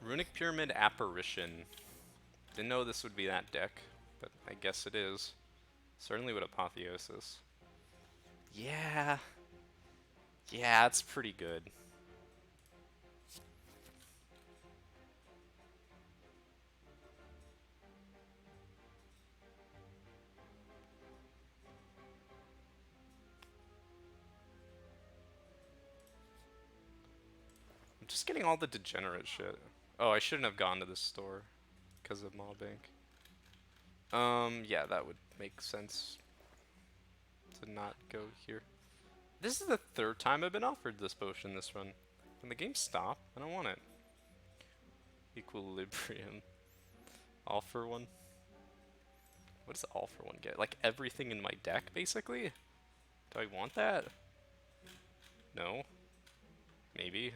Runic Pyramid Apparition. Didn't know this would be that deck, but I guess it is. Certainly with Apotheosis. Yeah. Yeah, it's pretty good. I'm just getting all the degenerate shit. Oh, I shouldn't have gone to this store because of Mob Bank. Yeah, that would make sense to not go here. This is the third time I've been offered this potion this run. Can the game stop? I don't want it. Equilibrium. All for one. What does all for one get? Like everything in my deck, basically? Do I want that? No. Maybe.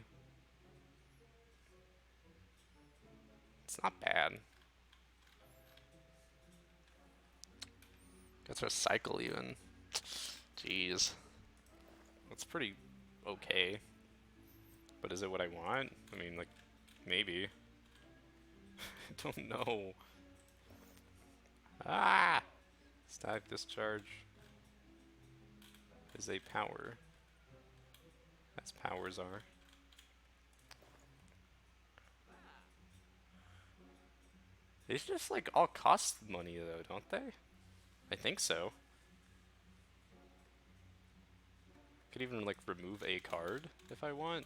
It's not bad. Gets recycle even. Jeez. That's pretty okay. But is it what I want? I mean, like, maybe. I don't know. Ah! Static Discharge is a power. As powers are. These just, like, all cost money, though, don't they? I think so. Could even, like, remove a card if I want.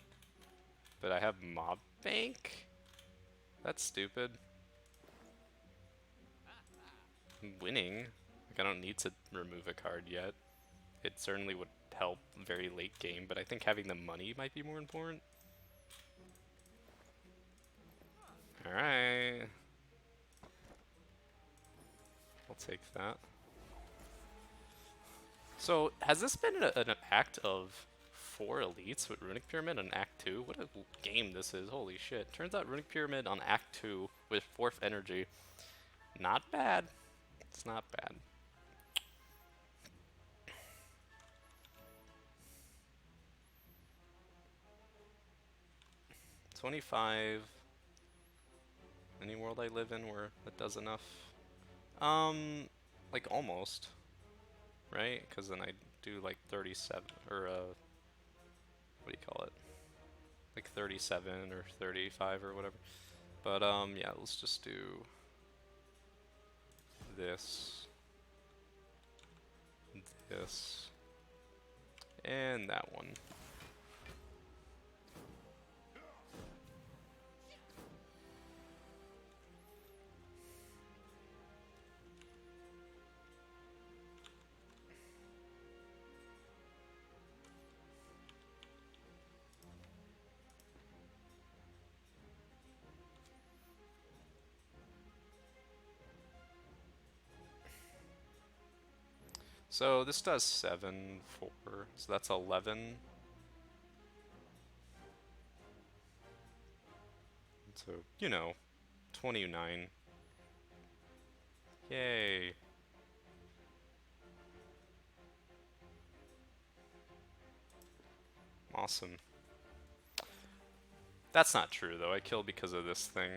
But I have Mob Bank? That's stupid. I'm winning. Like, I don't need to remove a card yet. It certainly would help very late game, but I think having the money might be more important. Alright. I'll take that. So, has this been an act of 4 elites with Runic Pyramid on Act 2? What a game this is, holy shit. Turns out Runic Pyramid on Act 2 with 4th energy. Not bad. It's not bad. $25. Any world I live in where that does enough? Like almost. Right? Because then I do like 37, or what do you call it? Like 37 or 35 or whatever. But yeah, let's just do this, this, and that one. So this does 7, 4, so that's 11. So, you know, 29. Yay. Awesome. That's not true, though. I killed because of this thing.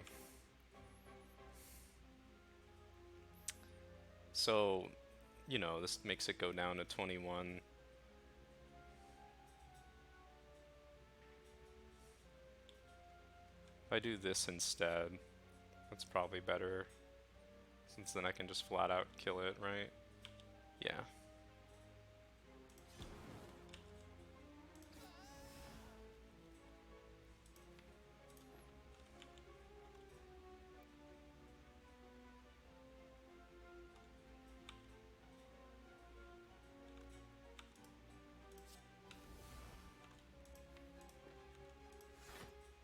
So, you know, this makes it go down to 21. If I do this instead, that's probably better. Since then I can just flat out kill it, right? Yeah.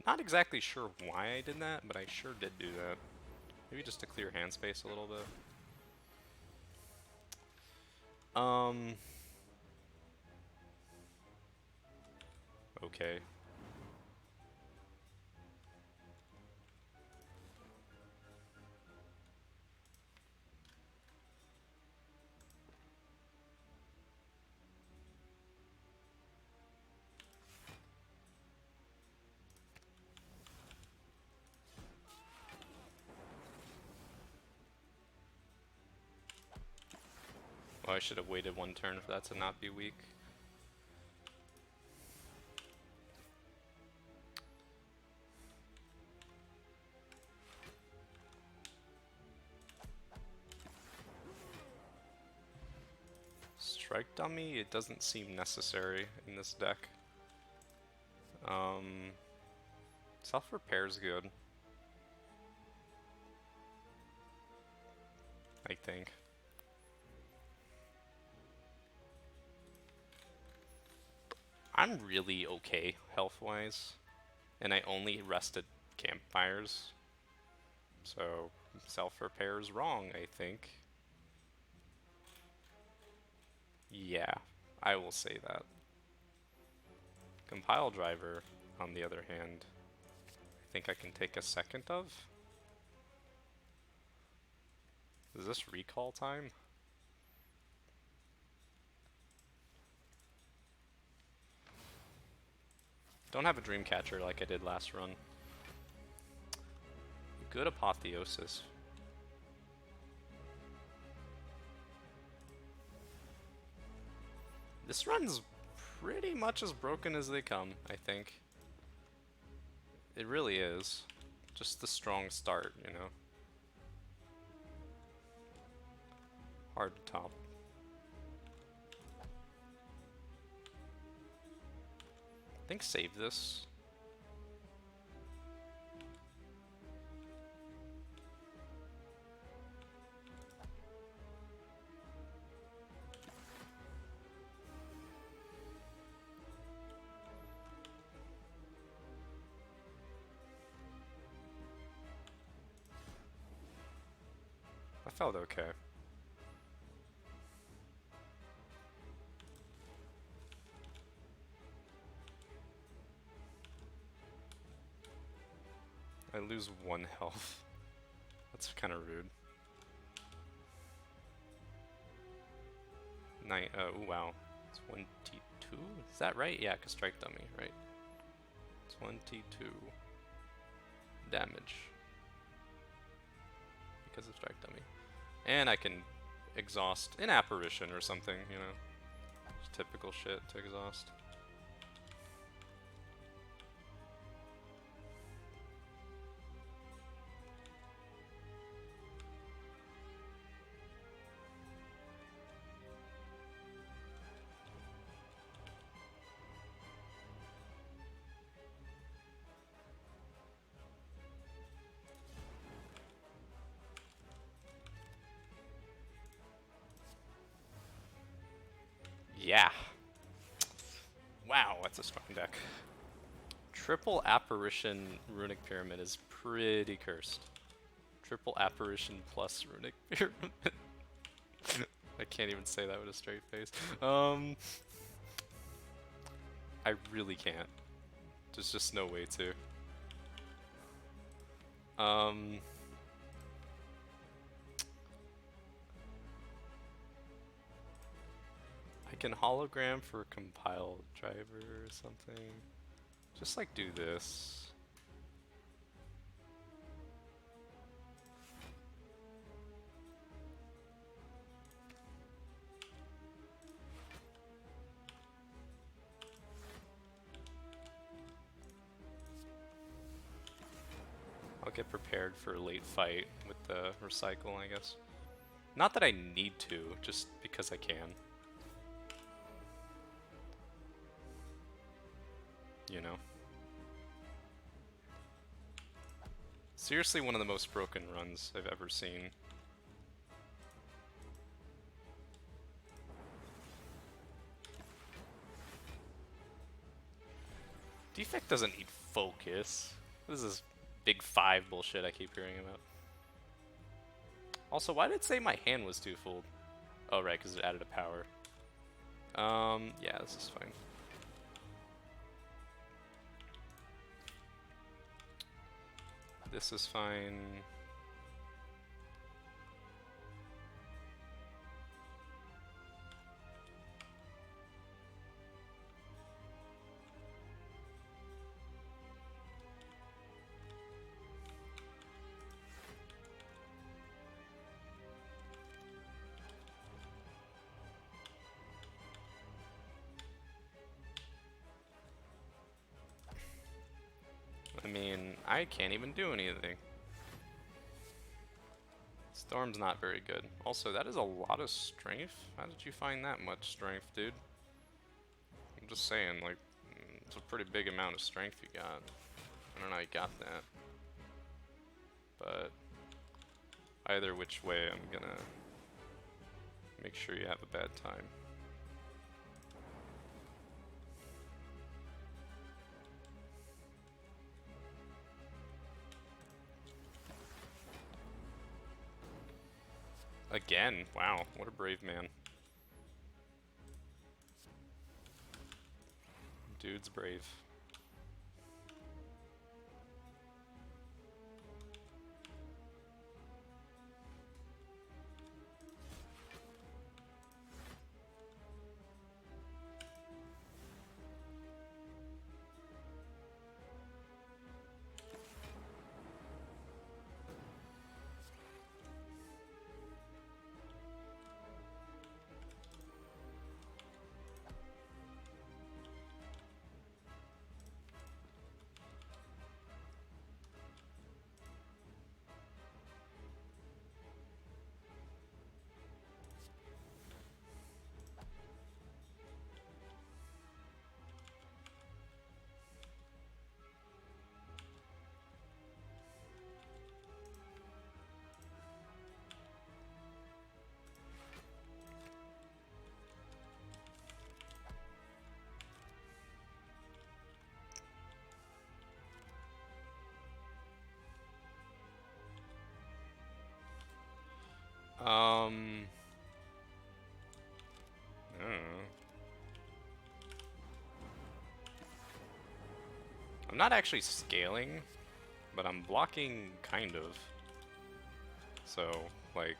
Not exactly sure why I did that, but I sure did do that. Maybe just to clear hand space a little bit. Okay. Well, I should have waited one turn for that to not be weak. Strike Dummy, it doesn't seem necessary in this deck. Self-repair's good. I think. I'm really okay health-wise, and I only rested campfires. So, self-repair's wrong, I think. Yeah, I will say that. Compile driver, on the other hand, I think I can take a second of. Is this recall time? Don't have a dream catcher like I did last run. Good apotheosis. This run's pretty much as broken as they come, I think. It really is. Just the strong start, you know. Hard to top. I think save this. I felt okay. I lose 1 health. That's kind of rude. Oh wow. It's 22? Is that right? Yeah, because strike dummy, right? 22 damage. Because of strike dummy. And I can exhaust an apparition or something, you know. Just typical shit to exhaust. Yeah. Wow, that's a strong deck. Triple Apparition Runic Pyramid is pretty cursed. Triple Apparition plus Runic Pyramid. I can't even say that with a straight face. I really can't. There's just no way to. I can hologram for a compile driver or something. Just like do this. I'll get prepared for a late fight with the recycle, I guess. Not that I need to, just because I can. You know? Seriously, one of the most broken runs I've ever seen. Defect doesn't need focus. This is big 5 bullshit I keep hearing about. Also, why did it say my hand was two-fold? Oh, right, because it added a power. Yeah, this is fine. This is fine. I mean, I can't even do anything. Storm's not very good. Also, that is a lot of strength. How did you find that much strength, dude? I'm just saying, like, it's a pretty big amount of strength you got. I don't know how you got that. But either which way, I'm gonna make sure you have a bad time. Again, wow, what a brave man. Dude's brave. I don't know. I'm not actually scaling, but I'm blocking kind of. So, like,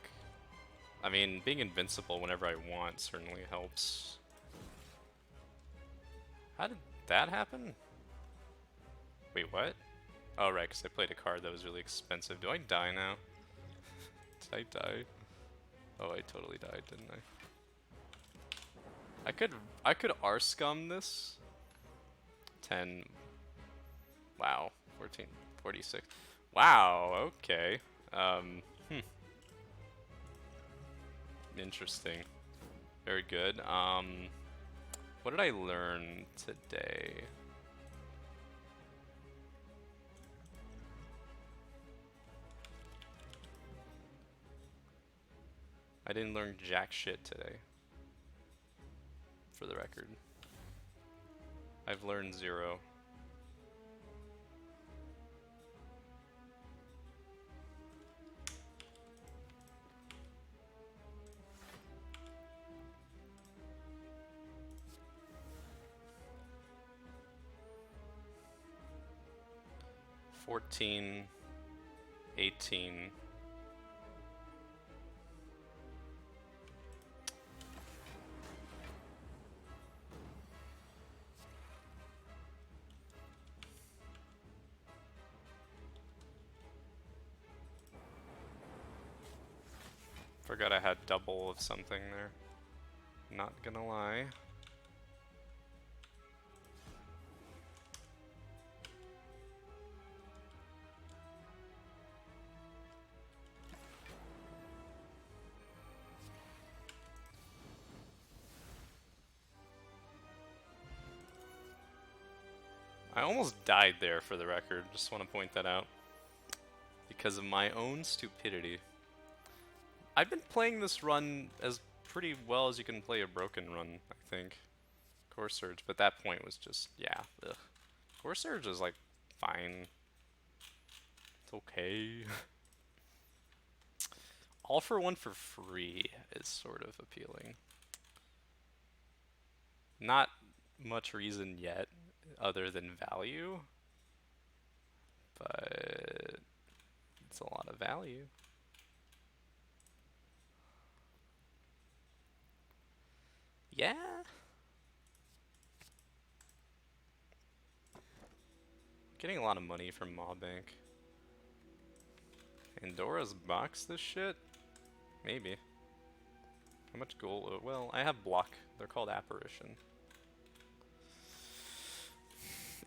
I mean, being invincible whenever I want certainly helps. How did that happen? Wait, what? Oh, right, because I played a card that was really expensive. Do I die now? Did I die? Oh, I totally died, didn't I? I could R-scum this. 10. Wow. 14. 46. Wow, okay. Interesting. Very good. What did I learn today? I didn't learn jack shit today. For the record. I've learned 0. 14, 18. Forgot I had double of something there. Not gonna lie. I almost died there for the record, just want to point that out. Because of my own stupidity. I've been playing this run as pretty well as you can play a broken run, I think. Core Surge, but that point was just, yeah, ugh. Core Surge is like, fine. It's okay. All for one for free is sort of appealing. Not much reason yet, other than value. But it's a lot of value. Yeah. Getting a lot of money from Mob Bank. Andora's box this shit? Maybe. How much gold? Well, I have block. They're called Apparition.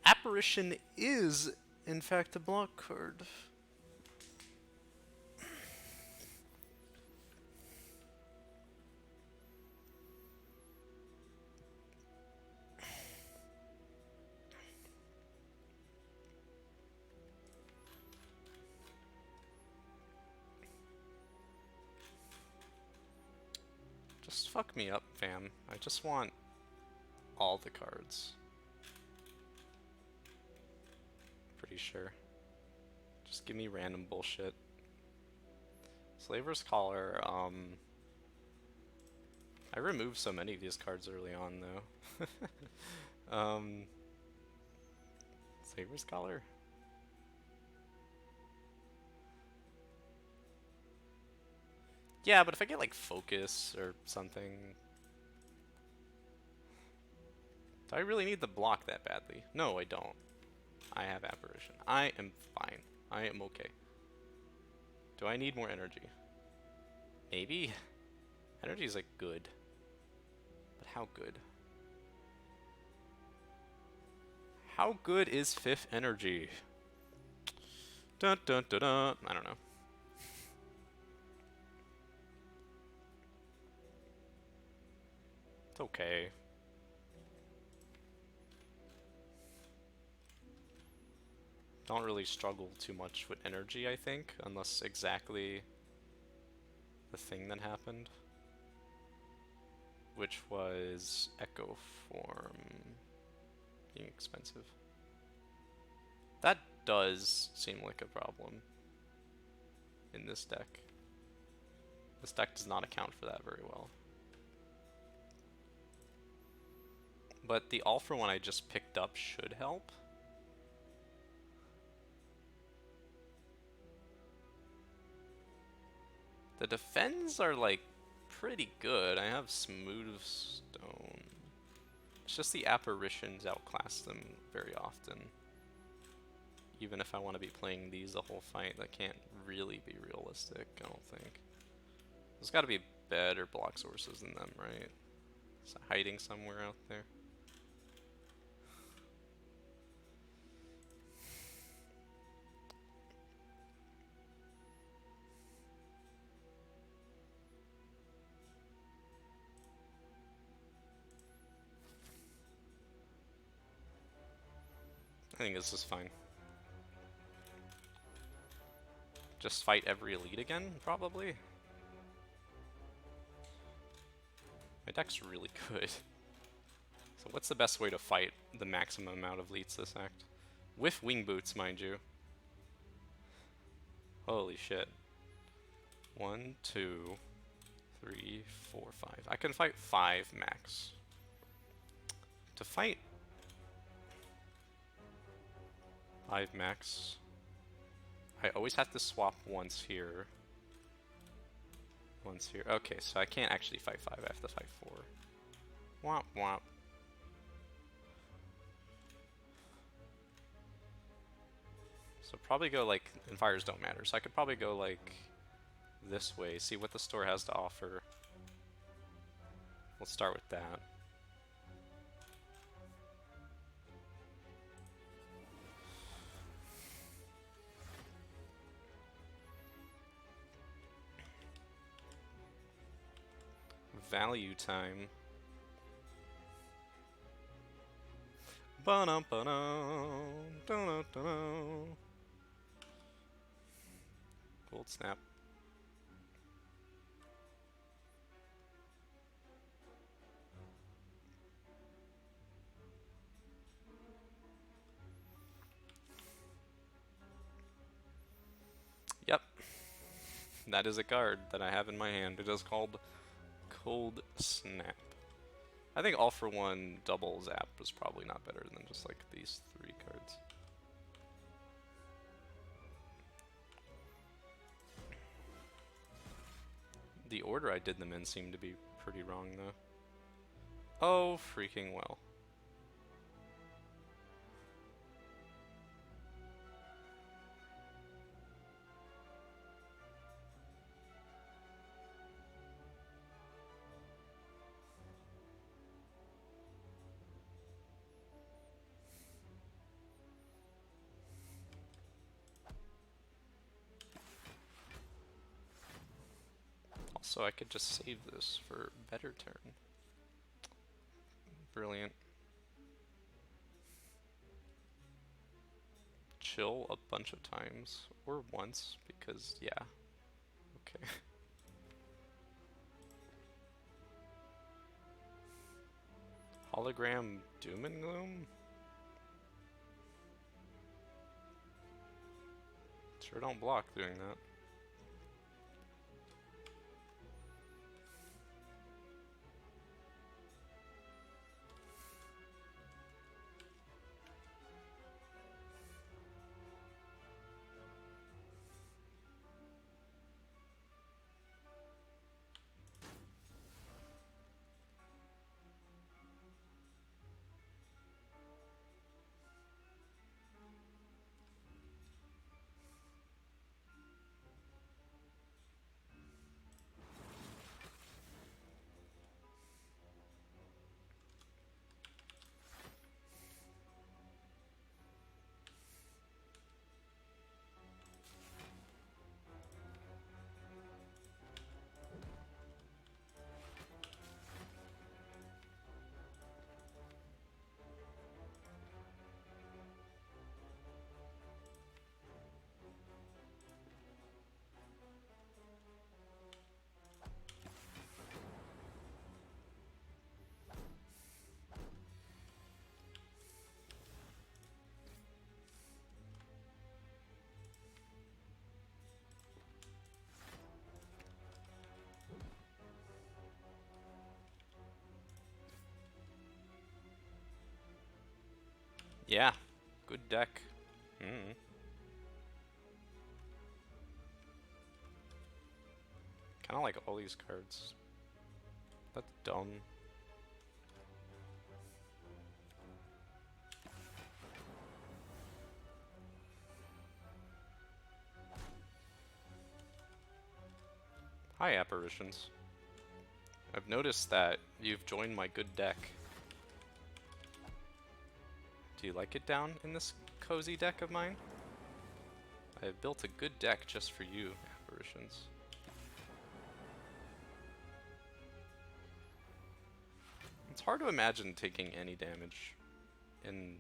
Apparition is, in fact, a block card. Just fuck me up, fam. I just want all the cards. Pretty sure. Just give me random bullshit. Slaver's Collar, I removed so many of these cards early on, though. Slaver's Collar? Yeah, but if I get, like, Focus or something... Do I really need the block that badly? No, I don't. I have Apparition. I am fine. I am okay. Do I need more energy? Maybe? Energy is, like, good. But how good? How good is 5th energy? Dun dun dun dun. I don't know. It's okay. Don't really struggle too much with energy, I think, unless exactly the thing that happened. Which was Echo Form being expensive. That does seem like a problem in this deck. This deck does not account for that very well. But the All for One I just picked up should help. The defends are like pretty good. I have Smooth Stone. It's just the Apparitions outclass them very often. Even if I want to be playing these the whole fight, that can't really be realistic, I don't think. There's got to be better block sources than them, right? It's hiding somewhere out there. I think this is fine. Just fight every elite again, probably? My deck's really good. So what's the best way to fight the maximum amount of elites this act? With wing boots, mind you. Holy shit. 1, 2, 3, 4, 5. I can fight 5 max. To fight 5 max, I always have to swap once here. Once here. Okay, so I can't actually fight 5, I have to fight 4. Womp womp. So probably go like, and fires don't matter, so I could probably go like this way, see what the store has to offer. We'll start with that. Value time. Ba-dum, ba-dum, dun-dun, dun-dun. Gold snap. Yep. That is a card that I have in my hand. It is called Cold Snap. I think All for One double zap was probably not better than just like these 3 cards. The order I did them in seemed to be pretty wrong though. Oh, freaking well. Also, I could just save this for better turn. Brilliant. Chill a bunch of times, or once, because, yeah. Okay. Hologram Doom and Gloom? Sure don't block doing that. Yeah, good deck. Mm. Kind of like all these cards. That's dumb. Hi, Apparitions. I've noticed that you've joined my good deck. Do you like it down in this cozy deck of mine? I have built a good deck just for you, Apparitions. It's hard to imagine taking any damage in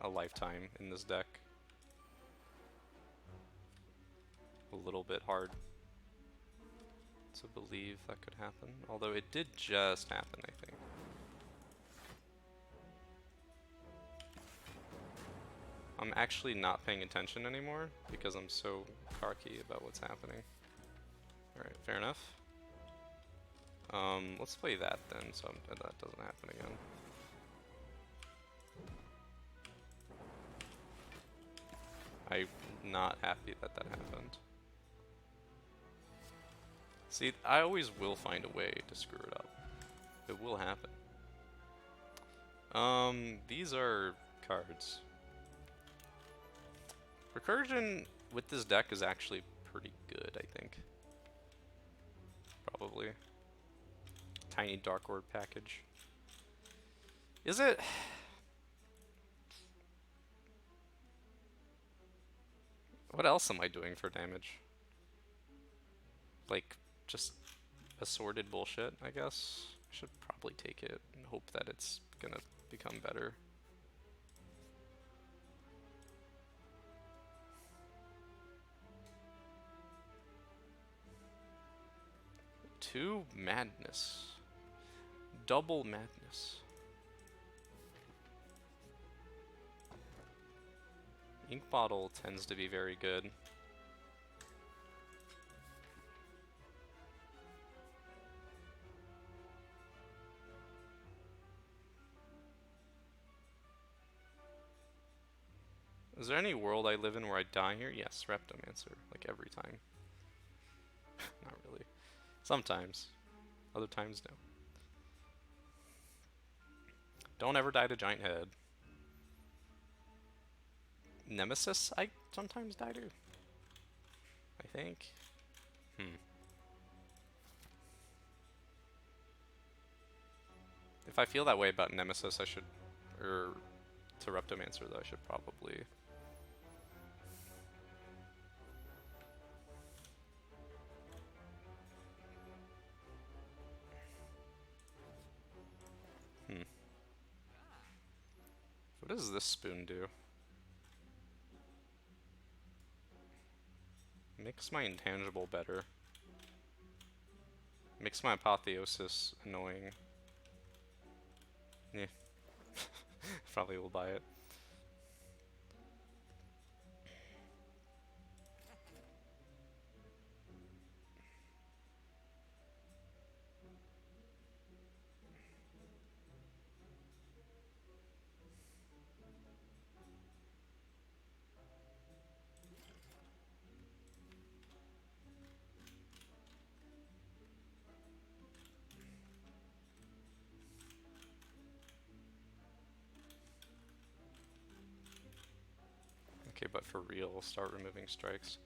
a lifetime in this deck. A little bit hard to believe that could happen, although it did just happen, I think. I'm actually not paying attention anymore because I'm so cocky about what's happening. Alright, fair enough. Let's play that then, so that doesn't happen again. I not happy that that happened. See, I always will find a way to screw it up. It will happen. These are cards. Recursion with this deck is actually pretty good, I think. Probably. Tiny Dark Orb package. Is it? What else am I doing for damage? Like, just assorted bullshit, I guess. I should probably take it and hope that it's gonna become better. Two madness. Double madness. Ink bottle tends to be very good. Is there any world I live in where I die here? Yes, Reptomancer, like every time. Not really. Sometimes. Other times, no. Don't ever die to Giant Head. Nemesis, I sometimes die to. I think. If I feel that way about Nemesis, I should... Or to Reptomancer, though, I should probably... What does this spoon do? Makes my intangible better. Makes my apotheosis annoying. Yeah. Probably will buy it. Okay, but for real, we'll start removing strikes.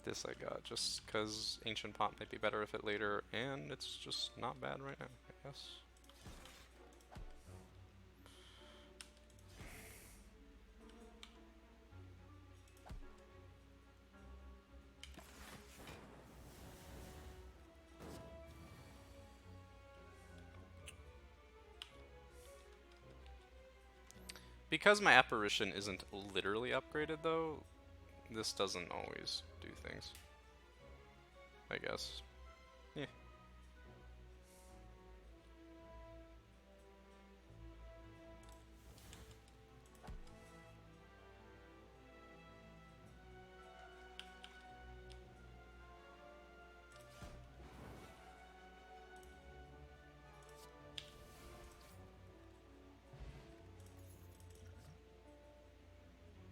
This I got just because Ancient Pot might be better with it later, and it's just not bad right now, I guess. Because my apparition isn't literally upgraded though, this doesn't always do things. I guess. Yeah.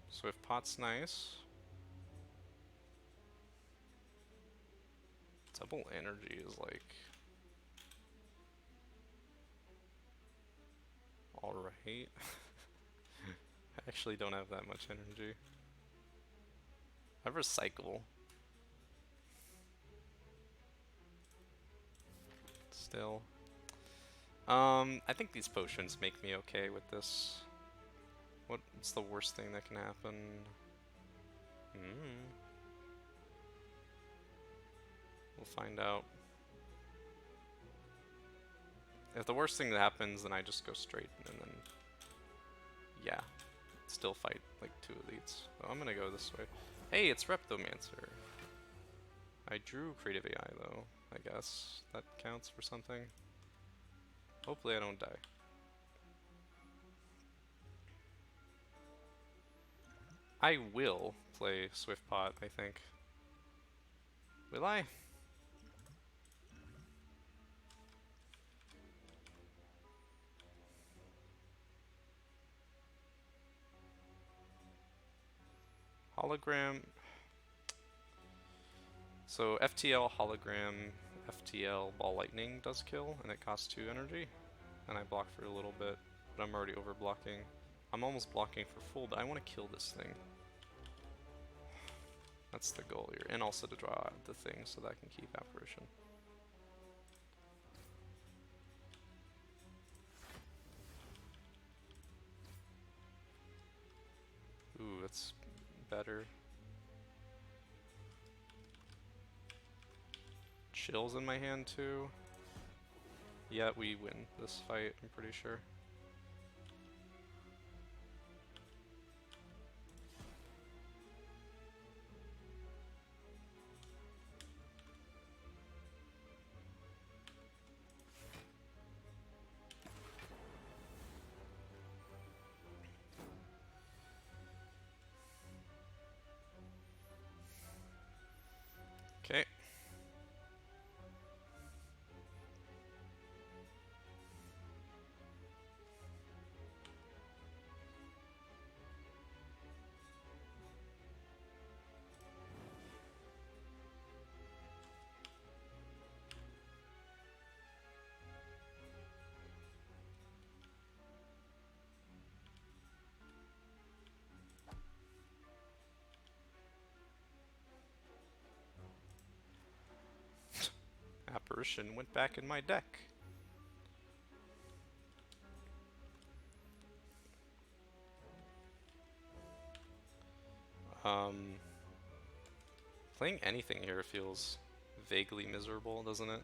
So if pot's nice, double energy is like alright. I actually don't have that much energy. I recycle. Still. I think these potions make me okay with this. What's the worst thing that can happen? We'll find out. If the worst thing that happens, then I just go straight, and then... Yeah. Still fight, like, 2 elites. So I'm gonna go this way. Hey, it's Reptomancer. I drew Creative AI, though, I guess. That counts for something. Hopefully I don't die. I will play Swift Pot, I think. Will I? Hologram. So FTL hologram, FTL ball lightning does kill, and it costs 2 energy. And I block for a little bit, but I'm already over blocking. I'm almost blocking for full, but I want to kill this thing. That's the goal here, and also to draw out the thing so that I can keep apparition. Ooh, that's better. Chill's in my hand too. Yeah, we win this fight, I'm pretty sure. Okay. Apparition went back in my deck. Playing anything here feels vaguely miserable, doesn't it?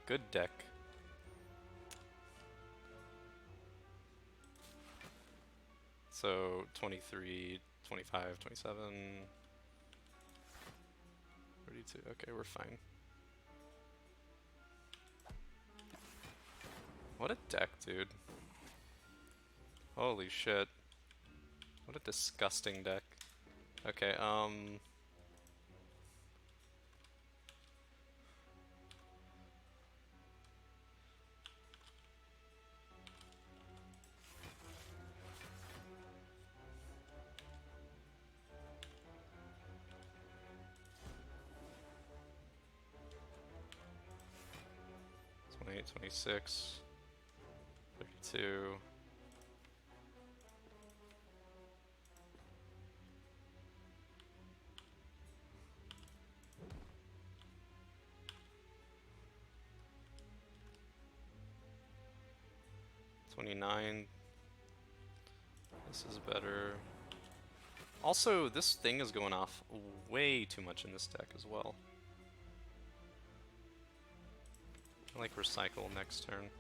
Good deck. So 23, 25, 27, 32. Okay, we're fine. What a deck, dude. Holy shit. What a disgusting deck. Okay, 28, 26, 32. This is better. Also, this thing is going off way too much in this deck as well. I like recycle next turn.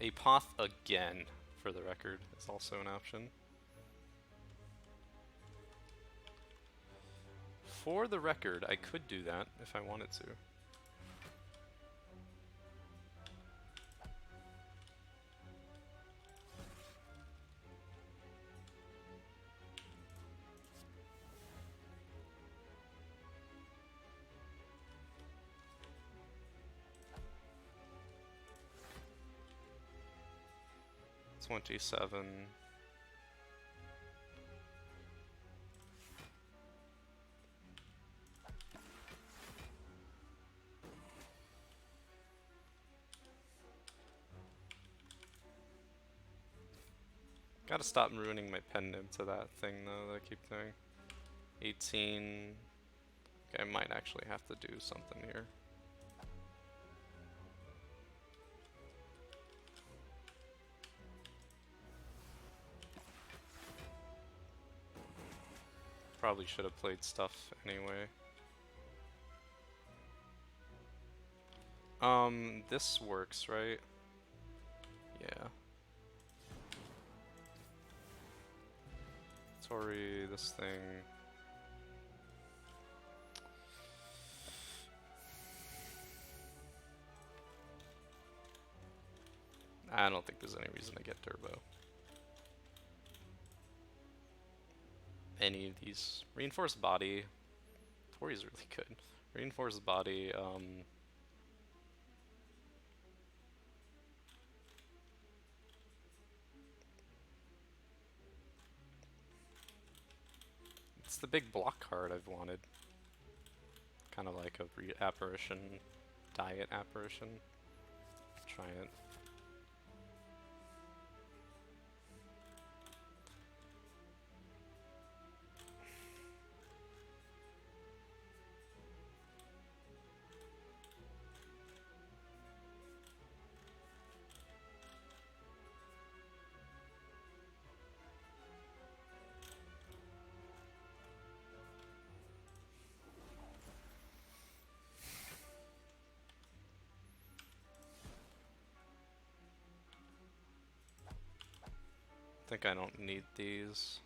A Poth again, for the record, is also an option. For the record, I could do that if I wanted to. 27. Gotta stop ruining my pen nib to that thing though that I keep doing. 18. Okay, I might actually have to do something here. Probably should have played stuff anyway. This works, right? Yeah. Tori, this thing. I don't think there's any reason to get Turbo. Any of these. Reinforced body. Tori's really good. Reinforced body, it's the big block card I've wanted. Kind of like a apparition, diet apparition. Try it. I think I don't need these.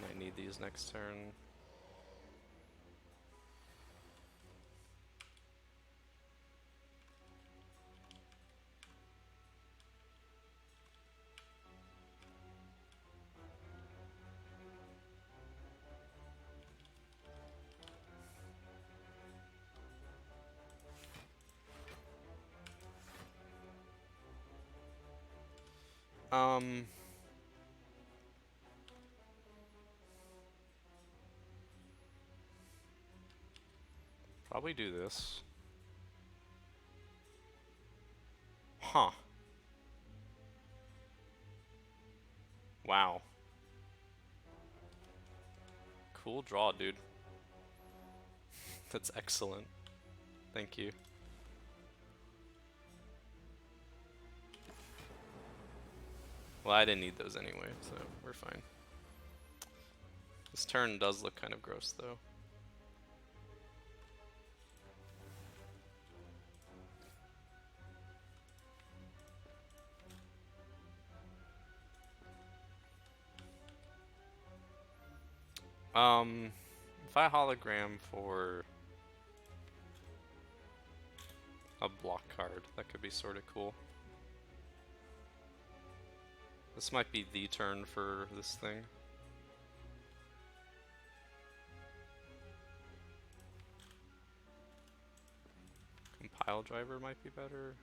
Might need these next turn. Probably do this. Huh. Wow. Cool draw, dude. That's excellent. Thank you. Well, I didn't need those anyway, so we're fine. This turn does look kind of gross, though. If I hologram for a block card, that could be sort of cool. This might be the turn for this thing. Compile driver might be better.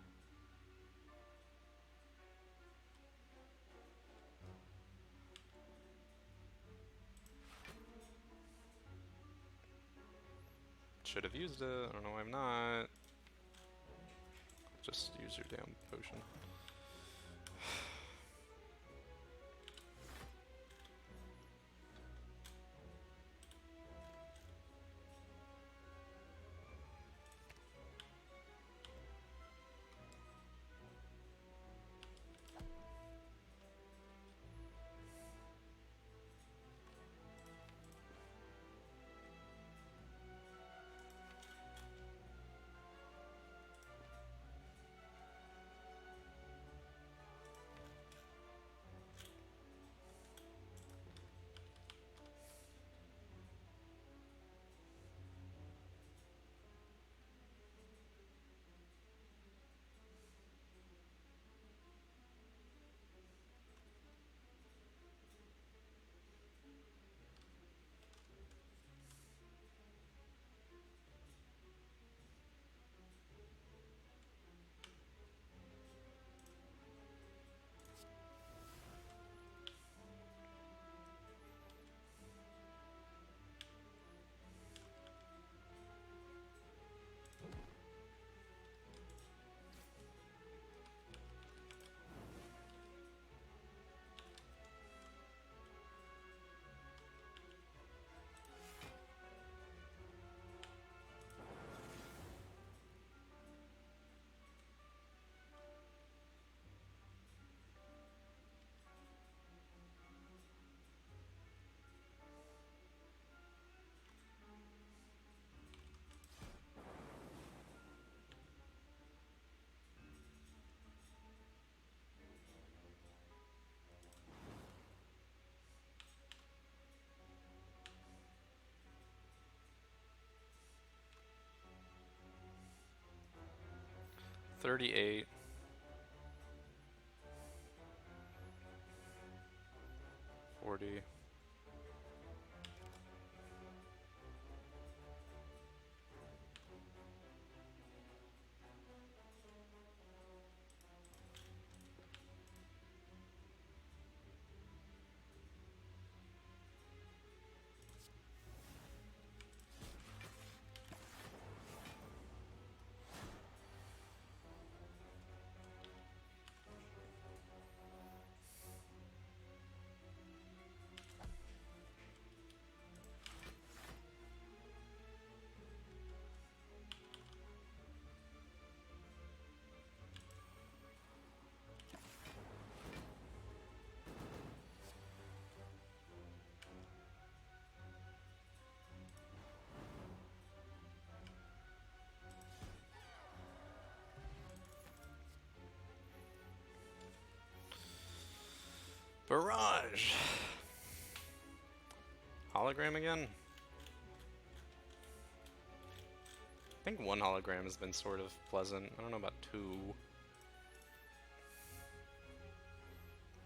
Should have used it. I don't know why I'm not. Just use your damn potion. 38. 40. Barrage! Hologram again? I think one hologram has been sort of pleasant. I don't know about two.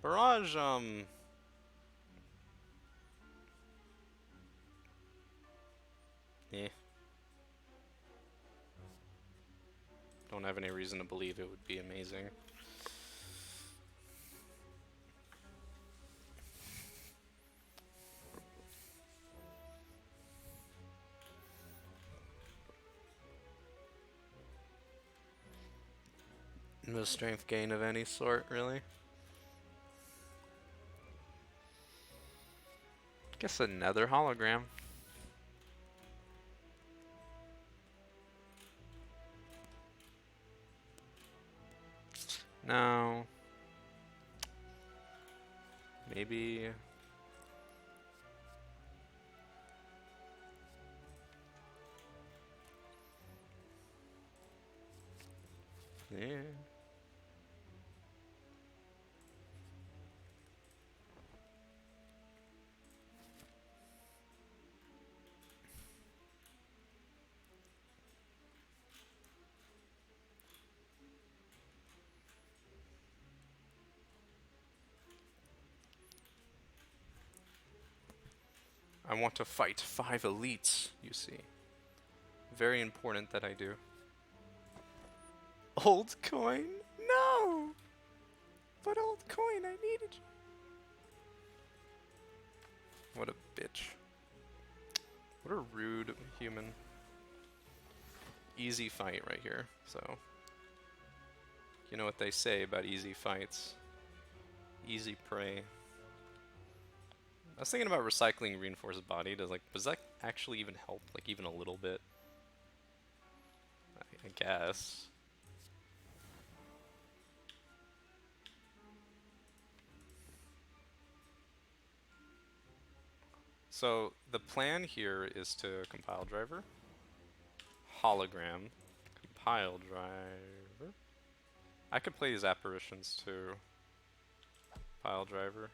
Barrage, eh. Don't have any reason to believe it would be amazing. No strength gain of any sort, really. Guess another hologram. No. Maybe. Yeah. I want to fight 5 elites, you see. Very important that I do. Old coin? No! But old coin, I needed you. What a bitch. What a rude human. Easy fight right here, so. You know what they say about easy fights. Easy prey. I was thinking about recycling reinforced body. Does that actually even help? Like, even a little bit? I guess. So, the plan here is to compile driver, hologram, compile driver. I could play these apparitions too. Pile driver.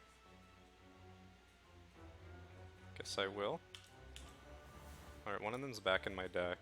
Guess I will. Alright, one of them's back in my deck.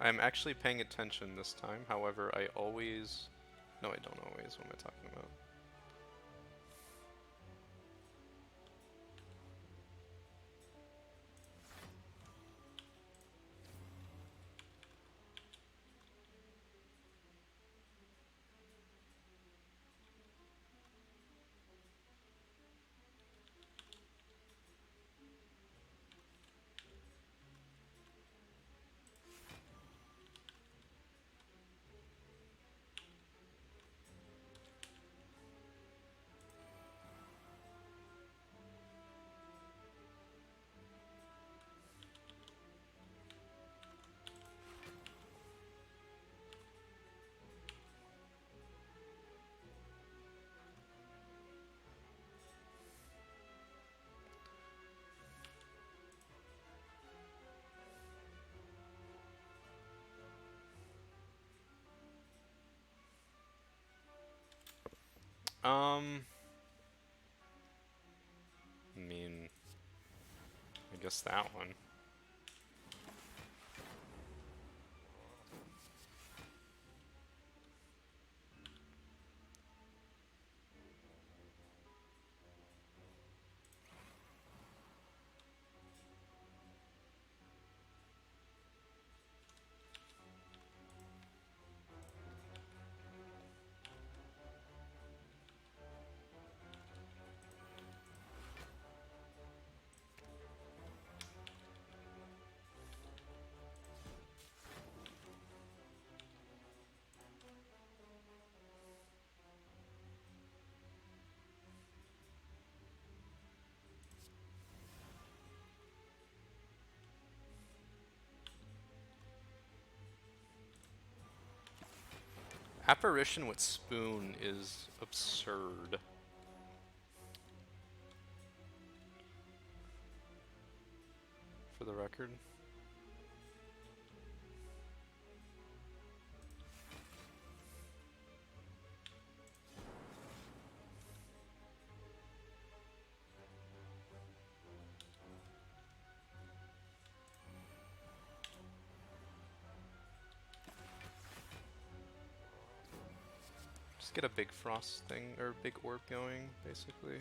I'm actually paying attention this time. However, I always... No, I don't always. What am I talking about? I mean, I guess that one. Apparition with Spoon is absurd. For the record. Just get a big frost thing, or big orb going, basically.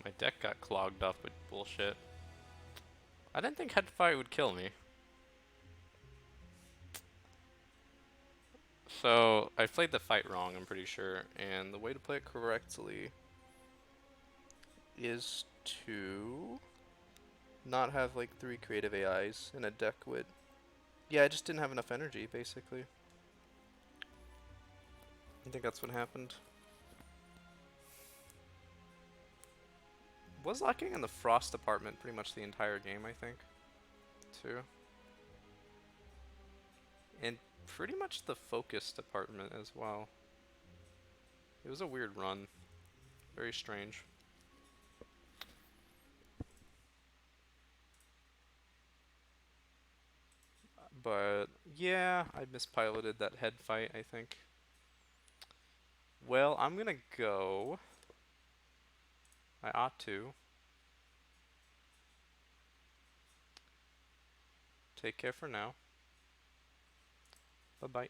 My deck got clogged up with bullshit. I didn't think headfight would kill me. So, I played the fight wrong, I'm pretty sure. And the way to play it correctly is to not have like 3 creative AIs in a deck with... Yeah, I just didn't have enough energy, basically. I think that's what happened. Was lacking in the frost department pretty much the entire game, I think, too. And pretty much the focus department as well. It was a weird run. Very strange. But yeah, I mispiloted that head fight, I think. Well, I'm gonna go. I ought to. Take care for now. Bye-bye.